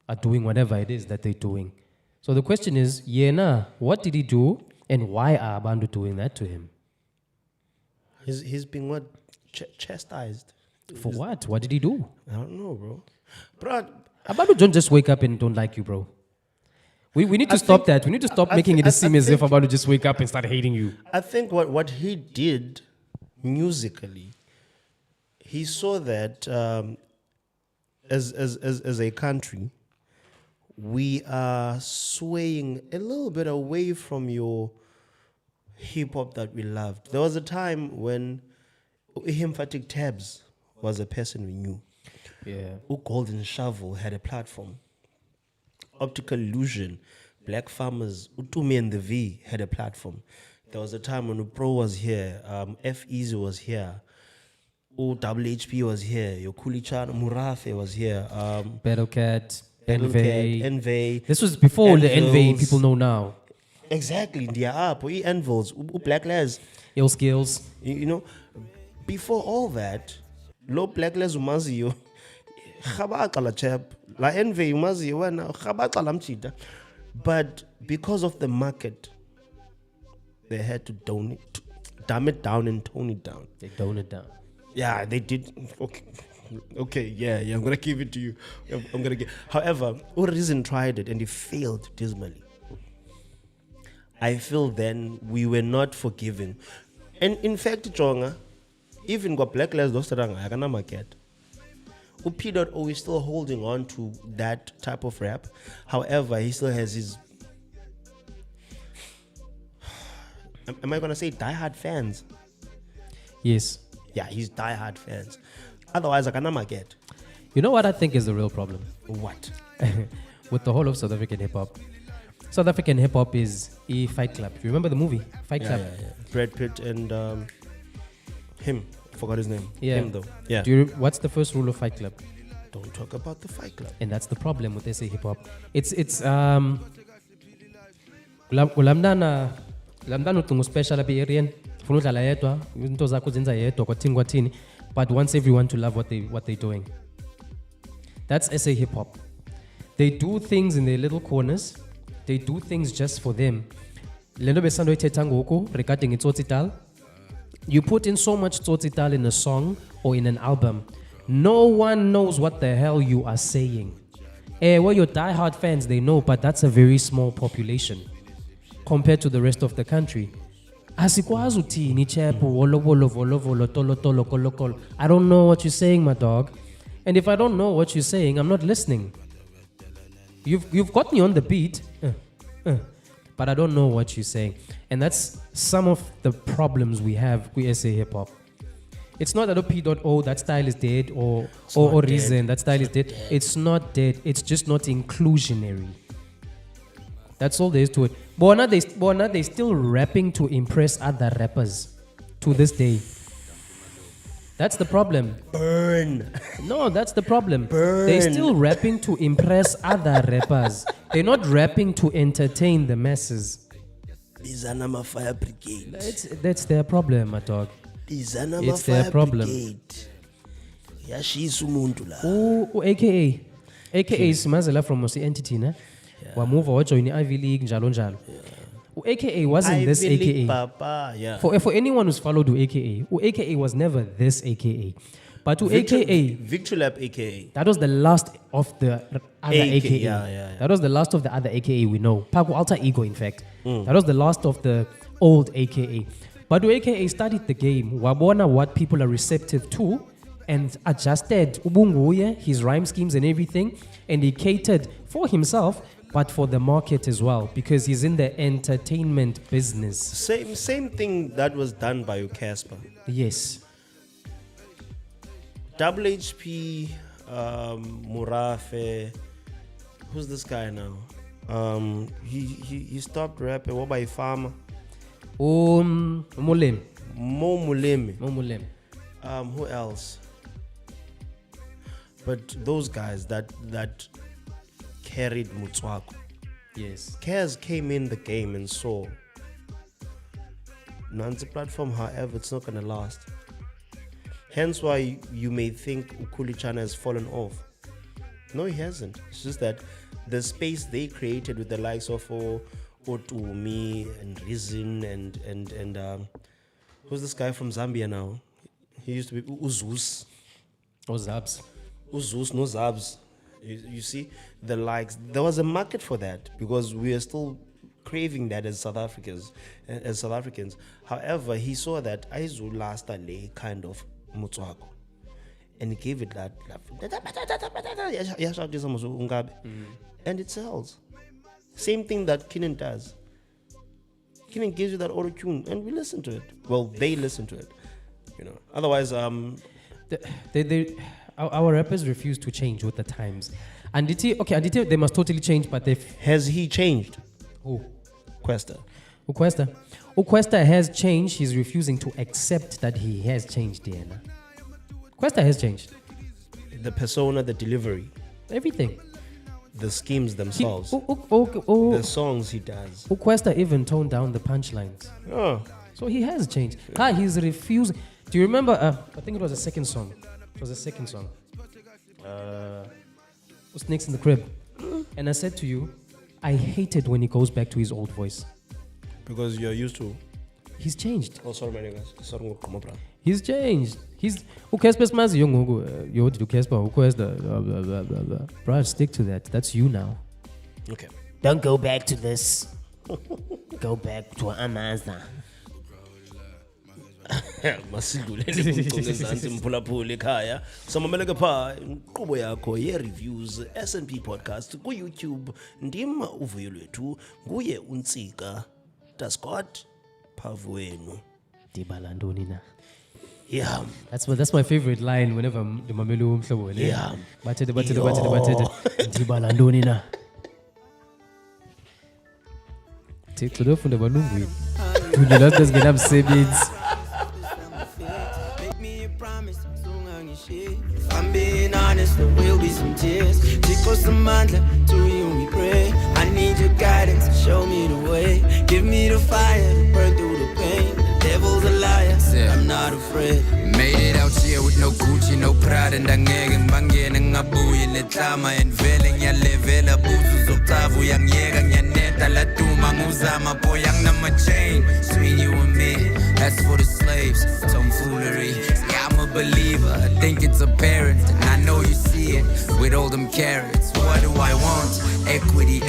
are doing whatever it is that they're doing. So the question is, Yena, what did he do and why are Abandu doing that to him? He's being what? Chastised. For what? What did he do? I don't know, bro. Bro, Abandu don't just wake up and don't like you, bro. We need to stop that. We need to stop making it seem as if Abandu just wake up and start hating you. I think what he did musically, he saw that as a country, we are swaying a little bit away from your hip hop that we loved. There was a time when Emphatic Tabs was a person we knew. Yeah. Golden Shovel had a platform. Optical Illusion, Black Farmers, Utumi and the V had a platform. There was a time when Pro was here, F Easy was here, WHP was here, Yokulichan Murafe was here, Battlecat, Envy. Envey. This was before the Envey people know now. Exactly, they are up. Envils, Black Les. Ill skills. You know, before all that, low Black Les Umazio, Khabakala chap, La Envy Umazio, Khabakalam cheetah. But because of the market, they had to dumb it down and tone it down. They tone it down. Yeah, they did. Okay, yeah, I'm gonna give it to you. However, Reason tried it and he failed dismally. I feel then we were not forgiving. And in fact, Jonga, even got Black Lives Matter, I can market. P.O is still holding on to that type of rap. However, he still has his, am I gonna say diehard fans? Yes. Yeah, he's diehard fans. Otherwise, I cannot get. You know what I think is the real problem? What? With the whole of South African hip hop. South African hip hop is a Fight Club. You remember the movie Fight Club? Yeah. Brad Pitt and him. I forgot his name. Yeah. Him though. Yeah. What's the first rule of Fight Club? Don't talk about the Fight Club. And that's the problem with SA hip hop. It's lamdana utungu special up Aryan. Funa udlala yedwa, into zakho zenza yedwa kwathini kwathini, but wants everyone to love what they're doing. That's SA hip hop. They do things in their little corners. They do things just for them. Lento besando ithetha ngoku regarding itsotsital. You put in so much tsotsital in a song or in an album, no one knows what the hell you are saying. Well, your diehard fans, they know, but that's a very small population compared to the rest of the country. Asikwazi uthini chepo wolo tolo kolo kolo. I don't know what you're saying, my dog. And if I don't know what you're saying, I'm not listening. You've got me on the beat, but I don't know what you're saying. And that's some of the problems we have with SA hip hop. It's not that P.O, that style is dead, or Reason, that style is dead. It's not dead. It's just not inclusionary. That's all there is to it. Bona, they still rapping to impress other rappers to this day. That's the problem. Burn. No, that's the problem. Burn. They're still rapping to impress other rappers. They're not rapping to entertain the masses. Bizanama Fire Brigade. That's their problem, my dog. Bizanama It's their Fire problem. Brigade. Yashisa umuntu la. AKA Simazela from Mosi Entity, ne? Wamuva wajoin Ivy League njalo njalo. AKA wasn't this Ivy League, AKA. Papa, yeah. For anyone who's followed AKA, AKA was never this AKA. But AKA, Victory Lap AKA. that was the last of the other AKA. Yeah. That was the last of the other AKA we know. Paco Alter Ego, in fact. That was the last of the old AKA. But AKA studied the game. Wabona what people are receptive to and adjusted ubunguye, his rhyme schemes and everything. And he catered for himself, but for the market as well, because he's in the entertainment business. Same thing that was done by Casper. Yes. Double HP, Murafe. Who's this guy now? He stopped rapping. What by Farmer? Mulem. Mo Mulemi. Mulem. Who else? But those guys that carried Mutswako. Yes. Kaz came in the game and saw. Nansi platform, however, it's not gonna last. Hence why you may think Ukulichana has fallen off. No, he hasn't. It's just that the space they created with the likes of Otumi and Rizin and who's this guy from Zambia now? He used to be Uzus. Or Zabs. Uzus, no Zabs. You see, the likes. There was a market for that because we are still craving that as South Africans. However, he saw that Aizu last a kind of Mutswako. And he gave it that. And it sells. Same thing that Kinan does. Kinan gives you that auto tune, and we listen to it. Well, they listen to it. Otherwise, our rappers refuse to change with the times. And they must totally change, but has he changed? Who? Kwesta. Kwesta has changed. He's refusing to accept that he has changed, Diana. Kwesta has changed. The persona, the delivery. Everything. The schemes themselves. The songs he does. Kwesta even toned down the punchlines. Oh. So he has changed. He's refusing. Do you remember? I think it was a second song. Snakes in the Crib. And I said to you, I hate it when he goes back to his old voice. Because you're used to. He's changed. Oh, sorry, my niggas. Sorry, he's changed. He's Ukespa smazi young yo did Ukespa Ukwesta. Bro, stick to that. That's you now. Okay. Don't go back to this. Go back to Amazon. Masidlulele kumcongezansi mphulaphula ekhaya samameleke pha inkqubo yakho ye-reviews S&P podcast ku-YouTube ndim uvuyo lwethu nguye untsika Scott phavu wenu Dibala ntoni na. Yeah, that's my favorite line whenever ndimamela umhlobo wena. Yeah. Bathethe Dibala ntoni na. Thixo lofunda balungwini. Kunye lazo zingenamsebenzi. If I'm being honest, there will be some tears. Chico Samantha, to you we pray. I need your guidance, show me the way. Give me the fire to burn through the pain. The devil's a liar, I'm not afraid. Made it out here with no Gucci, no Prada. Ndangeke ngibangene ngabuye letlama and vele ngiyalevela buzu zoktavu yangiyeka ngiyaneta latuma nguzama boy yangnama chain between you and me. That's for the slaves, tomfoolery. Yeah, I'm a believer, I think it's apparent, and I know you see it with all them carrots. What do I want? Equity,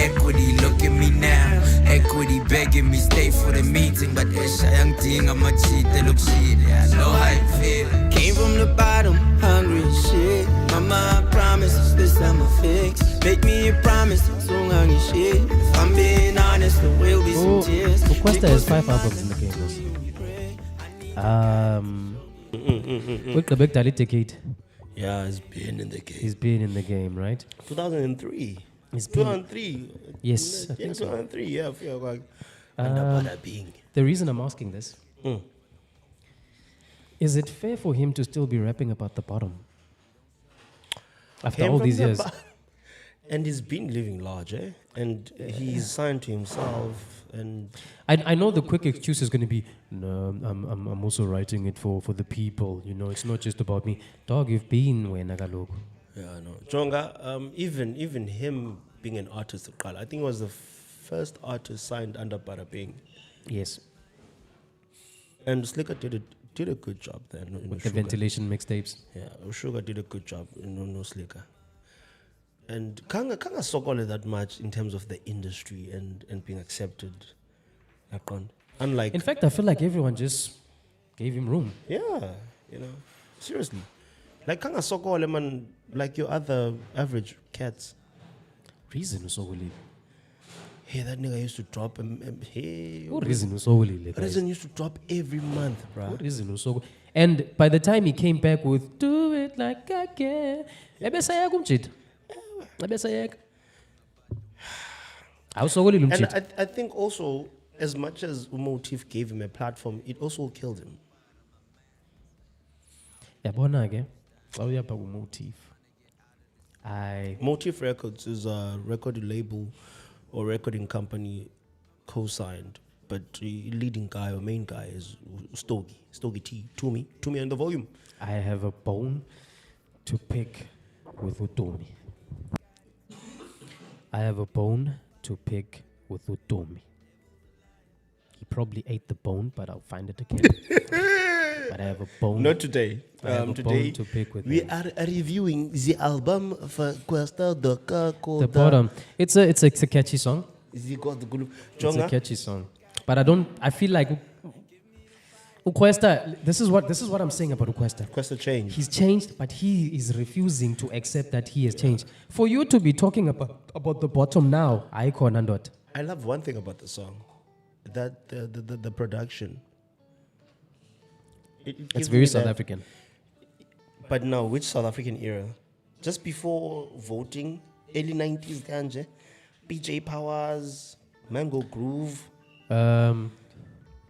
look at me now. Equity begging me stay for the meeting, but Esha young thing I'm a cheat, they look shit. I know how you feel. Came from the bottom, hungry as shit. Mama, I promise this time I'll fix. Make me a promise, so hungry shit. If I'm being honest, there will be some tears. Kwesta has 5 albums in the game. Decade. Yeah, he's been in the game. He's been in the game, right? 2003. It's 2 been, and 3. yes, I Yeah, think 2 so. and 3. Yeah, I feel like. Bing. The reason I'm asking this, Mm. is it fair for him to still be rapping about the bottom? After Came all from these the years. And he's been living large, eh? And he's signed to himself. And I know the quick excuse is going to be, no, I'm also writing it for the people. You know, it's not just about me. Dog, you've been where Nagalog. yeah, I know. Jonga, even him being an artist, I think he was the first artist signed under Bing. Yes, And Slicker did a good job there. with the ventilation mixtapes. Yeah, Sugar did a good job in No Slicker. And Kanga sokole that much in terms of the industry and being accepted. Unlike, In fact, I feel like everyone just gave him room. yeah, you know, seriously. Like Kanga sokole man, like your other average cats. Reason usogolile. Hey, that nigga used to drop hey. What reason usogolile? Reason used to drop every month, bruh. What reason usogolile? And by the time he came back with "Do It Like I Can," ebesayeka umjita. Ebesayeka. Awusogolile And umjita. I think also, as much as Motif gave him a platform, it also killed him. Yabona ke, xa uyapha ku-Motif. Motif Records is a record label or recording company co-signed, but the leading guy or main guy is Stogie T, Toomey and the volume. I have a bone to pick with Utomi. I have a bone to pick with Utomi. He probably ate the bone, but I'll find it again. But I have a bone. Not today. I have a Today bone to pick with we him. are reviewing the album for Kwesta The bottom. It's a catchy song. The Guluva. It's a Jonga, catchy song. But I feel like Kwesta, this is what I'm saying about Kwesta. Kwesta change. He's changed, but he is refusing to accept that he has changed. For you to be talking about the bottom now, icon and what? I love one thing about the song, that the production. It It's gives very me South that- African. But now, which South African era? Just before voting, early 90s, kanje, PJ Powers, Mango Groove,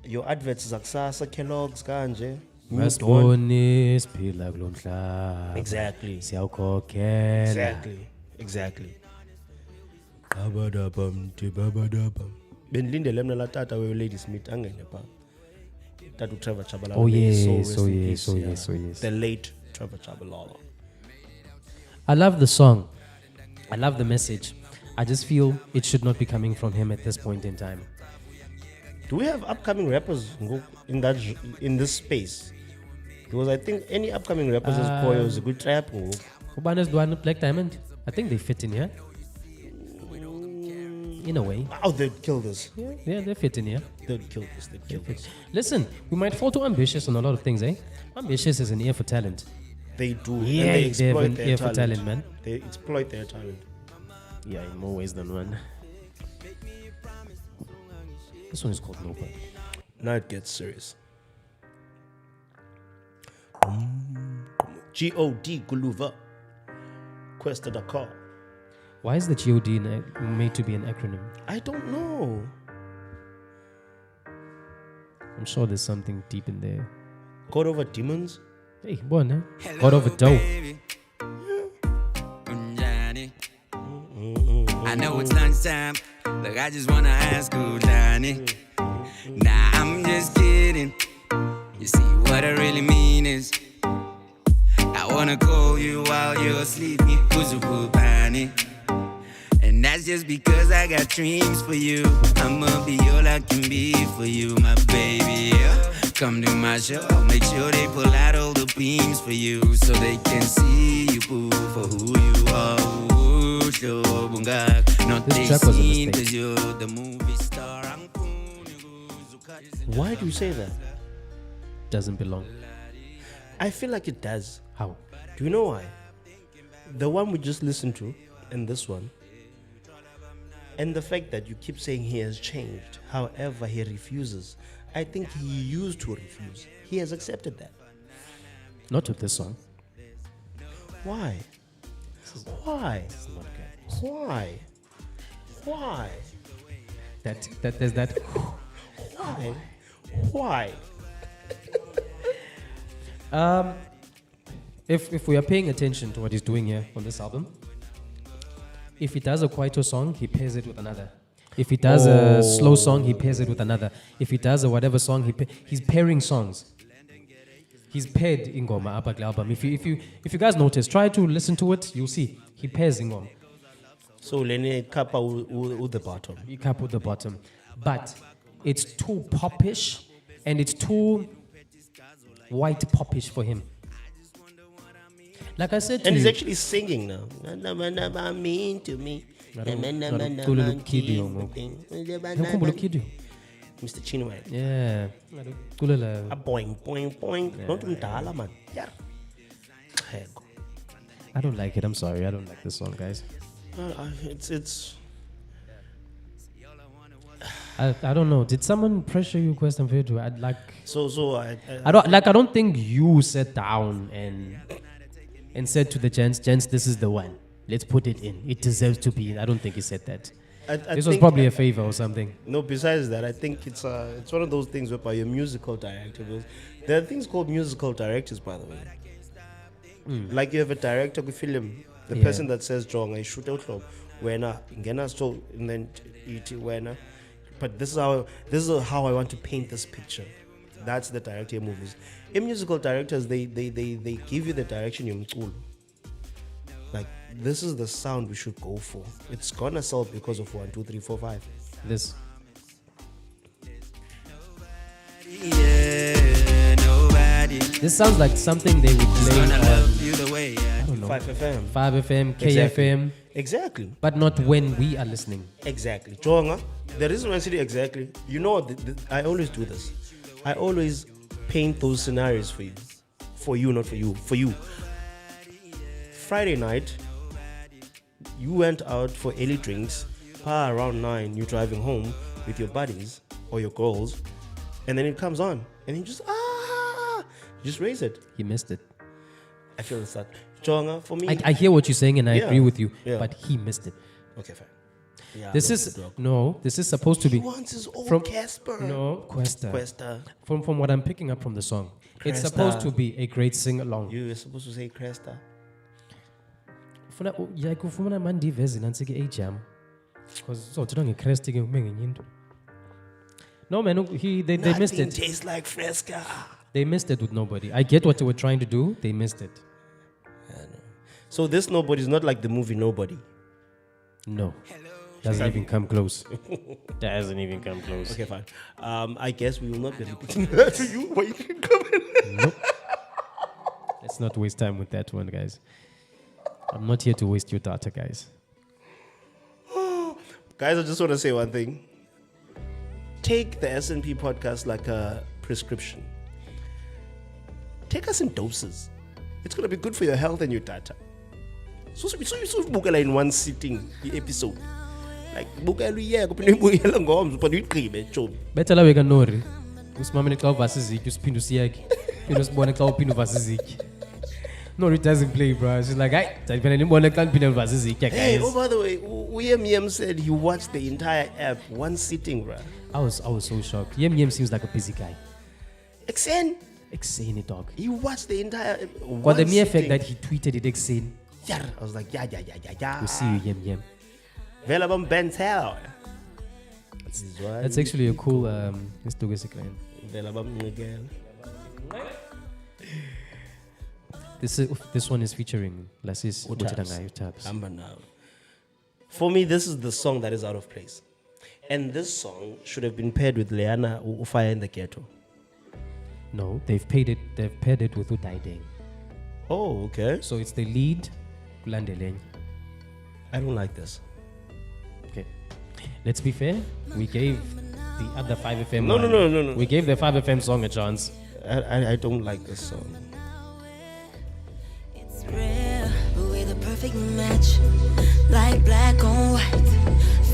your adverts Zaksasa, Kellogg's, kanje. New Dawn. Masibone siphila kulo mhlaba. Exactly. Siyawukhokhela. Exactly. Benilindele mna la tata we Lady Smith angene pa. Tatu Trevor Chabalala. Oh, may his soul yes, rest oh, in yes, peace, oh, yeah. yes, oh, yes. The late Trevor Chabalala. I love the song. I love the message. I just feel it should not be coming from him at this point in time. Do we have upcoming rappers in this space? Because I think any upcoming rappers as Koyo is a good trap. Ubana's Duan Black Diamond. I think they fit in here. In a way. Oh, they'd kill this. Yeah, they fit in here. They'd kill this. They'd kill this. Listen, we might fall too ambitious on a lot of things, eh? Ambitious is an ear for talent. They do. Yeah, and they they have exploit an their ear for talent. talent, man. They exploit their talent. Yeah, in more ways than one. This one is called Nobody. Now it gets serious. G.O.D. Guluva. Kwesta Dakar. Why is the G.O.D. made to be an acronym? I don't know. I'm sure there's something deep in there. God over demons? Hey, boy, eh? God over dough. I know it's lunchtime. Look, I just wanna ask who Johnny. Nah, I'm just kidding. You see, what I really mean is, I wanna call you while you're asleep. And that's just because I got dreams for you. I'ma be all I can be for you, my baby. Yeah. Come to my show, make sure they pull out all the beams for you, so they can see you boo for who you are. Ooh, sure, not This they track was a seen mistake. 'cause you're the movie star. Why do you say that? Doesn't belong. I feel like it does. How? Do you know why? The one we just listened to and this one, and the fact that you keep saying he has changed, however he refuses, I think he used to refuse. He has accepted that. Not with this song. Why? Why? It's not good. Why? Why? That there's that. Why? Why? If we are paying attention to what he's doing here on this album, if he does a kwaito song, he pairs it with another. If he does a slow song, he pairs it with another. If he does a whatever song, he's pairing songs. He's paired ingoma up album. If you guys notice, try to listen to it. You'll see he pairs ingoma. So Lenny Kappa with the bottom. He cap with the bottom, but it's too popish and it's too white popish for him. Like I said to And he's you, actually singing now. Mean to me. Mr. Chinway. Yeah. A boing, boing, boing. Don't mdala, man. Yeah. I don't like it. I'm sorry. I don't like this song, guys. It's. I don't know. Did someone pressure you, Kwesta, for you to? I'd like. I don't think you sat down and said to the gents, this is the one. Let's put it in. It deserves to be in. I don't think he said that. This was probably a favor or something. No, besides that, I think it's one of those things whereby you're musical director. There are things called musical directors, by the way. Like you have a director of a film, the person that says Jong, I shoot out when Ngena so and then it when. But this is how I want to paint this picture. That's the director of movies. In musical directors, they give you the direction you like. This is the sound we should go for. It's gonna sell because of 1, 2, 3, 4, 5. This. Yeah, nobody. This sounds like something they would play on, I don't know, 5FM. 5FM, Exactly. KFM, Exactly. but not when we are listening. Exactly. Jonga, the reason why I say exactly, you know what, I always do this. I always paint those scenarios for you. For you, not for you. For you. Friday night, you went out for early drinks, around 9, you're driving home with your buddies or your girls, and then it comes on, and you just raise it. He missed it. I feel it's that. Jonga, for me. I hear what you're saying and I Yeah. agree with you, Yeah. but he missed it. Okay, fine. Yeah, This is supposed to He be wants his own from Casper. no Kwesta. Kwesta. From what I'm picking up from the song, it's Kwesta. supposed to be a great sing along. You were supposed to say Cresta. Kufuna mandi vezi nansi ke jam. Because so tidonge crest ke mengenyinto. No man, they missed Nothing it. tastes like Fresca. They missed it with nobody. I get what they were trying to do. They missed it. So this Nobody is not like the movie Nobody. No. Doesn't even come close. Doesn't even come close. Okay, fine. I guess we will not be repeating that to you. But you can come in. Nope. Let's not waste time with that one, guys. I'm not here to waste your data, guys. Guys, I just want to say one thing. Take the S&P podcast like a prescription. Take us in doses. It's going to be good for your health and your data. So bukela in one sitting the episode. Like bukela yeah, kuphinda ubukela ngomso but uyigqibe Job. Better la we can know. Usimamele xa uvasiziki usiphinda usiyake. Phinde usibone xa uphinda uvasiziki. No, it doesn't play, bro. She's like, hey, Oh, by the way, Yem said he watched the entire app one sitting, bro. I was so shocked. Yem seems like a busy guy. Exen, dog. he watched the entire app. But the mere fact that he tweeted it Exen. Yeah, I was like, yeah. We'll see you, Yem. Velabam Bentel. That's actually a cool Velabam Miguel. This one is featuring Lasis Utabs. Utabs. Amber now. For me, this is the song that is out of place. And this song should have been paired with Leana Fire in the Ghetto. No, they've paired it with Udaideng. Oh, okay. So it's the lead, Kulandeleng. I don't like this. Okay. Let's be fair. We gave the other 5FM No. We gave the 5FM song a chance. I don't like this song. It's rare, but we're the perfect match. Like black on white,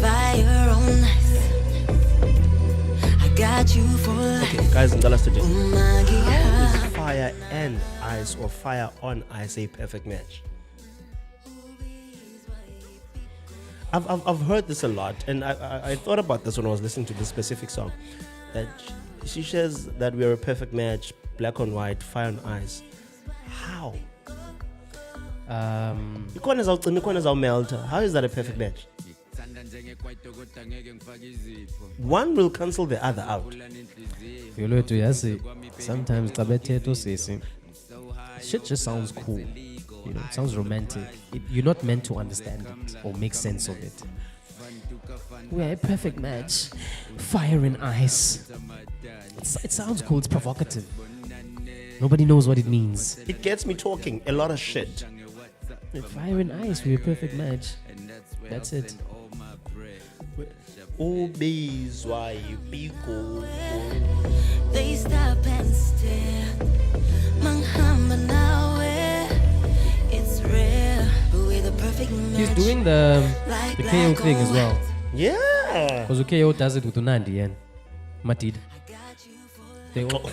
fire on ice. I got you for life. Okay, guys, in the last today. How is fire and ice or fire on ice a perfect match? I've heard this a lot, and I thought about this when I was listening to this specific song. That she says that we are a perfect match, black on white, fire on ice. How? How is that a perfect match? One will cancel the other out. Sometimes shit just sounds cool. You know, it sounds romantic. You're not meant to understand it or make sense of it. We're a perfect match. Fire and ice. It sounds cool. It's provocative. Nobody knows what it means. It gets me talking a lot of shit. Fire and ice. We're a perfect match. That's it. They stop and stare. Manghamba nawe. It's rare, but we're the perfect match. He's doing the KO thing as well. Yeah. Because KO does it with Unandi and Matid. They all.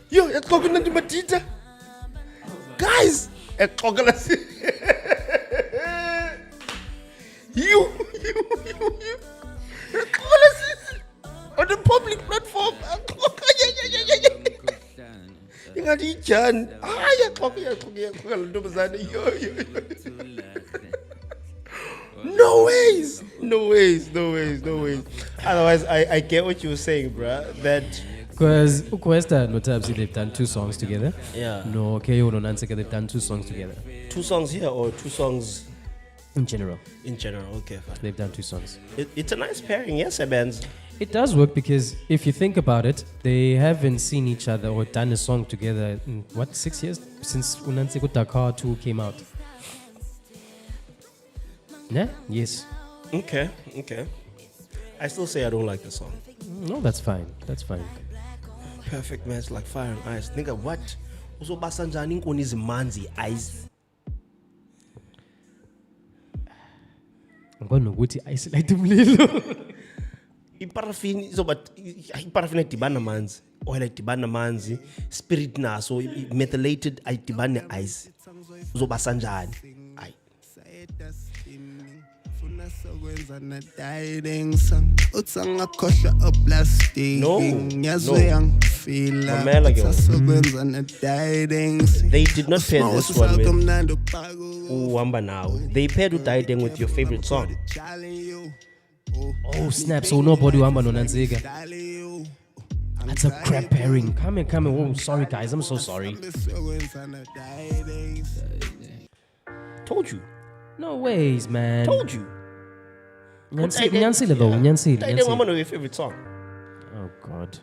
Yo, it's coconut matita. Guys, you. On the public platform. No ways. Otherwise, I get what you were saying, bruh. That Because Kwesta and Audospy, they've done 2 songs together. Yeah. No, KO and Nansika, they've done 2 songs together. 2 songs here or 2 songs in general? In general, okay, fine. They've done 2 songs. It's a nice pairing, yes, bands. It does work because if you think about it, they haven't seen each other or done a song together in 6 years since Unansiko Dakar 2 came out. Yeah? Yes. Okay. I still say I don't like the song. No, that's fine. Perfect match like fire and ice. Nigga, what? Uzobasanjani nkoni zimanzi ice. Ngibona ukuthi isolate umlilo. Iparafini idibana manzi. Oil idibana manzi. Spirit naso methylated idibana ice. Uzobasanjani. Aye. No. They did not pair this one with Uwamba Now. They paired Udaideng with your favorite song. Oh snap, so nobody Wamba no Nanziga. That's a crap pairing. Come in. Oh, sorry guys, I'm so sorry. Told you. No ways, man. Told you. Nyansile though, Nyansile. Daideng Wamba know your favorite song. Oh god.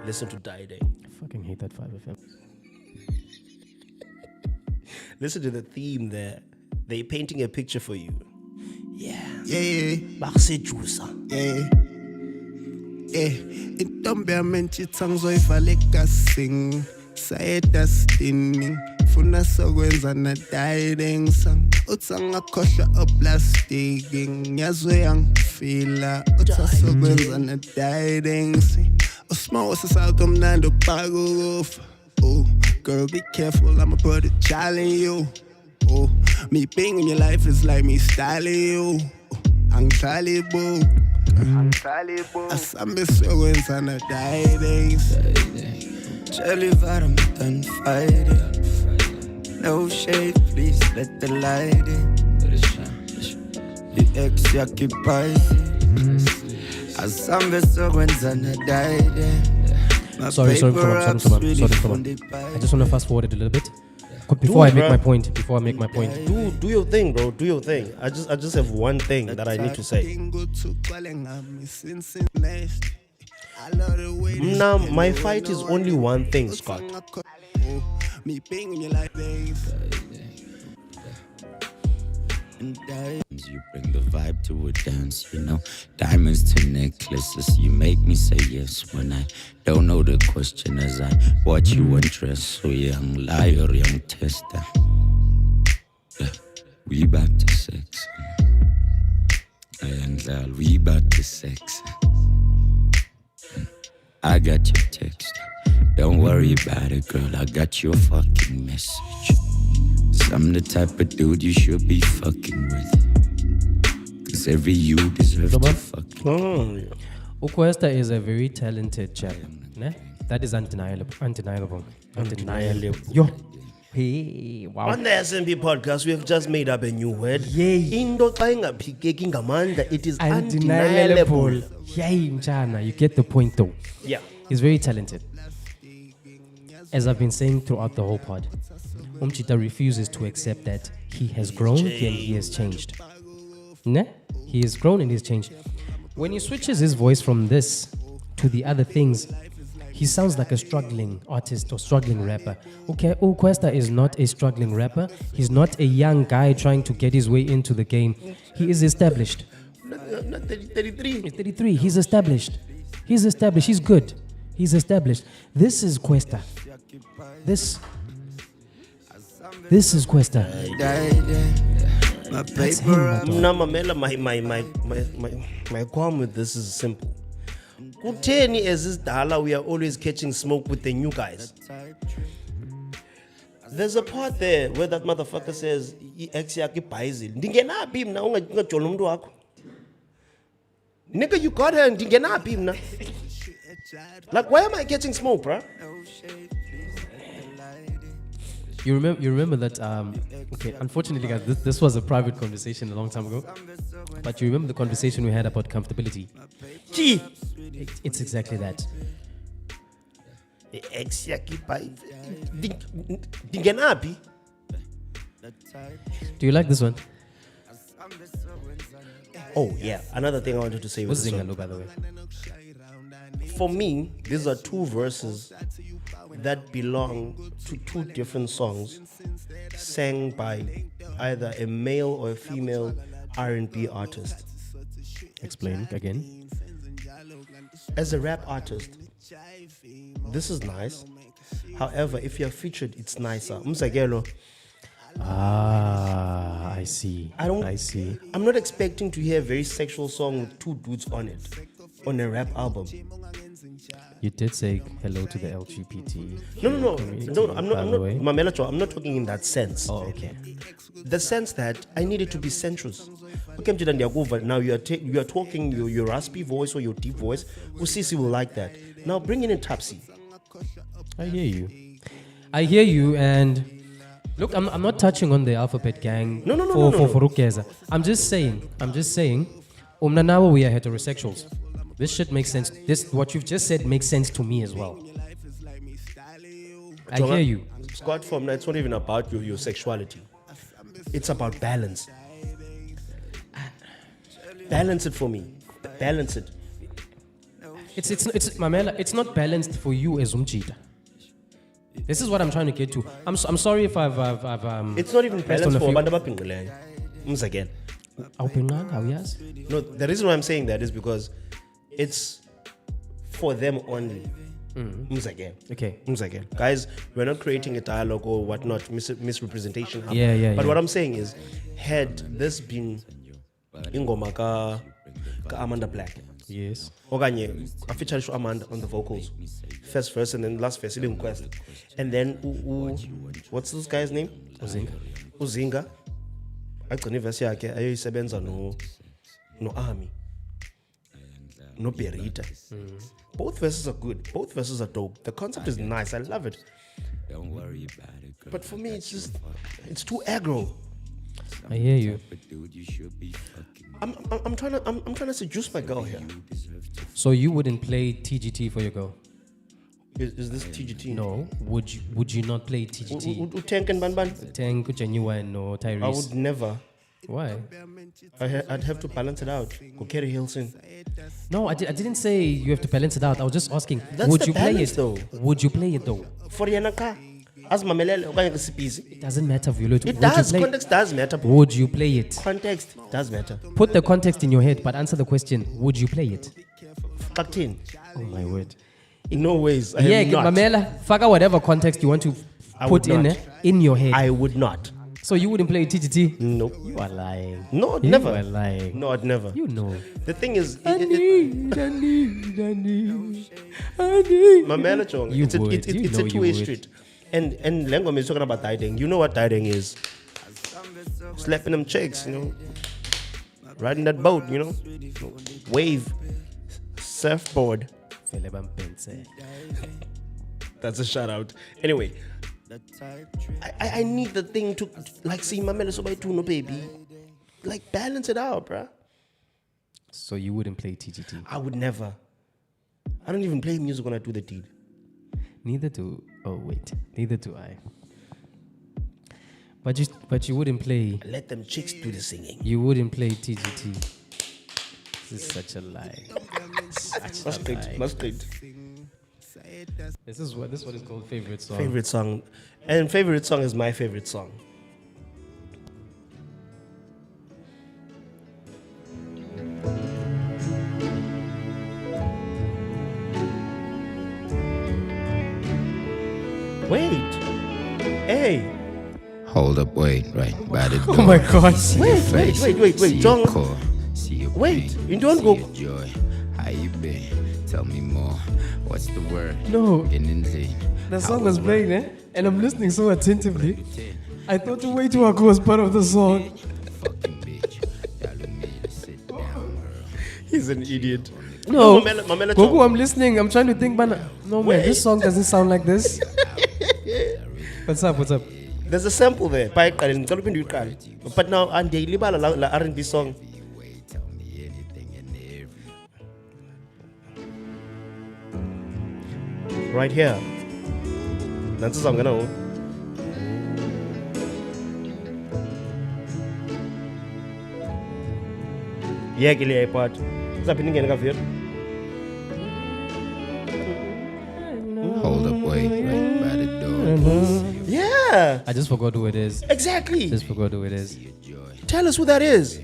Listen to Daideng. I fucking hate that 5FM. Listen to the theme there. They're painting a picture for you. Yeah. Bakusejusa. Intombi yamentsha ithangzo ivaleka sing sayeda stinning funa sokwenza na Daideng sang uthi angakhohlwa oplastic ngiyazwe yangifila uthi sokwenza na Daideng sing usmawo sisawuthi omnandi ubhaka ukufa. Oh girl, be careful, I'ma put a child in you. Oh, me being in your life is like me styling you. Angitalibu asambe sokwenza na Daideng. Jelly I'm done fighting. No shade, please let the light in. The ex occupied. Asambe sokwenza na Daideng. Sorry. I just want to fast forward it a little bit. Before I make my point. Do your thing, bro. Do your thing. I just have one thing that I need to say. Now, my fight is only one thing, Scott. Me being in your life, you bring the vibe to a dance, you know. Diamonds to necklaces, you make me say yes when I don't know the question as I watch you undress. So young liar, young tester. Yeah, we back to sex. Young girl, we back to sex. I got your text. Don't worry about it, girl. I got your fucking message. 'Cause I'm the type of dude you should be fucking with. 'Cause every you deserves to fuck. Kwesta is a very talented chap. Ne? That is undeniable. Undeniable. Yo. Hey, wow. On the SMB podcast, we have just made up a new word. Into xa ingaphikeki ngamandla, it is undeniable. Yay, mchana. You get the point though. Yeah. He's very talented. As I've been saying throughout the whole pod, Umchita refuses to accept that he has grown and he has changed. Ne? He has grown and he's changed. When he switches his voice from this to the other things, he sounds like a struggling artist or struggling rapper. Okay, Kwesta is not a struggling rapper. He's not a young guy trying to get his way into the game. He is established. Not 33. He's 33. He's established. He's established. He's good. He's established. This is Kwesta. This is Kwesta. That's him, my dog. Mamela, my qualm with this is simple. Kuteni as this dala, we are always catching smoke with the new guys. There's a part there where that motherfucker says, "Ex yaki paizil." Ndingenaphi mna ungajola umuntu wakho. Nigga, you got her. Ndingenaphi mna. Like, why am I catching smoke, bruh? You remember that? Okay, unfortunately, guys, this was a private conversation a long time ago. But you remember the conversation we had about comfortability? Gee. It's exactly that. Ex yaki paizil. Ndingenaphi. Do you like this one? Oh yeah, another thing I wanted to say was What's this Zingalo, one. by the way? For me, these are two verses that belong to two different songs sang by either a male or a female R&B artist. Explain again. As a rap artist, this is nice. However, if you're featured, it's nicer. Umzekelo, I see. I see. I'm not expecting to hear a very sexual song with two dudes on it, on a rap album. You did say hello to the LGBT. No, I'm not, by the way. Mamela Cho, I'm not talking in that sense. Oh, okay. The sense that I needed to be sensuous. Okay, now you are talking your raspy voice or your deep voice. Usisi will like that. Now bring in a Tapsi. I hear you, and look, I'm not touching on the Alphabet Gang. No. For Rukeza. I'm just saying. Now we are heterosexuals. This shit makes sense. What you've just said makes sense to me as well. I hear you. Scott, from now, it's not even about your sexuality. It's about balance. Balance it for me. Balance it. It's Mamela. It's not balanced for you as Umchita. This is what I'm trying to get to. I'm sorry if I've It's not even pressed on balanced a for few- abantu abaphinqileyo. Again. No, the reason why I'm saying that is because it's for them only. Again. Okay. Again. Guys, we're not creating a dialogue or whatnot, misrepresentation. Yeah. But what I'm saying is, had this been ingoma ka Amanda Black, Yes. okanye I featured Amanda on the vocals, first verse and then last verse, in Kwesta, and then what's this guy's name? Uzinga. Agcina verse yakhe ayoyisebenza no Army, no Berita. Both verses are good. Both verses are dope. The concept is nice. I love it. Don't worry about it. But for me, it's too aggro. I hear you. Dude, you should be fucking. I'm trying to seduce my girl here. So you wouldn't play TGT for your girl? Is this TGT? No. Would you not play TGT? Tank and Ban. Tank, Genuine, or Tyrese? I would never. Why? I'd have to balance it out. Go carry Hilson. No, I didn't say you have to balance it out. I was just asking, That's would the you play balance, it? though. Would you play it though? For Yanaka. As Mamelele, It doesn't matter, Violet. it does. Context does matter. Would you play it? Context does matter. Put the context in your head, but answer the question. Would you play it? Captain. Oh my word. In no ways. Yeah, Mamela, figure whatever context you want to I put would in not. in your head. I would not. So you wouldn't play TTT? Nope. You are lying. No, You never. are lying. No, I'd never. You know. The thing is, I need. Mamela Chong, You it's a, would. it's You it's know a you two-way would. street. And Lengom is talking about dieting. You know what dieting is? Slapping them chicks, riding that boat, wave, surfboard. That's a shout out. Anyway, I need the thing to like see Mamela so by no baby, like balance it out, bruh. So you wouldn't play TTT? I would never. I don't even play music when I do the deed. Neither do. Oh wait, neither do I. But you wouldn't play. Let them chicks do the singing. You wouldn't play TGT. This is such a lie. Must great. This is what is called favorite song. Favorite song. And favorite song is my favorite song. Wait. Hey. Hold up, wait, right by the door. Oh my God. See your face, wait, see John. your core, see your Wait, pain, you don't see go- your joy. How you been? Tell me more. What's the word? No. In The song was playing, and I'm listening so attentively. I thought the way to Aku was part of the song. Fucking bitch. Telling me to sit down, girl. He's an idiot. No, Mamela Goku, Chong. I'm listening. I'm trying to think, but no man, this song doesn't sound like this. What's up? What's up? There's a sample there. But now and they la R&B song. Tell me anything and everything. Right here. That's the song, know. Yeah, kile iPod. What's happening in the Hold up, wait, right by the door. Yeah. I just forgot who it is. Exactly. Just forgot who it is. Tell us who that is.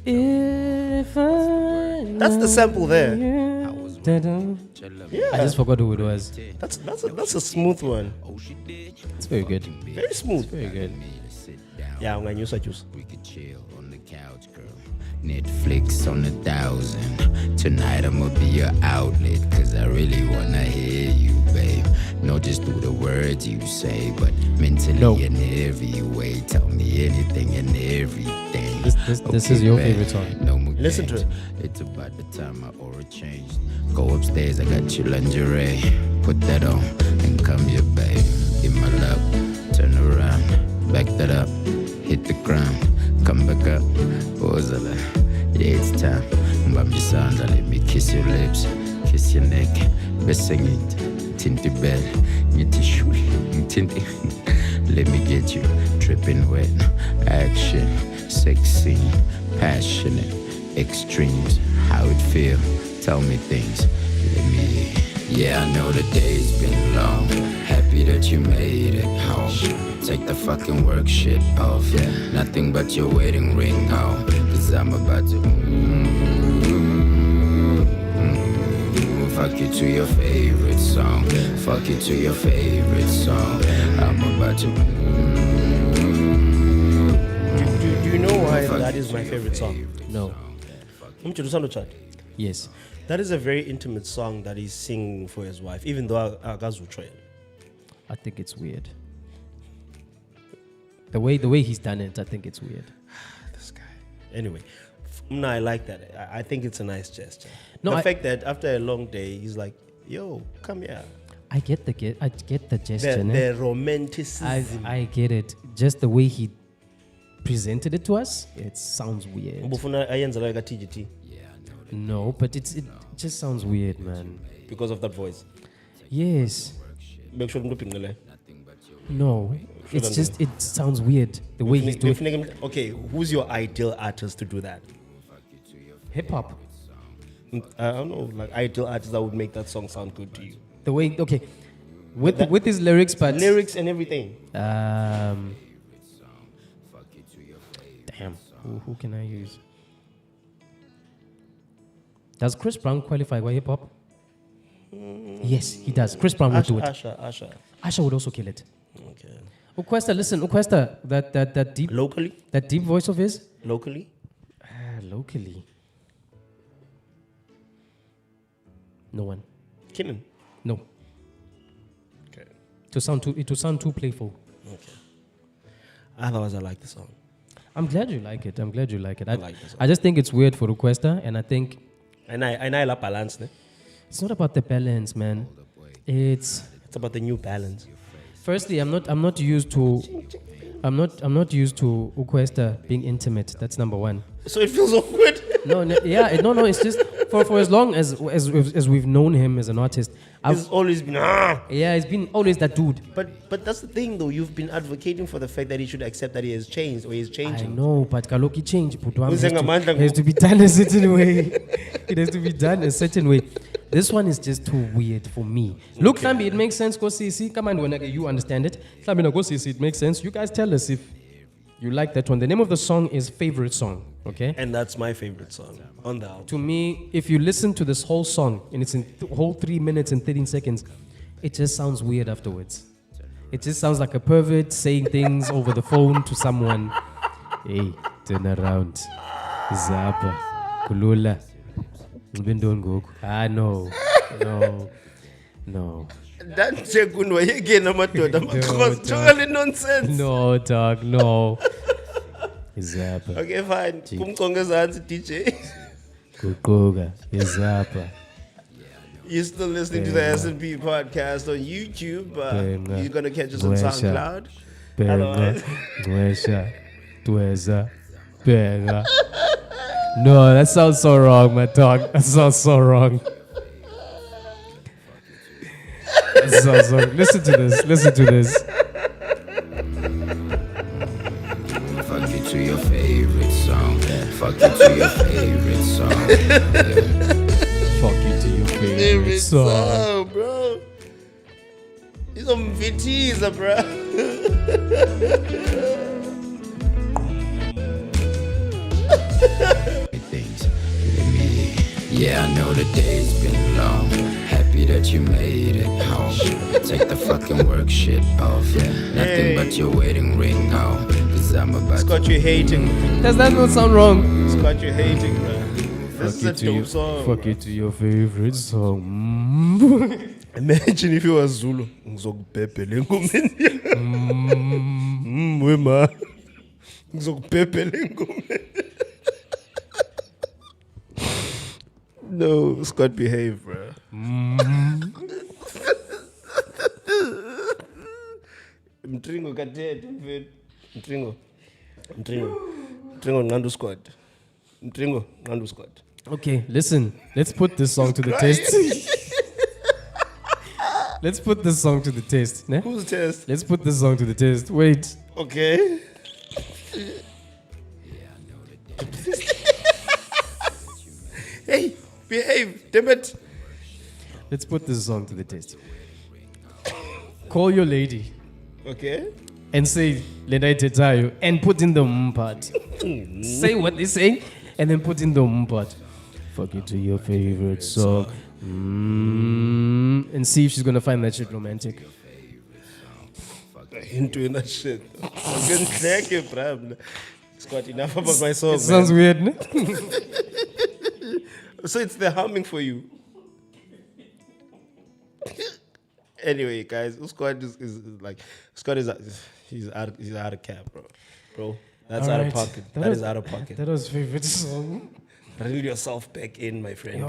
If I That's the sample there. I just forgot who it was. That's a smooth one. It's very good. Very smooth. Very good. Yeah, I'm gonna use that juice. We could chill on the couch, girl. Netflix on 1,000. Tonight I'ma be your outlet, cause I really wanna hear you, babe. Not just through the words you say, but mentally in every way. Tell me anything and everything. This is your favorite song. No more Listen to games. It's about the time my aura changed. Go upstairs, I got your lingerie. Put that on and come here, babe. In my lap, turn around, back that up, hit the ground, come back up. Pause a lot. Yeah, it's time. Bam your sound, let me kiss your lips, kiss your neck, besing it, tinty bell, tinty. Let me get you dripping wet, action, sexy, passionate, extremes. How it feel? Tell me things. Let me. Yeah, I know the day's been long. Happy that you made it home. Take the fucking work shit off. Yeah, nothing but your wedding ring on. Cause I'm about to fuck you to your favorite song. Fuck you to your favorite song. I'm about to Do you know why that is my favorite song? No. Yes. That is a very intimate song that he's singing for his wife, even though Agazutra. I think it's weird. The way he's done it, I think it's weird. This guy. Anyway, no, I like that. I think it's a nice gesture. No, The fact that after a long day, he's like, "Yo, come here." I get the gesture. The romanticism. I get it. Just the way he presented it to us, it sounds weird. Ubufuna ayenza like a TGT No, but it just sounds weird, man. because of that voice. Yes. Make sure you No. It's just, it sounds weird. The way he's doing it. Okay, who's your ideal artist to do that? Hip hop. I don't know, like ideal artist that would make that song sound good to you. The way, okay. With his lyrics, but. Lyrics and everything. Damn. Who can I use? Does Chris Brown qualify for hip hop? Yes, he does. Chris Brown would do it. Asha. Asha would also kill it. Okay. Kwesta, listen, Kwesta, that deep voice of his. Locally? Locally. No one. Kinnan? No. Okay. It will sound too playful. Okay. Otherwise, I like the song. I'm glad you like it. I like the song. I just think it's weird for Kwesta, and I think And I like balance, ne? it's not about the balance, man. It's about the new balance. firstly, I'm not used to Kwesta being intimate. That's number one. So it feels awkward. No, it's just for as long as we've known him as an artist. He's always been Yeah, he's been always that dude. But that's the thing though, you've been advocating for the fact that he should accept that he has changed or he's I changing. know, but Kaloki change, but one Uzengamandla has to be done a certain way. It has to be done a certain way. This one is just too weird for me. Look, Thambi, it makes sense. Go see. Come on, when you understand it. Thambi, go see. It makes sense. You guys tell us if you like that one. The name of the song is Favorite Song. Okay? And that's my favorite song on the album. To me, if you listen to this whole song, and it's in whole 3 minutes and 13 seconds, it just sounds weird afterwards. It just sounds like a pervert saying things over the phone to someone. Hey, turn around. Zapa. Kulula. No. That's a good way again, nonsense. No, dog, no. Zapa. Okay, fine. Kumkongezansi DJ. Kukuga. Zapa. You're still listening to the S&P podcast on YouTube. You're going to catch us on SoundCloud. No, that sounds so wrong, my dog. That sounds so wrong. Listen to this. Fuck you to your favorite song. Fuck you to your favorite song. Fuck you to your favorite song. Bro. He's on VTs, bro. Yeah, I know the day's been long. Happy that you made it home. Take the fucking work shit off. Nothing but your wedding ring now. Cause I'm about Scott, you're hating. Does that not sound wrong? Scott, you're hating, bro. This is a dope song. Fuck you to your favorite song. Imagine if you were Zulu. Ngizokubhebhela engomeni. Wema. Ngizokubhebhela engomeni. No, Scott, behave, bro. Mtringo katete mfethu. Mtringo nqandu Scott. Mtringo nqandu Scott. Okay, listen. Let's put this song to the test. Let's put this song to the test. Ne? Whose test? Let's put this song to the test. Wait. Okay. Hey, behave, damn it. Let's put this song to the test. Call your lady. Okay. And say, Lena Tetayo, and put in the part. Say what they say, and then put in the part. Fuck you to your favorite song. And see if she's gonna find that shit romantic. Into that shit. I'm gonna thank you, bro. Scott, enough about my song. It sounds weird, no? So it's the humming for you. Anyway, guys, Scott is like Scott is he's out of cap, bro. That's All out right. of pocket. That is out of pocket. That was favorite song. Reel yourself back in, my friend.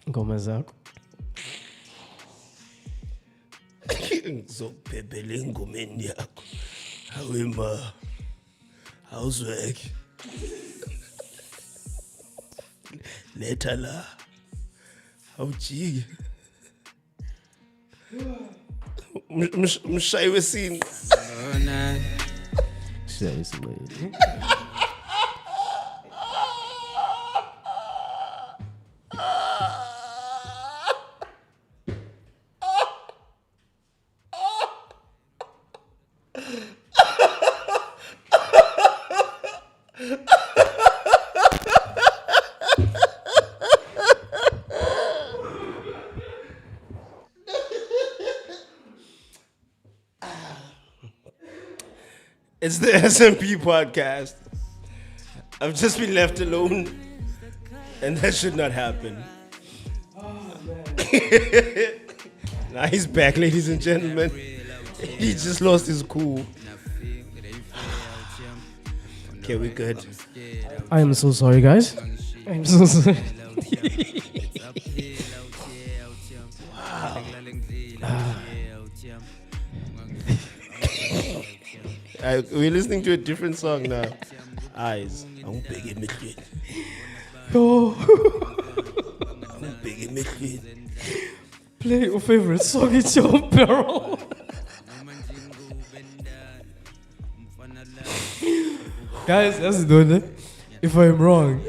Ngoma zakho. Ngizokubhebhela engomeni yakho. Hawe ma. Awuzweki. Letha la. Awujiki. Mshayi wesini. Shayi wesini. It's the SMP podcast. I've just been left alone, and that should not happen. Now he's back, ladies and gentlemen. He just lost his cool. Okay, we're good. I am so sorry, guys. I'm so sorry. We're listening to a different song now. Eyes. I'm big in the shit. Oh, I'm big in the shit. play your favorite song. It's your barrel. Guys, that's it. If I'm wrong,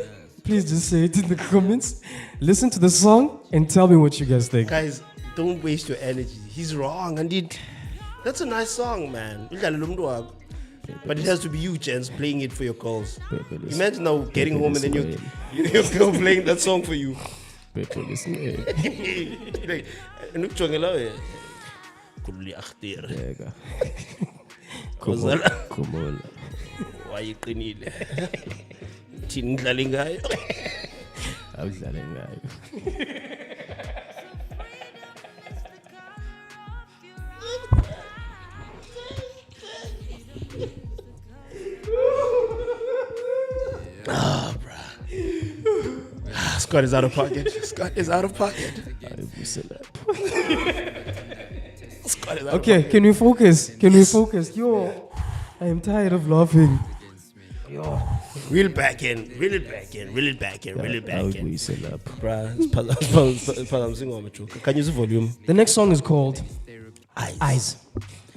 please just say it in the comments. Listen to the song and tell me what you guys think. Guys, don't waste your energy. He's wrong, indeed. That's a nice song, man. But it has to be you, gents, playing it for your calls. Imagine now getting home and then your girl playing that song for you. Like, wayiqinile thini ngidlale ngayo awudlale ngayo. Scott is out of pocket. Scott is out of pocket. Scott is out Okay, can we focus? Can we focus? Yo, I am tired of laughing. Yo. Reel it back in. Reel it back in. Reel it back in. Reel it back in. Bruh, can you use the volume? The next song is called Eyes.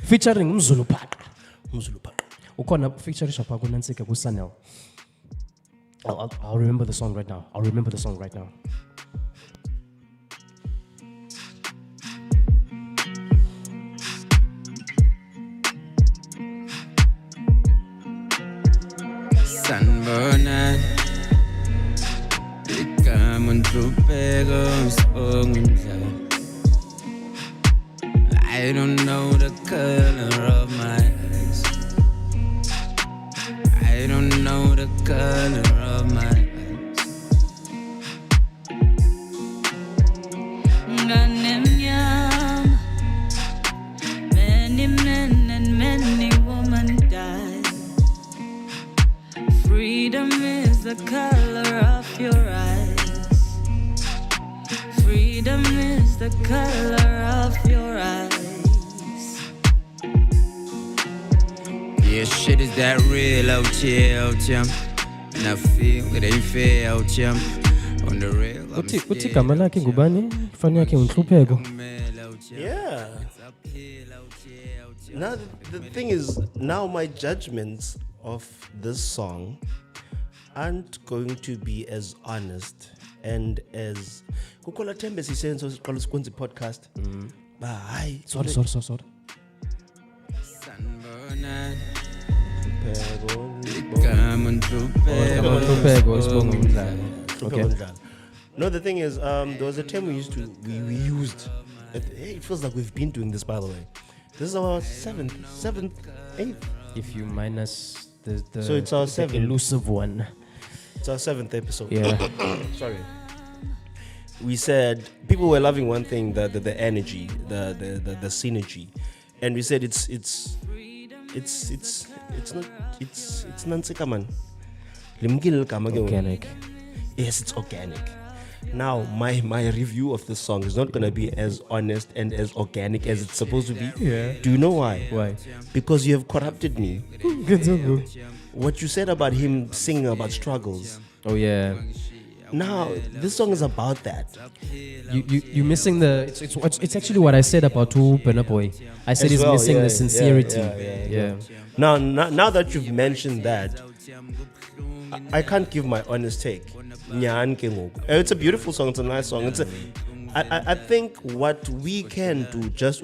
Featuring Mzulu Park. Ukona featuring Shapago Nansika Kusanel. I'll remember the song right now. I'll remember the song right now. Sunburn Become I don't know the color of my eyes. I don't know the color of my eyes. Many men and many women died. Freedom is the color of your eyes. Freedom is the color of your eyes. Yeah, shit is that real out here, and I feel it ain't fair out here. On the real, Uthi gama lakhe ngubani? Fani yakhe uNhlupheko. Yeah. Now the thing is, now my judgments of this song aren't going to be as honest and as Kukola Tembe sisenzo siqala sikwenza podcast. Bye. Sorry. Okay. No, the thing is, there was a term we used. It feels like we've been doing this, by the way. This is our seventh, eighth. If you minus the So it's our the seventh. elusive one. It's our 7th episode. Yeah. Sorry. We said people were loving one thing, the energy, the synergy, and we said it's nansikaman. Organic. Yes, it's organic. Now, my review of this song is not gonna be as honest and as organic as it's supposed to be. Yeah. Do you know why? Why? Because you have corrupted me. Good song. What you said about him singing about struggles. Oh yeah. Now, this song is about that. You missing the it's actually what I said about Burna Boy. I said he's missing the sincerity. Yeah. Now that you've mentioned that, I can't give my honest take. It's a beautiful song. It's a nice song. I think what we can do just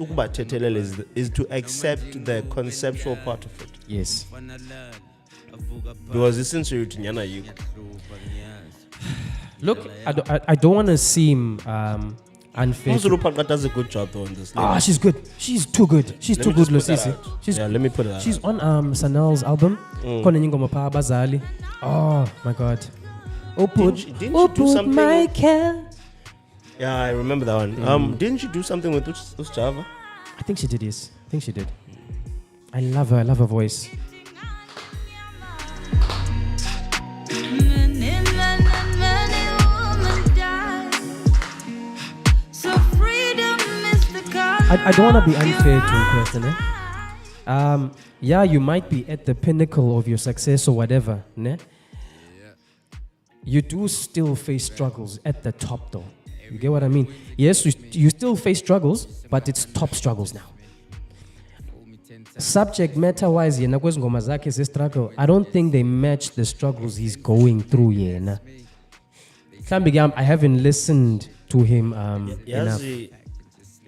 is to accept the conceptual part of it. Yes. Because the sincerity, Look, I don't want to seem unfair. Mzulu Paqat does a good job though on this. Ah, she's good. She's too good. She's too good, Losisi. Yeah, let me put it out. She's on Sanel's album. Khona ingoma pha abazali. Oh my God. Didn't she do something? Michael. Yeah, I remember that one. Didn't she do something with Java? I think she did, yes. I think she did. I love her. I love her voice. I don't want to be unfair to Kwesta, ne? Yeah, you might be at the pinnacle of your success or whatever, ne? You do still face struggles at the top, though. You get what I mean? Yes, you still face struggles, but it's top struggles now. Subject matter-wise, yena kwezi ngoma zakhe ze-struggle, I don't think they match the struggles he's going through yena. I haven't listened to him enough.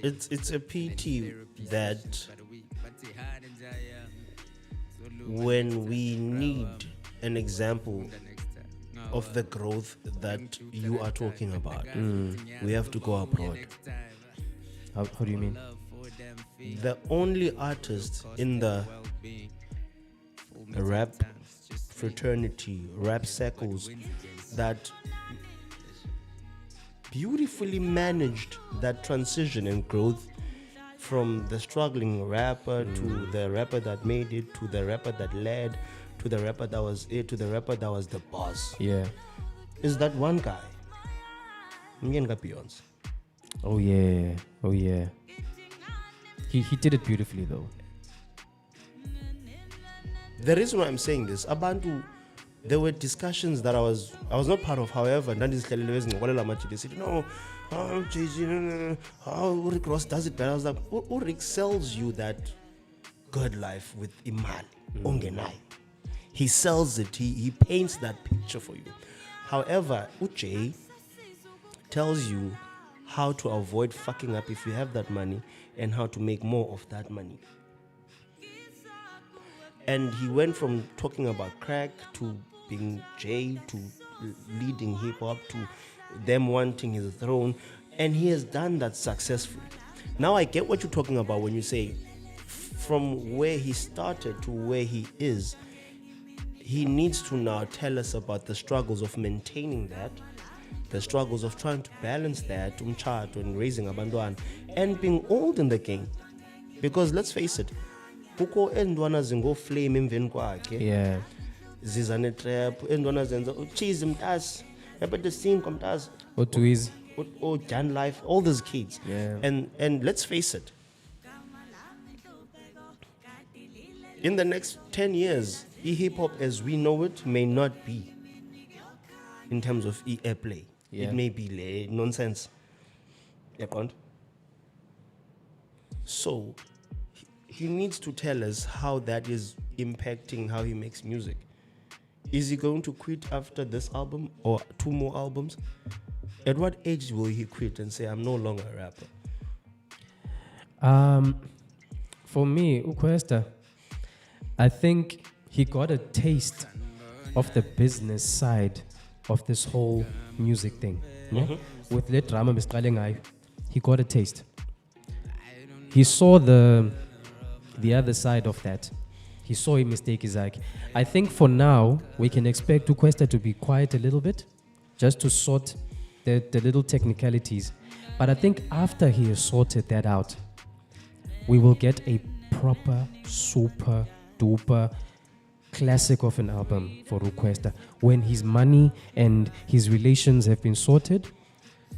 It's a pity that when we need an example of the growth that you are talking about, we have to go abroad. How do you mean? The only artist in the rap fraternity, rap circles, that beautifully managed that transition and growth from the struggling rapper to the rapper that made it, to the rapper that led, to the rapper that was it, to the rapper that was the boss. Yeah. Is that one guy? Beyonce. Oh yeah. Oh yeah. He did it beautifully though. The reason why I'm saying this, Abantu, there were discussions that I was not part of. However, they said, no, Jay-Z, no. Rick Ross does it better. I was like, Rick sells you that good life with Iman, Ongenai. He sells it. He paints that picture for you. However, Uche tells you how to avoid fucking up if you have that money and how to make more of that money. And he went from talking about crack to being Jay to leading hip hop to them wanting his throne, and he has done that successfully. Now I get what you're talking about when you say from where he started to where he is. He needs to now tell us about the struggles of maintaining that, the struggles of trying to balance that, umchato and raising abantwana, and being old in the game. Because let's face it, kukho endwana zingo flame emveni kwakhe. Yeah. Zizane trap, endwana zenza cheese mtas, the scene mtas. Or Twiz. Or Jan Life, all these kids. Yeah. And let's face it, in the next 10 years, e-hip-hop as we know it may not be in terms of e-airplay. Yeah. It may be nonsense. So, he needs to tell us how that is impacting how he makes music. Is he going to quit after this album or 2 more albums? At what age will he quit and say, I'm no longer a rapper? For me, Kwesta, I think he got a taste of the business side of this whole music thing. Yeah? With the drama he got a taste. He saw the other side of that. He saw a mistake. He's like, I think for now, we can expect Kwesta to be quiet a little bit, just to sort the little technicalities. But I think after he has sorted that out, we will get a proper, super duper classic of an album for Kwesta. When his money and his relations have been sorted,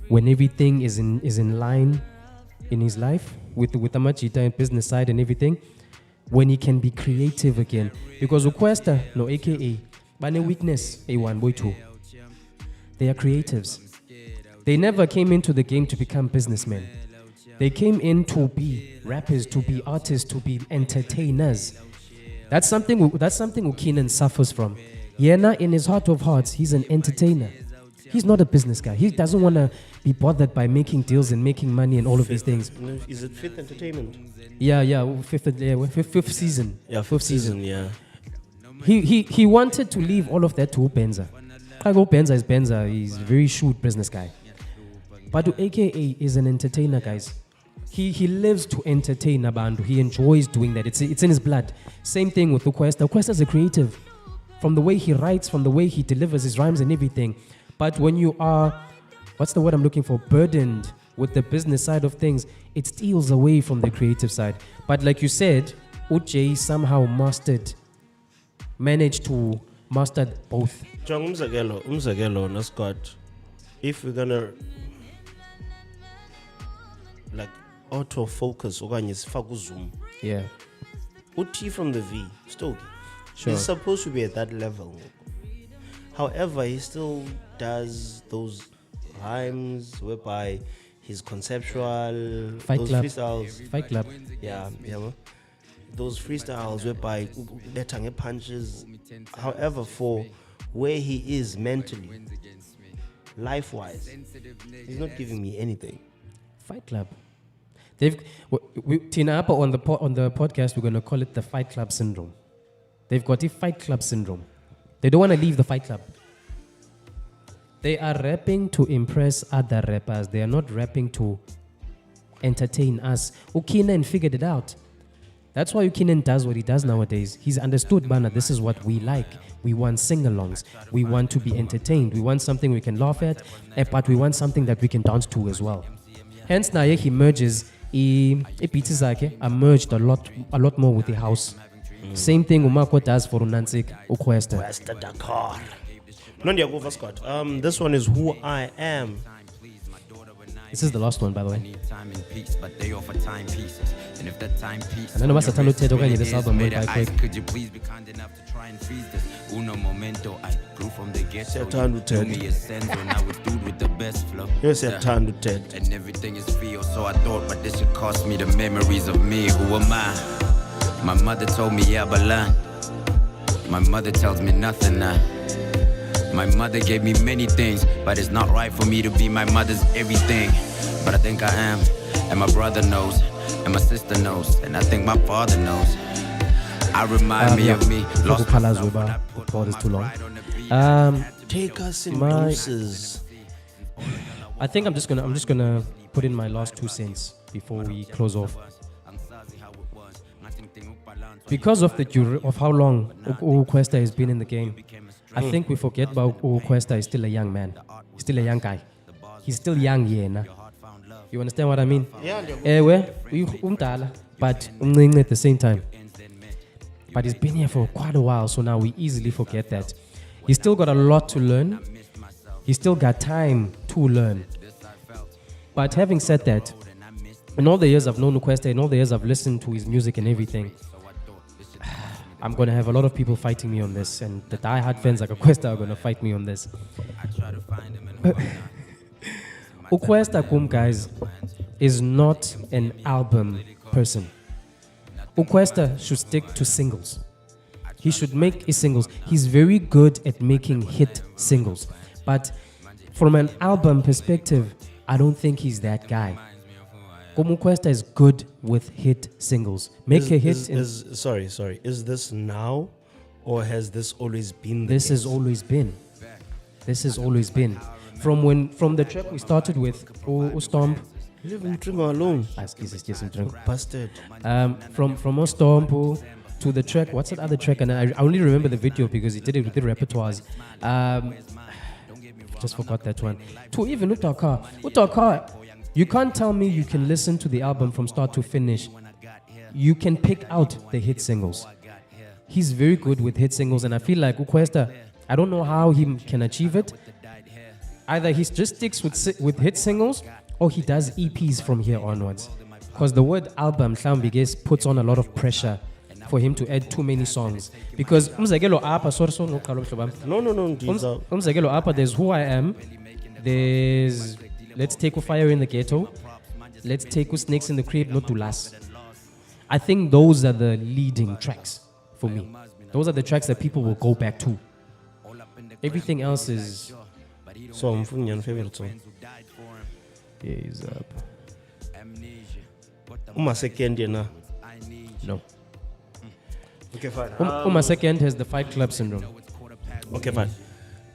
when everything is in line in his life with the Machita and business side and everything, when he can be creative again. Because Kwesta, no AKA, but a weakness, A1, boy 2. They are creatives. They never came into the game to become businessmen. They came in to be rappers, to be artists, to be entertainers. That's something Ukinen suffers from. Yena, in his heart of hearts, he's an entertainer. He's not a business guy. He doesn't want to be bothered by making deals and making money and all of these things. Is it Fifth Entertainment? Yeah, fifth season. Yeah, fifth season, yeah. He wanted to leave all of that to Benza. Benza is Benza. He's a very shrewd business guy. But AKA is an entertainer, guys. He lives to entertain abantu. He enjoys doing that. It's in his blood. Same thing with Kwesta. Kwesta's a creative. From the way he writes, from the way he delivers his rhymes and everything. But when you are, what's the word I'm looking for? Burdened with the business side of things, it steals away from the creative side. But like you said, Uche somehow managed to master both. John umzekelo Scott, if we're gonna like autofocus okanye sifake zoom. Yeah. Uti from the V, still. Sure. He's supposed to be at that level. However, he still does those rhymes whereby he's conceptual. Fight those Club. freestyles. Fight Club. Yeah. Those freestyles whereby letang punches. However, for where he is mentally, life-wise, he's not giving me anything. Fight Club. Tina Appa on the podcast, we're going to call it the Fight Club syndrome. They've got a Fight Club syndrome. They don't want to leave the Fight Club. They are rapping to impress other rappers. They are not rapping to entertain us. Ukinen figured it out. That's why Ukinen does what he does nowadays. He's understood, Bana, this is what we like. We want sing-alongs. We want to be entertained. We want something we can laugh at, but we want something that we can dance to as well. Hence, now he merges. Beats are merged a lot more with the house. Same thing Umako does for Unansik Kwesta. Kwesta Dakar. Nondiago Scott. This one is Who I Am. This is the last one, by the way. And then what's the title of this album? Could you please be kind enough to try and freeze this? Uno momento, I grew from the ghetto. Do me a sense when I was dude with the best flow. Yes, and everything is feel, so I thought, but this should cost me the memories of me. Who am I? My mother told me Yabalan. My mother tells me nothing now. My mother gave me many things, but it's not right for me to be my mother's everything. But I think I am, and my brother knows, and my sister knows, and I think my father knows. I remind me of me. Lost myself when I put all my pride on the beat. Take us in doses. I think I'm just gonna put in my last 2 cents before we close off. Because of how long Kwesta has been in the game, I think we forget about Kwesta is still a young man. He's still a young guy. He's still young here now. You understand what I mean? Yeah. But at the same time. But he's been here for quite a while, so now we easily forget that. He's still got a lot to learn. He's still got time to learn. But having said that, in all the years I've known Kwesta, in all the years I've listened to his music and everything, I'm going to have a lot of people fighting me on this, and the die-hard fans like Kwesta are going to fight me on this. Kwesta Kum, guys, is not an album person. Kwesta should stick to singles. He should make his singles. He's very good at making hit singles. But from an album perspective, I don't think he's that guy. Kwesta is good with hit singles. Sorry. Is this now, or has this always been? This has always been. This has always been. From the track we started with, Stomp. Busted. From Stomp to the track. What's that other track? And I only remember the video because he did it with the repertoires. Just forgot that one. To even Utaka. You can't tell me you can listen to the album from start to finish. You can pick out the hit singles. He's very good with hit singles, and I feel like Kwesta, I don't know how he can achieve it. Either he just sticks with hit singles, or he does EPs from here onwards. Because the word album, puts on a lot of pressure for him to add too many songs. Because Umzekelo Apa, there's Who I Am, there's Let's Take a Fire in the Ghetto, Let's Take Snakes in the Crib, Not to Last. I think those are the leading tracks for me. Those are the tracks that people will go back to. Everything else is... So I'm finding your favorite song. Yeah, he's up. My second, No. Okay, fine. My second has the Fight Club syndrome. Okay, fine.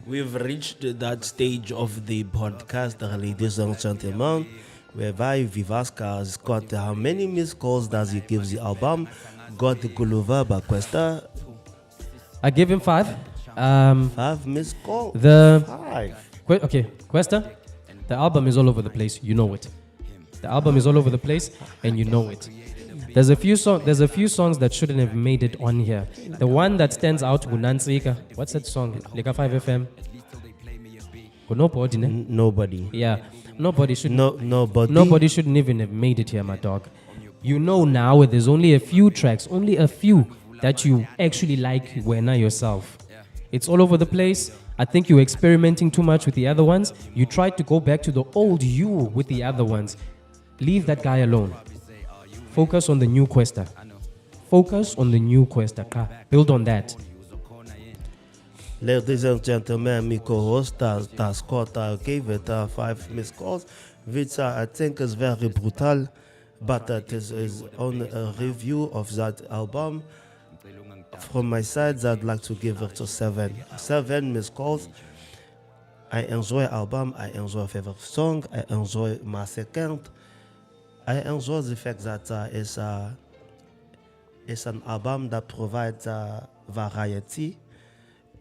We've reached that stage of the podcast, ladies and gentlemen, whereby Vivaska has got how many missed calls does he give the album? Got the Guluva by Kwesta. I give him 5. 5 missed calls. 5. Okay, Kwesta, the album is all over the place. You know it. The album is all over the place, and you know it. There's a few songs that shouldn't have made it on here. The one that stands out, Unansika. What's that song? Leka 5 FM. Nobody, ne? Nobody. Yeah, nobody should. Nobody. Nobody shouldn't even have made it here, my dog. You know now there's only a few tracks, only a few that you actually like Wena yourself. It's all over the place. I think you're experimenting too much with the other ones. You tried to go back to the old you with the other ones. Leave that guy alone. Focus on the new Kwesta. Focus on the new Kwesta. Build on that. Ladies and gentlemen, my co-host Scott gave it 5 missed calls, which I think is very brutal, but it is on a review of that album. From my side, I'd like to give it to 7. 7 missed calls. I enjoy album, I enjoy favorite song, I enjoy my second. I enjoy the fact that it's an album that provides variety.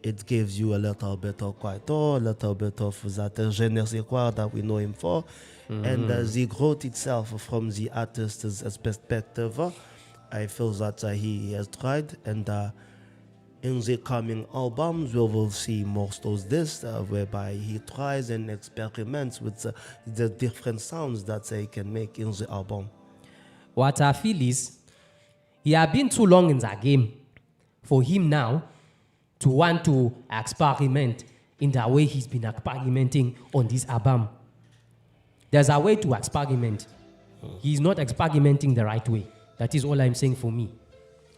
It gives you a little bit of Kwaito, a little bit of that je ne sais quoi that we know him for. And the growth itself from the artist's perspective, I feel that he has tried. And in the coming albums, we will see most of this, whereby he tries and experiments with the different sounds that he can make in the album. What I feel is, he has been too long in that game for him now to want to experiment in the way he's been experimenting on this album. There's a way to experiment. He's not experimenting the right way. That is all I'm saying for me.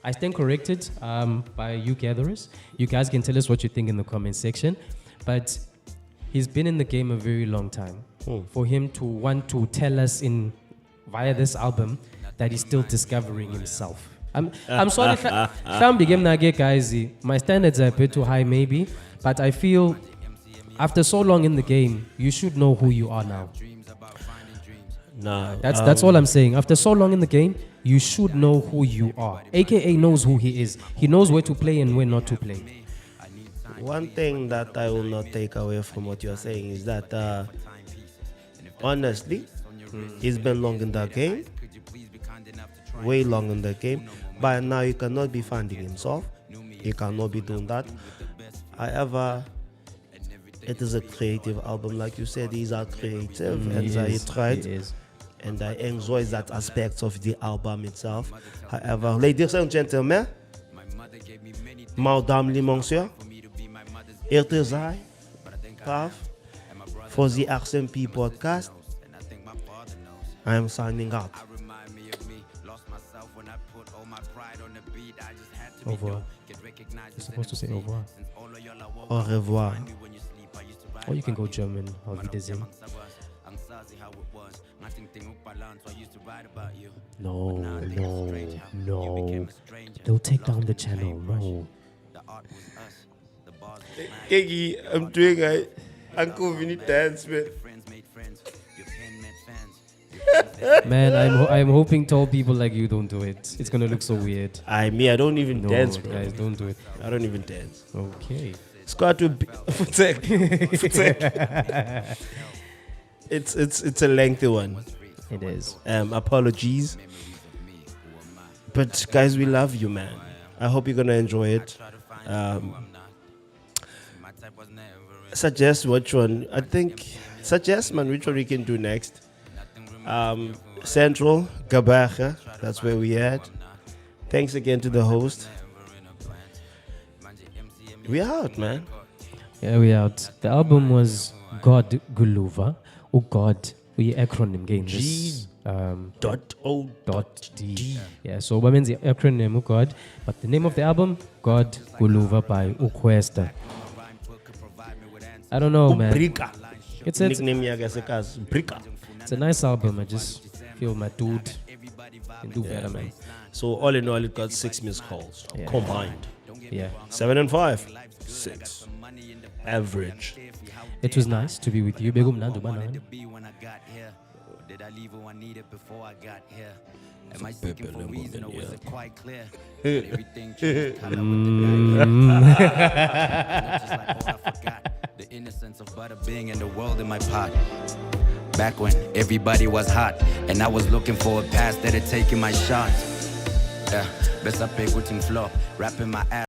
I stand corrected by you gatherers. You guys can tell us what you think in the comment section. But he's been in the game a very long time. For him to want to tell us via this album that he's still discovering himself. I'm sorry, guys. My standards are a bit too high maybe, but I feel after so long in the game, you should know who you are now. That's all I'm saying. After so long in the game, you should know who you are. AKA knows who he is. He knows where to play and where not to play. One thing that I will not take away from what you're saying is that honestly, he's been long in the game, way long in the game. By now, he cannot be finding himself. He cannot be doing that. However, it is a creative album, like you said. He's a creative, and he tried. And I enjoy that aspect of the album itself. However, ladies and gentlemen, Madame les Messieurs, it is I, Pav, for the RCMP podcast. I am signing out. Au revoir. You're supposed to say au revoir. Au revoir. Or you can go German. Auf Wiedersehen. No. They'll take down the channel. No. Iggy, I'm doing a Uncle Vinny dance, man. Man, I'm hoping tall people like you don't do it. It's gonna look so weird. I don't even dance, bro. Guys, don't do it. I don't even dance. Okay. Squad to It's a lengthy one. It is. Apologies. But guys, we love you, man. I hope you're gonna enjoy it. Suggest which one. Suggest, man, which one we can do next. Central, Gabacha. That's where we at. Thanks again to the host. We out, man. Yeah, we out. The album was God Guluva. Oh God, we acronym game. G.O.D. Yeah, so what means the acronym God, but the name of the album, God Guluva by Kwesta. I don't know, man. It's nickname Brika. It's a nice album. I just feel my dude can do better, man. So all in all, it got 6 missed calls combined. Yeah. 7 and 5. 6. average. It was nice to be with you. Begumnandi banana. Did I leave who I needed before I got here? Am I seeking for reason or was it quite clear? Everything changed color with the night. Just like all I forgot. The innocence of butter being in the world in my pot. Back when everybody was hot and I was looking for a pass that had taken my shot. Yeah, best I pick with flop, wrapping my ass.